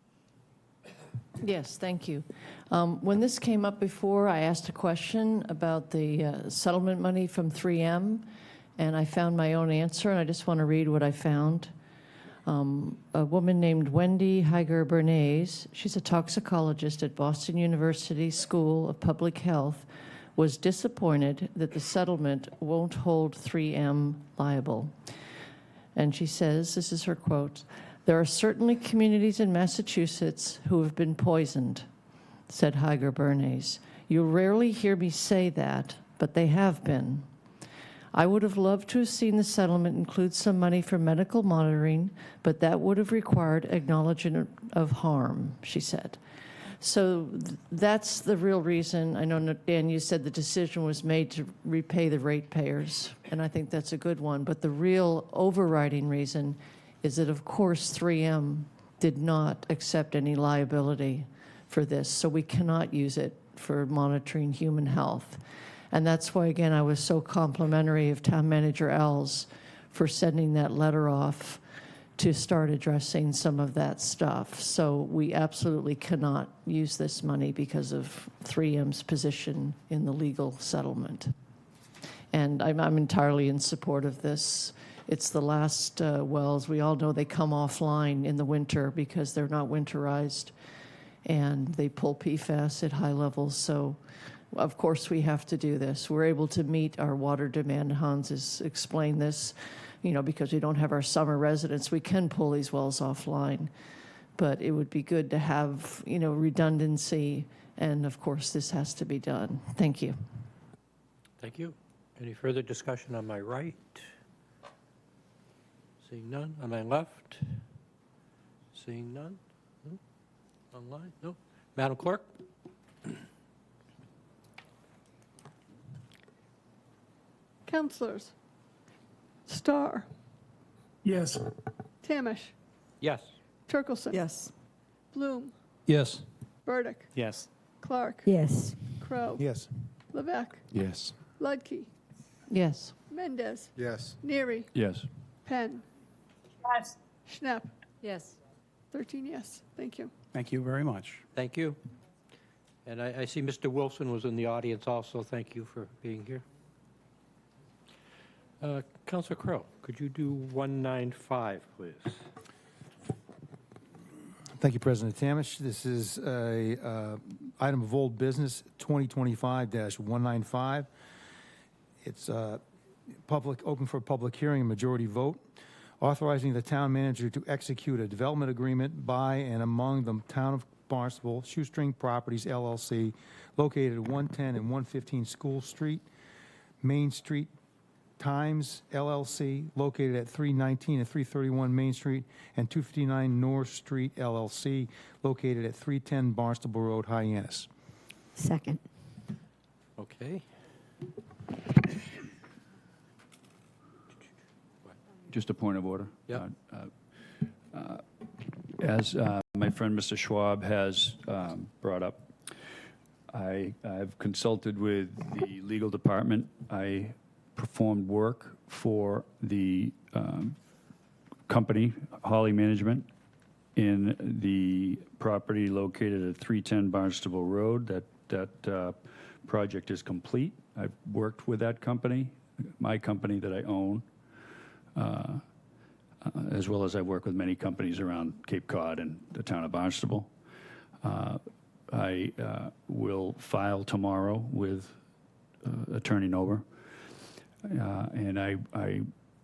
D: Yes, thank you. When this came up before, I asked a question about the settlement money from 3M, and I found my own answer, and I just want to read what I found. A woman named Wendy Heiger-Bernays, she's a toxicologist at Boston University School of Public Health, was disappointed that the settlement won't hold 3M liable. And she says, this is her quote, "There are certainly communities in Massachusetts who have been poisoned," said Heiger-Bernays. "You rarely hear me say that, but they have been. I would have loved to have seen the settlement include some money for medical monitoring, but that would have required acknowledgement of harm," she said. So that's the real reason. I know, Dan, you said the decision was made to repay the ratepayers, and I think that's a good one. But the real overriding reason is that, of course, 3M did not accept any liability for this, so we cannot use it for monitoring human health. And that's why, again, I was so complimentary of Town Manager Els for sending that letter off to start addressing some of that stuff. So we absolutely cannot use this money because of 3M's position in the legal settlement. And I'm entirely in support of this. It's the last wells. We all know they come offline in the winter because they're not winterized, and they pull PFAS at high levels. So, of course, we have to do this. We're able to meet our water demand. Hans has explained this, because we don't have our summer residents. We can pull these wells offline, but it would be good to have, redundancy. And, of course, this has to be done. Thank you.
A: Thank you. Any further discussion on my right? Seeing none. On my left? Seeing none? No? Online? No? Madam Clerk?
H: Councilors: Starr,
W: Yes.
H: Tamish,
A: Yes.
H: Turkelson.
E: Yes.
H: Bloom,
F: Yes.
H: Burdick,
C: Yes.
H: Clark,
G: Yes.
H: Crow,
X: Yes.
H: Levesque,
S: Yes.
H: Ludke,
D: Yes.
H: Mendez,
K: Yes.
H: Neary,
R: Yes.
H: Penn,
Q: Yes.
H: Schnapp.
P: Yes.
H: 13 yes. Thank you.
R: Thank you very much.
A: Thank you. And I see Mr. Wilson was in the audience also. Thank you for being here. Councilor Crowe, could you do 195, please?
X: Thank you, President Tamish. This is a item of old business, 2025-195. It's open for public hearing and majority vote, authorizing the town manager to execute a development agreement by and among the town of Barnstable Shoestring Properties, LLC, located at 110 and 115 School Street, Main Street Times, LLC, located at 319 and 331 Main Street, and 259 North Street, LLC, located at 310 Barnstable Road, Hyannis.
G: Second.
A: Okay.
R: Just a point of order.
A: Yeah.
R: As my friend Mr. Schwab has brought up, I've consulted with the legal department. I performed work for the company, Holly Management, in the property located at 310 Barnstable Road. That project is complete. I've worked with that company, my company that I own, as well as I work with many companies around Cape Cod and the town of Barnstable. I will file tomorrow with Attorney Nober, and I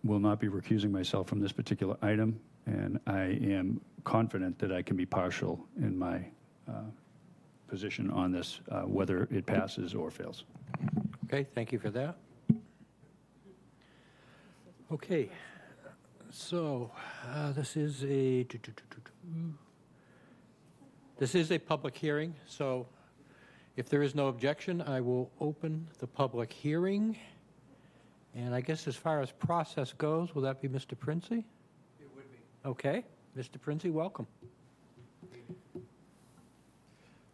R: will not be recusing myself from this particular item, and I am confident that I can be partial in my position on this, whether it passes or fails.
A: Okay, thank you for that. Okay, so this is a public hearing, so if there is no objection, I will open the public hearing. And I guess as far as process goes, will that be Mr. Princey? It would be. Okay, Mr. Princey, welcome.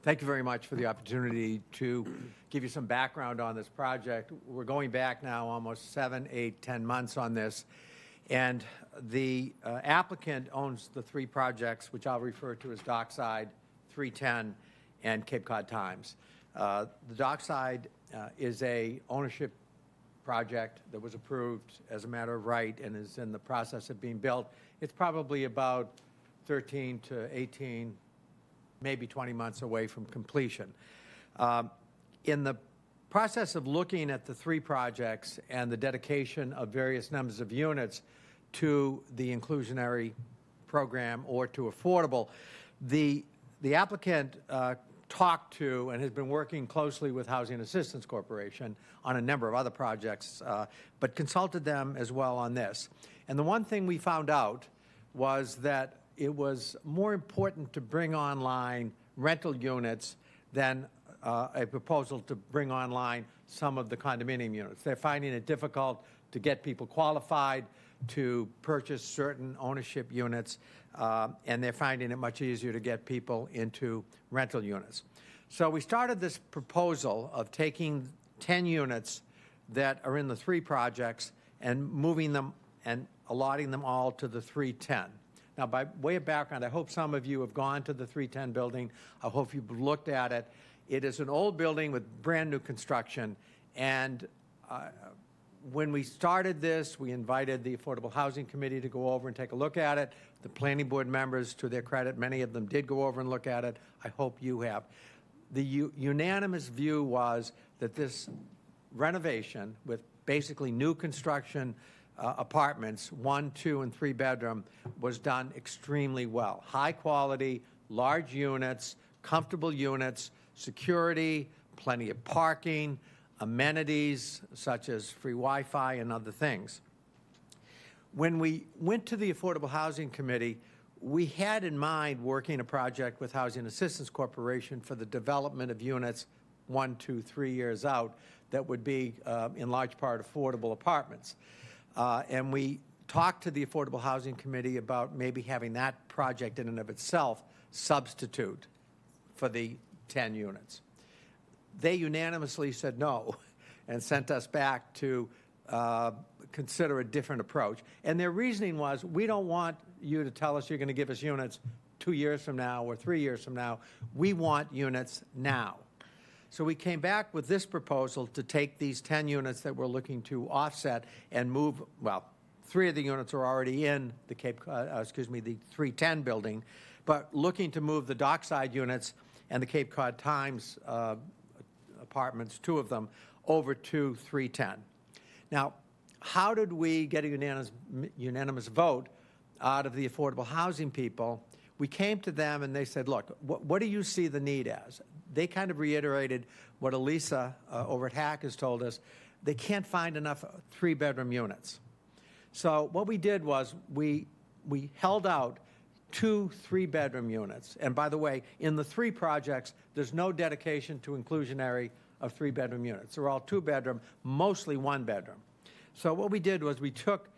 B: Thank you very much for the opportunity to give you some background on this project. We're going back now almost 7, 8, 10 months on this. And the applicant owns the 3 projects, which I'll refer to as Dockside, 310, and Cape Cod Times. The Dockside is a ownership project that was approved as a matter of right and is in the process of being built. It's probably about 13 to 18, maybe 20 months away from completion. In the process of looking at the 3 projects and the dedication of various numbers of units to the inclusionary program or to affordable, the applicant talked to and has been working closely with Housing Assistance Corporation on a number of other projects, but consulted them as well on this. And the one thing we found out was that it was more important to bring online rental units than a proposal to bring online some of the condominium units. They're finding it difficult to get people qualified to purchase certain ownership units, and they're finding it much easier to get people into rental units. So we started this proposal of taking 10 units that are in the 3 projects and moving them and allotting them all to the 310. Now, by way of background, I hope some of you have gone to the 310 building. I hope you've looked at it. It is an old building with brand new construction, and when we started this, we invited the Affordable Housing Committee to go over and take a look at it. The planning board members, to their credit, many of them did go over and look at it. I hope you have. The unanimous view was that this renovation with basically new construction apartments, 1, 2, and 3 bedroom, was done extremely well. High quality, large units, comfortable units, security, plenty of parking, amenities such as free Wi-Fi and other things. When we went to the Affordable Housing Committee, we had in mind working a project with Housing Assistance Corporation for the development of units 1, 2, 3 years out that would be in large part affordable apartments. And we talked to the Affordable Housing Committee about maybe having that project in and of itself substitute for the 10 units. They unanimously said no and sent us back to consider a different approach. And their reasoning was, we don't want you to tell us you're going to give us units 2 years from now or 3 years from now. We want units now. So we came back with this proposal to take these 10 units that we're looking to offset and move, well, 3 of the units are already in the the 310 building, but looking to move the Dockside units and the Cape Cod Times apartments, 2 of them, over to 310. Now, how did we get a unanimous vote out of the affordable housing people? We came to them and they said, look, what do you see the need as? They kind of reiterated what Elisa over at HAC has told us. They can't find enough 3-bedroom units. So what we did was we held out 2 3-bedroom units. And by the way, in the 3 projects, there's no dedication to inclusionary of 3-bedroom units. They're all 2-bedroom, mostly 1-bedroom. So what we did was we took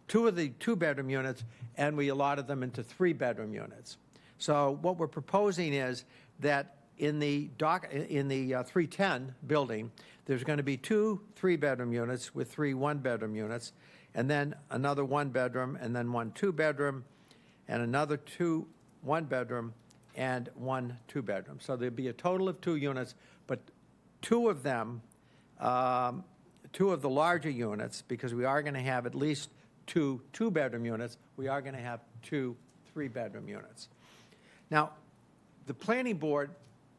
B: 2 of the 2-bedroom units and we allotted them into 3-bedroom units. So what we're proposing is that in the 310 building, there's going to be 2 3-bedroom units with 3 1-bedroom units, and then another 1-bedroom, and then 1 2-bedroom, and another 2 1-bedroom, and 1 2-bedroom. So there'll be a total of 2 units, but 2 of them, 2 of the larger units, because we are going to have at least 2 2-bedroom units, we are going to have 2 3-bedroom units. Now, the planning board,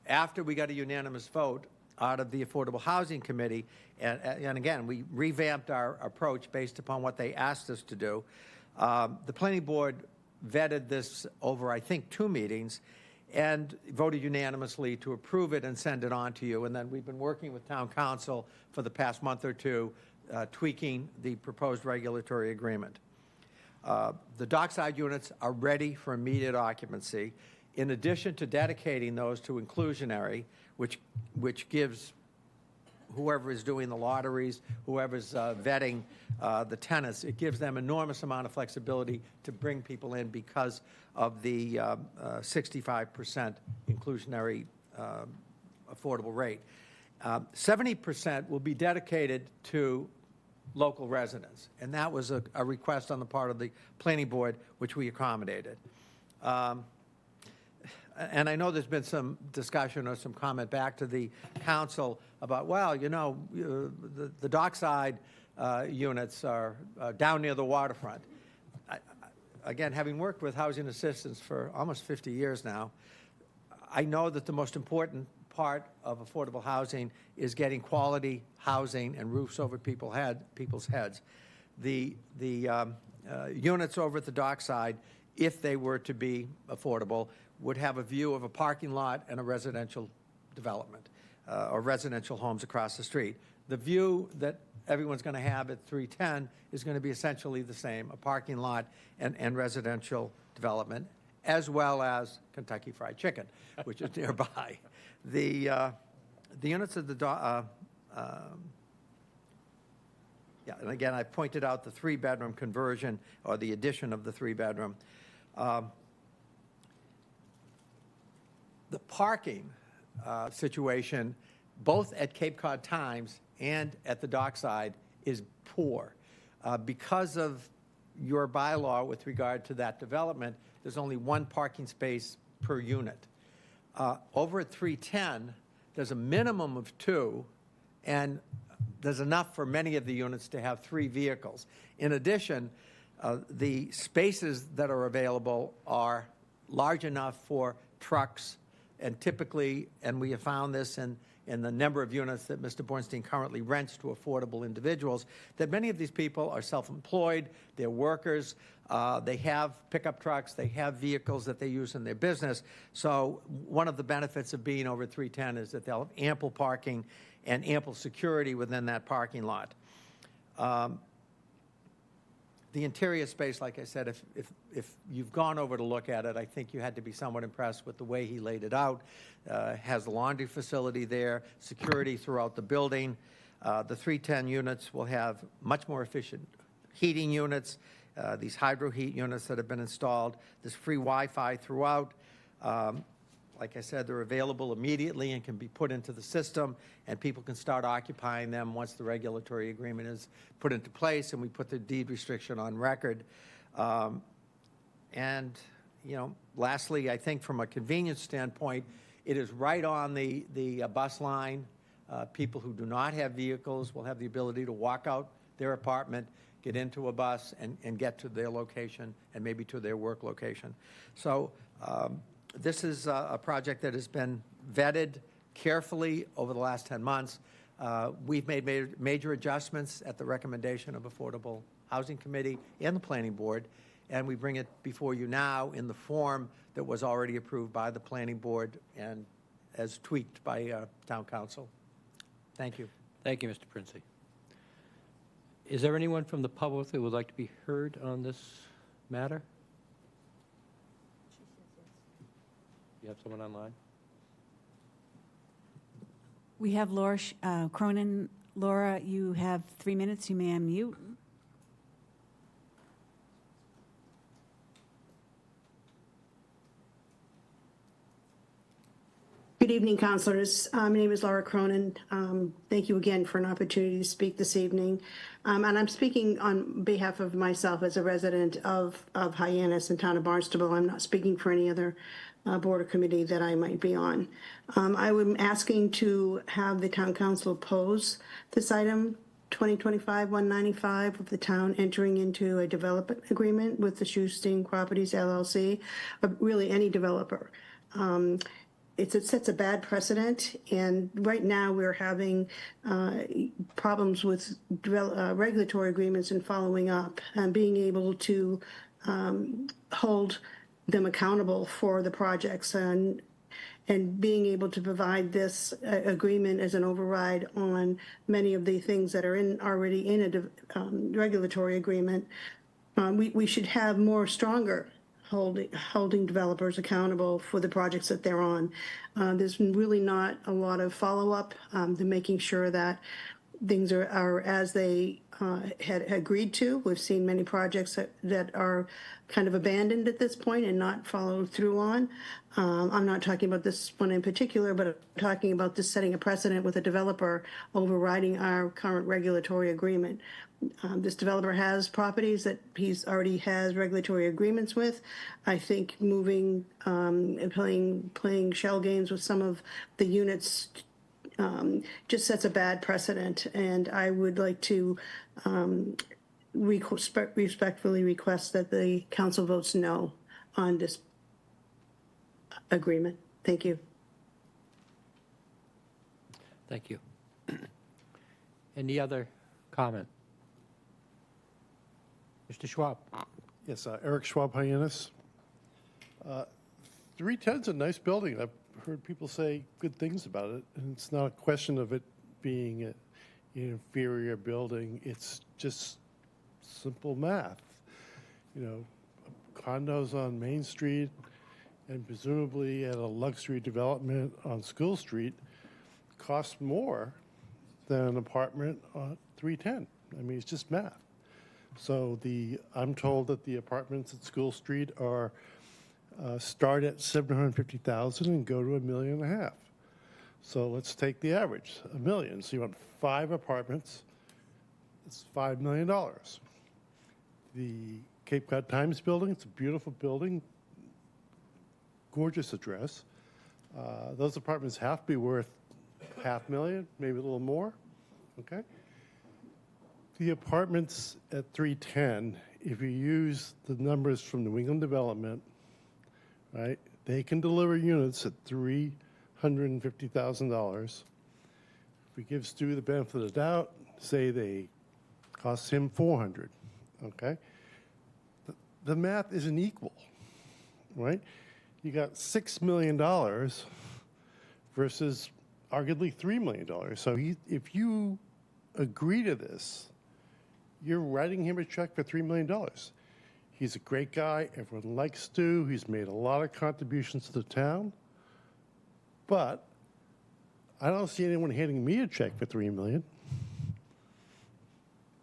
B: after we got a unanimous vote out of the Affordable Housing Committee, and again, we revamped our approach based upon what they asked us to do, the planning board vetted this over, I think, 2 meetings and voted unanimously to approve it and send it on to you. And then we've been working with town council for the past month or 2, tweaking the proposed regulatory agreement. The dockside units are ready for immediate occupancy. In addition to dedicating those to inclusionary, which gives whoever is doing the lotteries, whoever's vetting the tenants, it gives them enormous amount of flexibility to bring people in because of the 65% inclusionary affordable rate. 70% will be dedicated to local residents, and that was a request on the part of the planning board, which we accommodated. And I know there's been some discussion or some comment back to the council about, well, you know, the dockside units are down near the waterfront. Again, having worked with housing assistance for almost 50 years now, I know that the most important part of affordable housing is getting quality housing and roofs over people's heads. The units over at the dockside, if they were to be affordable, would have a view of a parking lot and a residential development or residential homes across the street. The view that everyone's going to have at 310 is going to be essentially the same, a parking lot and residential development, as well as Kentucky Fried Chicken, which is nearby. The units of the yeah, and again, I pointed out the 3-bedroom conversion or the addition of the 3-bedroom. The parking situation, both at Cape Cod Times and at the dockside, is poor. Because of your bylaw with regard to that development, there's only 1 parking space per unit. Over at 310, there's a minimum of 2, and there's enough for many of the units to have 3 vehicles. In addition, the spaces that are available are large enough for trucks, and typically, and we have found this in the number of units that Mr. Bornstein currently rents to affordable individuals, that many of these people are self-employed, they're workers, they have pickup trucks, they have vehicles that they use in their business. So one of the benefits of being over 310 is that they'll have ample parking and ample security within that parking lot. The interior space, like I said, if you've gone over to look at it, I think you had to be somewhat impressed with the way he laid it out. Has a laundry facility there, security throughout the building. The 310 units will have much more efficient heating units, these hydro heat units that have been installed. There's free Wi-Fi throughout. Like I said, they're available immediately and can be put into the system, and people can start occupying them once the regulatory agreement is put into place and we put the deed restriction on record. And, you know, lastly, I think from a convenience standpoint, it is right on the bus line. People who do not have vehicles will have the ability to walk out their apartment, get into a bus, and get to their location and maybe to their work location. So this is a project that has been vetted carefully over the last 10 months. We've made major adjustments at the recommendation of Affordable Housing Committee and the Planning Board, and we bring it before you now in the form that was already approved by the Planning Board and as tweaked by Town Council. Thank you.
A: Thank you, Mr. Princey. Is there anyone from the public that would like to be heard on this matter? You have someone online?
N: We have Laura Cronin. Laura, you have 3 minutes. You may unmute.
I: Good evening, councilors. My name is Laura Cronin. Thank you again for an opportunity to speak this evening. And I'm speaking on behalf of myself as a resident of Hyannis and town of Barnstable. I'm not speaking for any other board or committee that I might be on. I am asking to have the town council oppose this item 2025-195 of the town entering into a development agreement with the Shoesting Properties LLC, really any developer. It sets a bad precedent, and right now we're having problems with regulatory agreements and following up and being able to hold them accountable for the projects and being able to provide this agreement as an override on many of the things that are already in a regulatory agreement. We should have more stronger holding developers accountable for the projects that they're on. There's really not a lot of follow-up to making sure that things are as they had agreed to. We've seen many projects that are kind of abandoned at this point and not followed through on. I'm not talking about this one in particular, but I'm talking about this setting a precedent with a developer overriding our current regulatory agreement. This developer has properties that he's already has regulatory agreements with. I think moving and playing shell games with some of the units just sets a bad precedent, and I would like to respectfully request that the council votes no on this agreement. Thank you.
A: Thank you. Any other comment? Mr. Schwab.
T: Yes, Eric Schwab, Hyannis. 310's a nice building. I've heard people say good things about it, and it's not a question of it being an inferior building. It's just simple math. You know, condos on Main Street and presumably at a luxury development on School Street cost more than an apartment on 310. I mean, it's just math. So I'm told that the apartments at School Street are start at $750,000 and go to $1.5 million. So let's take the average, $1 million. So you want 5 apartments, it's $5 million. The Cape Cod Times building, it's a beautiful building, gorgeous address. Those apartments have to be worth $500,000, maybe a little more, okay? The apartments at 310, if you use the numbers from New England Development, right, they can deliver units at $350,000. If we give Stu the benefit of the doubt, say they cost him $400,000, okay? The math isn't equal, right? You got $6 million versus arguably $3 million. So if you agree to this, you're writing him a check for $3 million. He's a great guy. Everyone likes Stu. He's made a lot of contributions to the town. But I don't see anyone handing me a check for $3 million.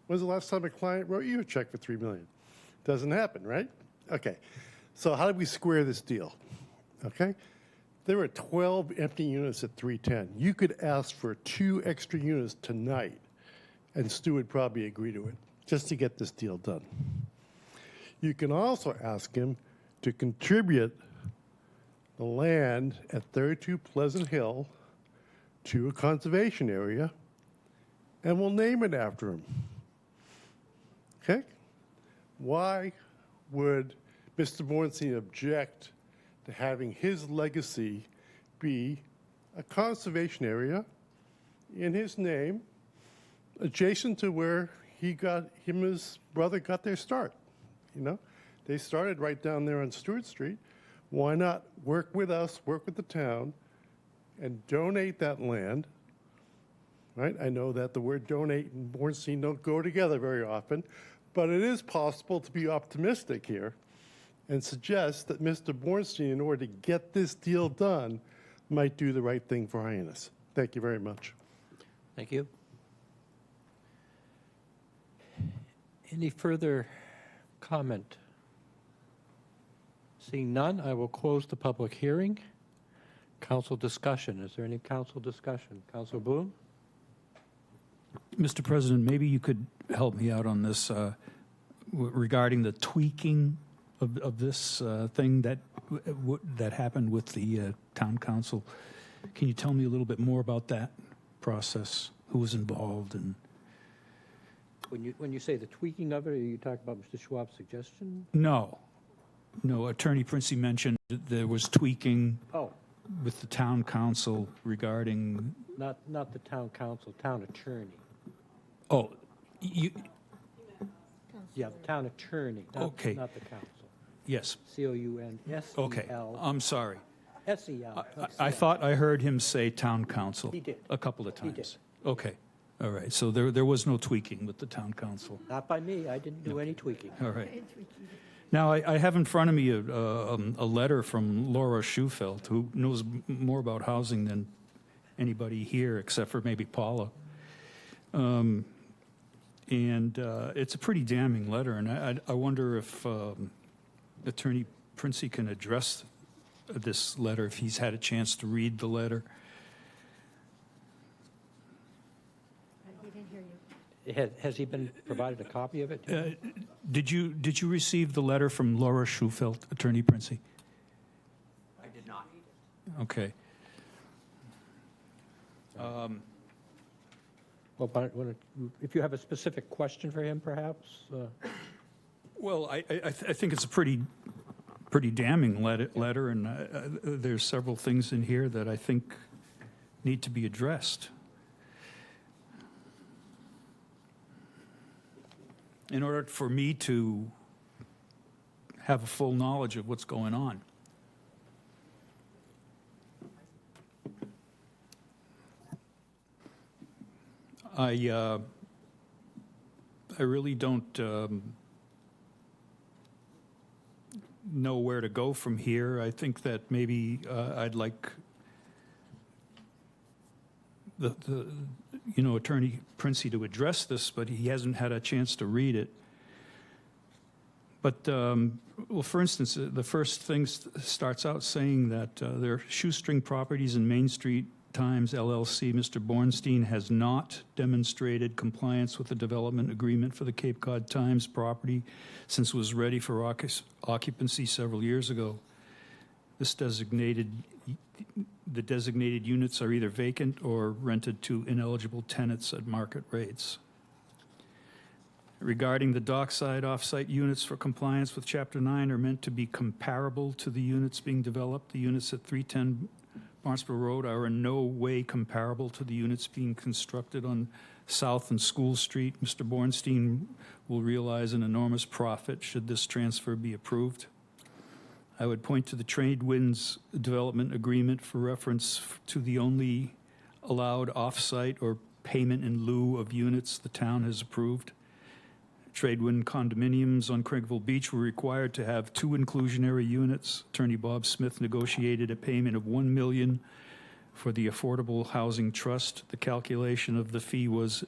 T: When's the last time a client wrote you a check for $3 million? Doesn't happen, right? Okay. So how do we square this deal? Okay. There are 12 empty units at 310. You could ask for 2 extra units tonight, and Stu would probably agree to it, just to get this deal done. You can also ask him to contribute the land at 32 Pleasant Hill to a conservation area, and we'll name it after him. Okay? Why would Mr. Bornstein object to having his legacy be a conservation area in his name, adjacent to where him and his brother got their start? You know, they started right down there on Stewart Street. Why not work with us, work with the town, and donate that land? Right? I know that the word donate and Bornstein don't go together very often, but it is possible to be optimistic here and suggest that Mr. Bornstein, in order to get this deal done, might do the right thing for Hyannis. Thank you very much.
A: Thank you. Any further comment? Seeing none, I will close the public hearing. Council discussion. Is there any council discussion? Councilor Bloom?
F: Mr. President, maybe you could help me out on this regarding the tweaking of this thing that happened with the town council. Can you tell me a little bit more about that process? Who was involved? And
A: When you say the tweaking of it, are you talking about Mr. Schwab's suggestion?
F: no, Attorney Princey mentioned that there was tweaking
A: Oh,
F: with the town council regarding.
A: not the town council, town attorney.
F: Oh, you.
A: Yeah, the town attorney,
F: Okay.
A: not the council.
F: Yes.
A: C-O-U-N-S-E-L.
F: Okay. I'm sorry.
A: S-E-L.
F: I thought I heard him say town council.
A: He did.
F: A couple of times.
A: He did.
F: Okay. All right. So there was no tweaking with the town council.
A: Not by me, I didn't do any tweaking.
F: All right. Now, I have in front of me a letter from Laura Schufelt, who knows more about housing than anybody here, except for maybe Paula. And it's a pretty damning letter, and I wonder if Attorney Princey can address this letter, if he's had a chance to read the letter.
G: He didn't hear you.
A: Has he been provided a copy of it?
F: Did you receive the letter from Laura Schufelt, Attorney Princey?
B: I did not.
F: Okay.
A: Well, if you have a specific question for him, perhaps?
F: Well, I think it's a pretty damning letter, and there's several things in here that I think need to be addressed. In order for me to have a full knowledge of what's going on. I really don't know where to go from here. I think that maybe I'd like the Attorney Princey to address this, but he hasn't had a chance to read it. But, well, for instance, the first thing starts out saying that there are shoestring properties in Main Street Times LLC. Mr. Bornstein has not demonstrated compliance with the development agreement for the Cape Cod Times property since it was ready for occupancy several years ago. The designated units are either vacant or rented to ineligible tenants at market rates. Regarding the dockside off-site units, for compliance with Chapter 9 are meant to be comparable to the units being developed. The units at 310 Barnstable Road are in no way comparable to the units being constructed on South and School Street. Mr. Bornstein will realize an enormous profit should this transfer be approved. I would point to the Trade Winds Development Agreement for reference to the only allowed off-site or payment in lieu of units the town has approved. Tradewind condominiums on Craigville Beach were required to have 2 inclusionary units. Attorney Bob Smith negotiated a payment of $1 million for the Affordable Housing Trust. The calculation of the fee was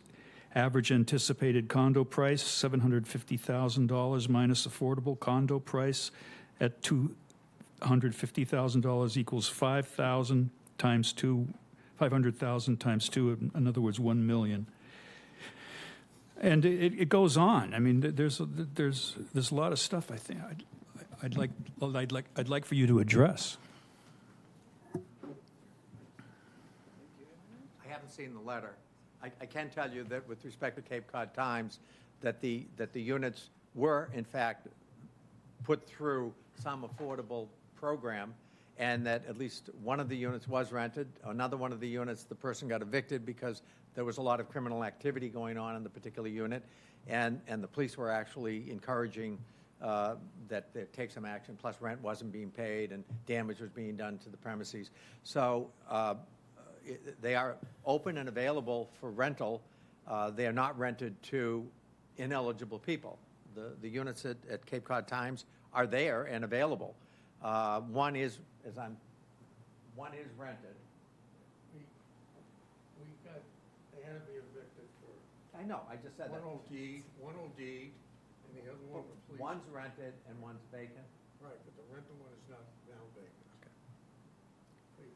F: average anticipated condo price, $750,000 minus affordable condo price at $250,000 equals $5,000 times 2, $500,000 times 2, in other words, $1 million. And it goes on. I mean, there's a lot of stuff I think I'd like for you to address.
B: I haven't seen the letter. I can tell you that with respect to Cape Cod Times, that the units were in fact put through some affordable program, and that at least one of the units was rented. Another one of the units, the person got evicted because there was a lot of criminal activity going on in the particular unit, and the police were actually encouraging that they take some action, plus rent wasn't being paid and damage was being done to the premises. So they are open and available for rental. They are not rented to ineligible people. The units at Cape Cod Times are there and available. One is rented.
T: They had to be evicted for.
B: I know, I just said that.
T: One will deed, and the other one was police.
B: One's rented and one's vacant.
T: Right, but the rental one is not now vacant. Okay. Please.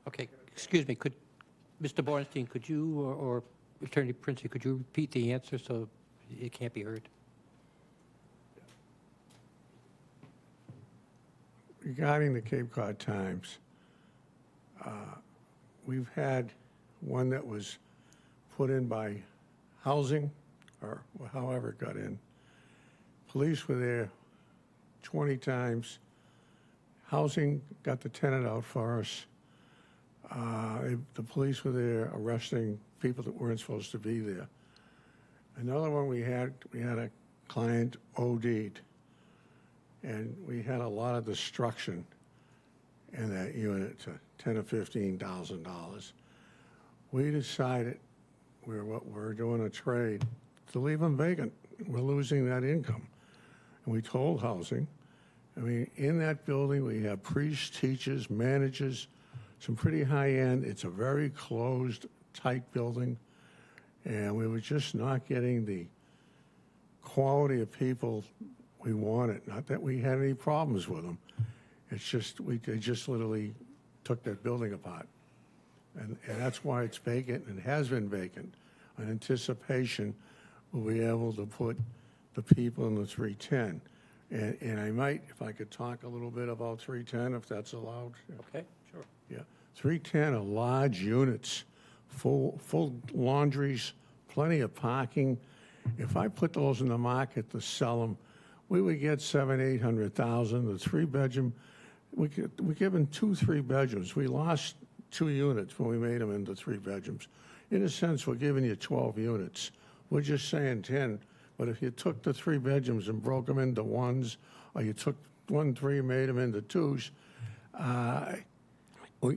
A: Okay, excuse me, Mr. Bornstein, could you, or Attorney Princey, could you repeat the answer so it can't be heard?
L: Regarding the Cape Cod Times, we've had one that was put in by housing, or however it got in. Police were there 20 times. Housing got the tenant out for us. The police were there arresting people that weren't supposed to be there. Another one we had a client OD'd, and we had a lot of destruction in that unit to $10,000 or $15,000. We decided we're doing a trade to leave them vacant. We're losing that income. And we told housing, I mean, in that building, we have priests, teachers, managers, some pretty high-end. It's a very closed, tight building, and we were just not getting the quality of people we wanted. Not that we had any problems with them. It's just, they just literally took that building apart. And that's why it's vacant and has been vacant. In anticipation, we'll be able to put the people in the 310. And I might, if I could talk a little bit about 310, if that's allowed.
A: Okay, sure.
L: Yeah, 310 are large units, full laundries, plenty of parking. If I put those in the market to sell them, we would get $700,000, $800,000. The 3-bedroom, we're giving 2 3-bedrooms. We lost 2 units when we made them into 3 bedrooms. In a sense, we're giving you 12 units. We're just saying 10. But if you took the 3 bedrooms and broke them into 1s, or you took 1 3, made them into 2s,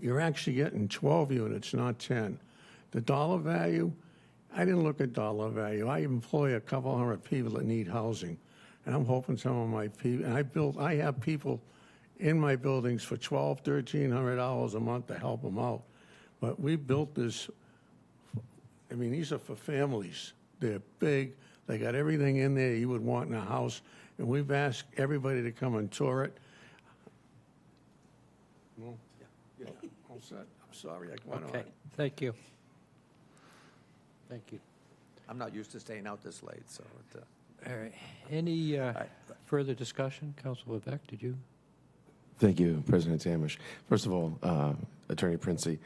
L: you're actually getting 12 units, not 10. The dollar value, I didn't look at dollar value. I employ a couple hundred people that need housing, and I'm hoping some of my people. And I have people in my buildings for $1,200, $1,300 a month to help them out. But we built this. I mean, these are for families. They're big. They got everything in there you would want in a house, and we've asked everybody to come and tour it. Well, yeah, all set. I'm sorry, I went on.
A: Okay, thank you. Thank you.
B: I'm not used to staying out this late, so.
A: All right. Any further discussion? Councilor Levesque, did you?
S: Thank you, President Tamish. First of all, Attorney Princey,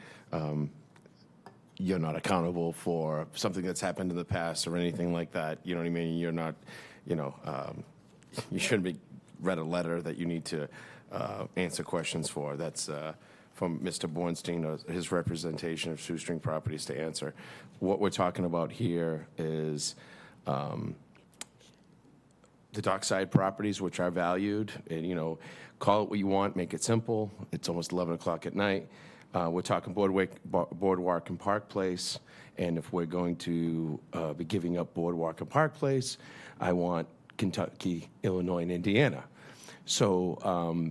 S: you're not accountable for something that's happened in the past or anything like that. You know what I mean? You're not, you shouldn't be read a letter that you need to answer questions for. That's from Mr. Bornstein, his representation of Shoestring Properties to answer. What we're talking about here is the dockside properties, which are valued, and, call it what you want, make it simple. It's almost 11 o'clock at night. We're talking Boardwalk and Park Place, and if we're going to be giving up Boardwalk and Park Place, I want Kentucky, Illinois, and Indiana. So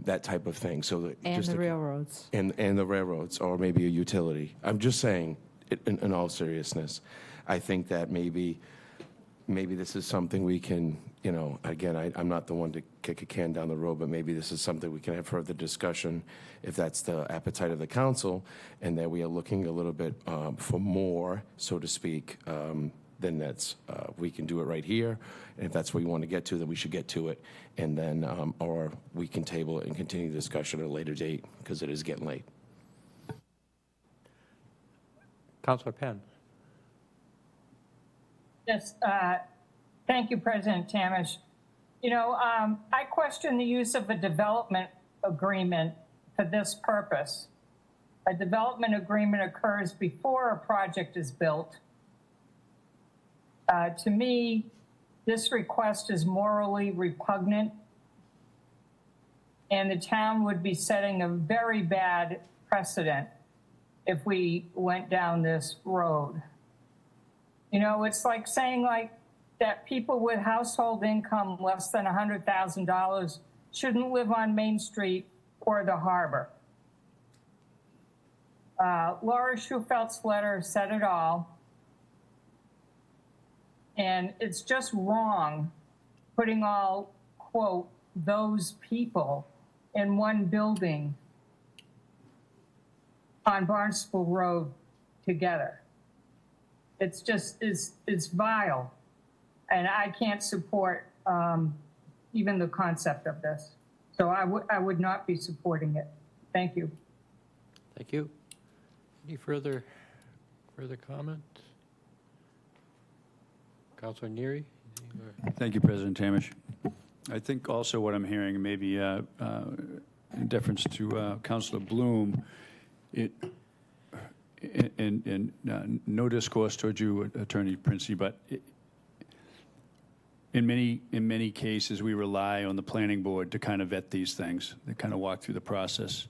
S: that type of thing. So
P: And the railroads.
S: And the railroads, or maybe a utility. I'm just saying, in all seriousness, I think that maybe this is something we can, again, I'm not the one to kick a can down the road, but maybe this is something we can have further discussion if that's the appetite of the council, and that we are looking a little bit for more, so to speak, then we can do it right here. And if that's where you want to get to, then we should get to it. And then, or we can table it and continue the discussion at a later date, because it is getting late.
A: Councilor Penn.
Q: Yes, thank you, President Tamish. I question the use of a development agreement for this purpose. A development agreement occurs before a project is built. To me, this request is morally repugnant, and the town would be setting a very bad precedent if we went down this road. It's like saying that people with household income less than $100,000 shouldn't live on Main Street or the harbor. Laura Schufelt's letter said it all. And it's just wrong putting all, quote, those people in one building on Barnstable Road together. It's just, it's vile. And I can't support even the concept of this. So I would not be supporting it. Thank you.
A: Thank you. Any further comment? Councilor Neary?
R: Thank you, President Tamish. I think also what I'm hearing, maybe in deference to Councilor Bloom, no discourse towards you, Attorney Princey, but in many cases, we rely on the planning board to kind of vet these things, to kind of walk through the process.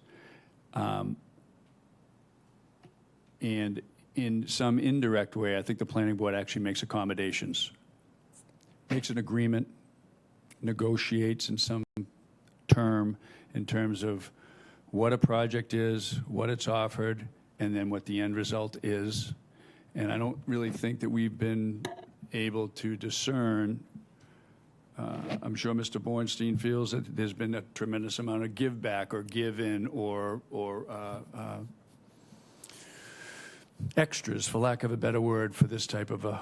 R: And in some indirect way, I think the planning board actually makes accommodations, makes an agreement, negotiates in some term in terms of what a project is, what it's offered, and then what the end result is. And I don't really think that we've been able to discern. I'm sure Mr. Bornstein feels that there's been a tremendous amount of give back or give in or extras, for lack of a better word, for this type of a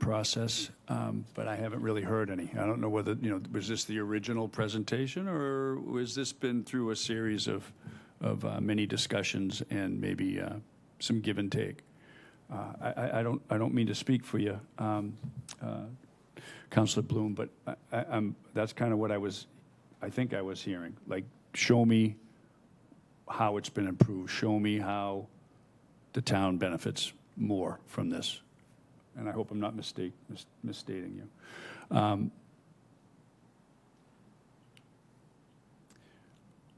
R: process, but I haven't really heard any. I don't know whether, was this the original presentation, or was this been through a series of many discussions and maybe some give and take? I don't mean to speak for you, Councilor Bloom, but that's kind of what I think I was hearing. Like, show me how it's been improved. Show me how the town benefits more from this. And I hope I'm not misstating you.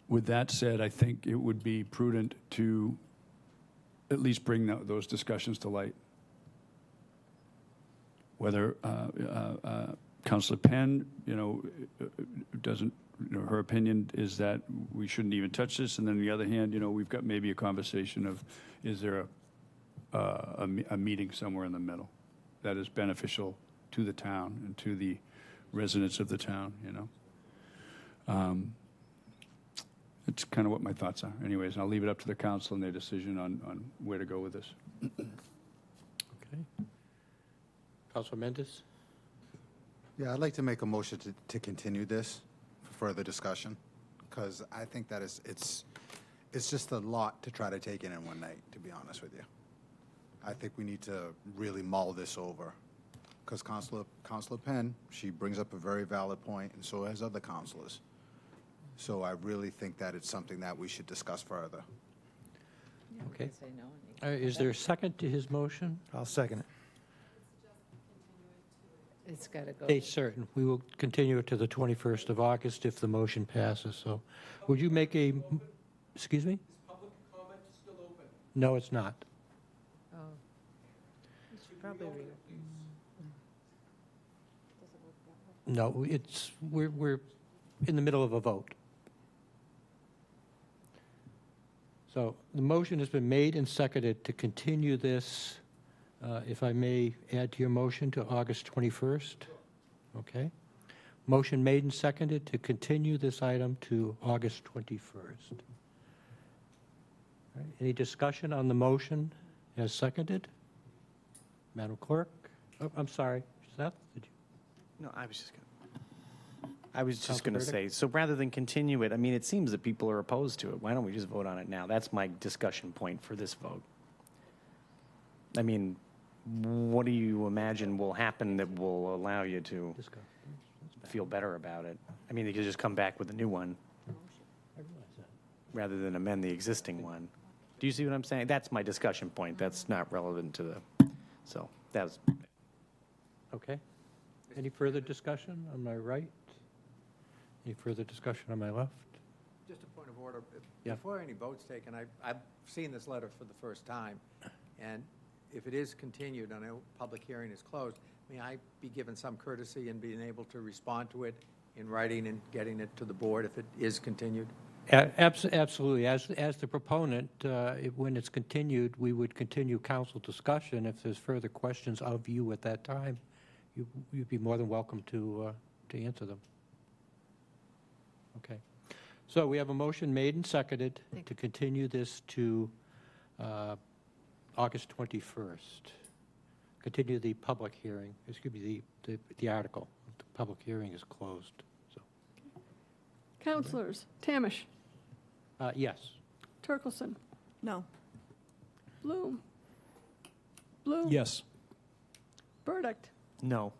R: With that said, I think it would be prudent to at least bring those discussions to light. Whether Councilor Penn, doesn't, her opinion is that we shouldn't even touch this, and then on the other hand, we've got maybe a conversation of, is there a meeting somewhere in the middle that is beneficial to the town and to the residents of the town, It's kind of what my thoughts are. Anyways, I'll leave it up to the council and their decision on where to go with this.
A: Okay. Councilor Mendes?
K: Yeah, I'd like to make a motion to continue this for further discussion, because I think that it's just a lot to try to take in one night, to be honest with you. I think we need to really mull this over, because Councilor Penn, she brings up a very valid point, and so has other councilors. So I really think that it's something that we should discuss further.
A: Okay. Is there a second to his motion?
X: I'll second it.
P: It's got to go.
A: Date certain. We will continue it to the 21st of August if the motion passes. So would you make a, excuse me? Is public comment still open? No, it's not.
P: Oh. We should probably
A: No, we're in the middle of a vote. So the motion has been made and seconded to continue this, if I may add to your motion, to August 21st. Okay. Motion made and seconded to continue this item to August 21st. All right. Any discussion on the motion as seconded? Madam Clerk? Oh, I'm sorry. Seth, did you?
C: No, I was just going to say, so rather than continue it, I mean, it seems that people are opposed to it. Why don't we just vote on it now? That's my discussion point for this vote. I mean, what do you imagine will happen that will allow you to feel better about it? I mean, they could just come back with a new one rather than amend the existing one. Do you see what I'm saying? That's my discussion point. That's not relevant to the, so that was.
A: Okay. Any further discussion on my right? Any further discussion on my left?
B: Just a point of order.
A: Yeah.
B: Before any vote's taken, I've seen this letter for the first time, and if it is continued and a public hearing is closed, may I be given some courtesy in being able to respond to it in writing and getting it to the board if it is continued?
A: Absolutely. As the proponent, when it's continued, we would continue council discussion. If there's further questions of you at that time, you'd be more than welcome to answer them. Okay. So we have a motion made and seconded to continue this to August 21st. Continue the public hearing, excuse me, the article. The public hearing is closed, so,
H: Counselors, Tamish,
A: yes.
H: Turkelson,
E: No.
H: Bloom. Bloom.
F: Yes.
H: Burdick,
C: No.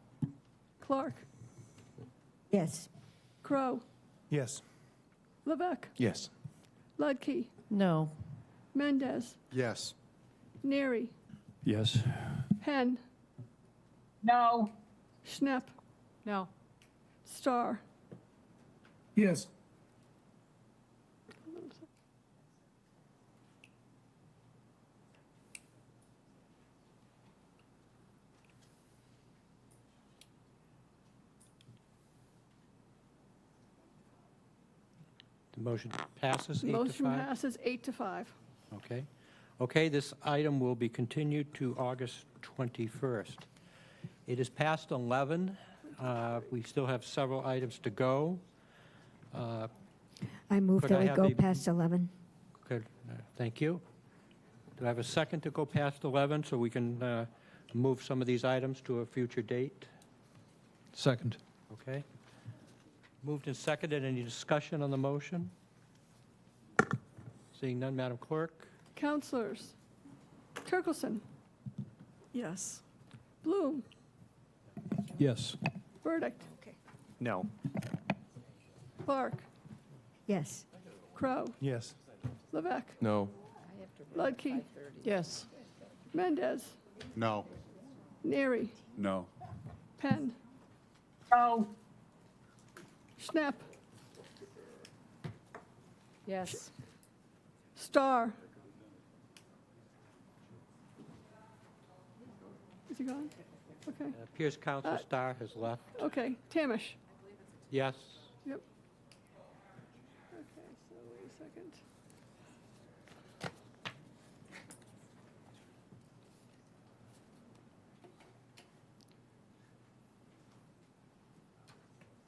H: Clark,
G: Yes.
H: Crow,
X: Yes.
H: Levesque,
S: Yes.
H: Ludke,
D: No.
H: Mendez,
K: Yes.
H: Neary,
J: Yes.
H: Penn,
Q: No.
H: Schnepp,
P: No.
H: Starr.
W: Yes.
A: The motion passes 8 to 5?
H: Motion passes 8 to 5.
A: Okay. Okay, this item will be continued to August 21st. It is past 11. We still have several items to go.
G: I move
A: Could
G: that
A: I
G: we
A: have
G: go
A: a-
G: past 11.
A: Good, thank you. Do I have a second to go past 11 so we can move some of these items to a future date?
F: Second.
A: Okay. Moved and seconded. Any discussion on the motion? Seeing none, Madam Clerk?
H: Counselors, Turkelson,
E: Yes.
H: Bloom,
F: Yes.
H: Burdick,
C: No.
H: Clark,
G: Yes.
H: Crow,
X: Yes.
H: Levesque,
S: No.
H: Ludke,
D: Yes.
H: Mendez,
K: No.
H: Neary,
R: No.
H: Penn,
Q: No.
H: Schnepp,
P: Yes.
H: Starr. Is he gone? Okay.
A: It appears Council Starr has left.
H: Okay, Tamish.
A: Yes.
H: Yep. Okay, so wait a second.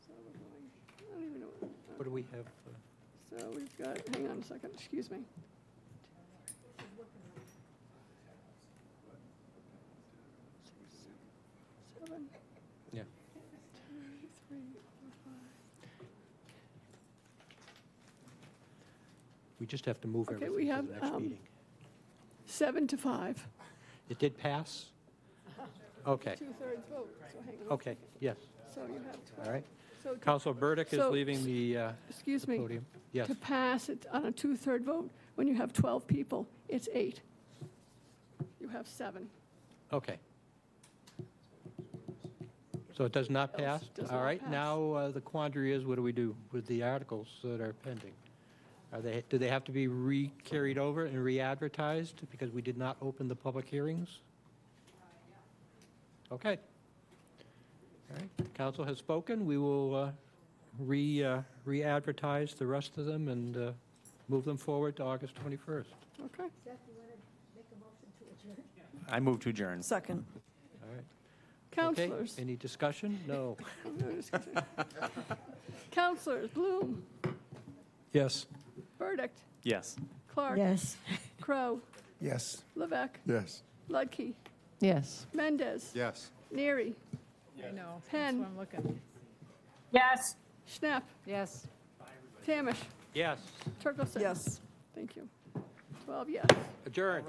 H: So we're going, I don't even know
A: What do we have?
H: So we've got, hang on a second, excuse me. Seven,
A: Yeah.
H: 2, 3, 4, 5.
A: We just have to move
H: Okay,
A: everything
H: we
A: to
H: have,
A: the next meeting.
H: 7 to 5.
A: It did pass? Okay.
H: 2/3 vote, so hang on.
A: Okay, yes.
H: So you have 12.
A: All right.
H: So
A: Councilor Burdick is
H: so-
A: leaving the
H: Excuse me.
A: podium. Yes.
H: To pass it on a 2/3 vote, when you have 12 people, it's 8. You have 7.
A: Okay. So it does not pass?
H: does
A: All
H: not
A: right,
H: pass.
A: now the quandary is, what do we do with the articles that are pending? Do they have to be carried over and re-advertised because we did not open the public hearings? Okay. All right, the council has spoken. We will re-advertise the rest of them and move them forward to August 21st.
H: Okay.
C: I move to adjourn.
E: Second.
A: All right.
H: Counselors.
A: Okay, any discussion? No.
H: No discussion. Counselors, Bloom,
F: Yes.
H: Burdick,
C: Yes.
H: Clark.
G: Yes.
H: Crow,
X: Yes.
H: Levesque,
K: Yes.
H: Ludke,
D: Yes.
H: Mendez,
K: Yes.
H: Neary,
P: I know.
H: Penn.
P: That's what I'm looking.
Q: Yes.
H: Schnepp,
P: Yes.
H: Tamish,
A: Yes,
H: Turkelson.
E: Yes.
H: Thank you. 12 yes.
A: adjourned.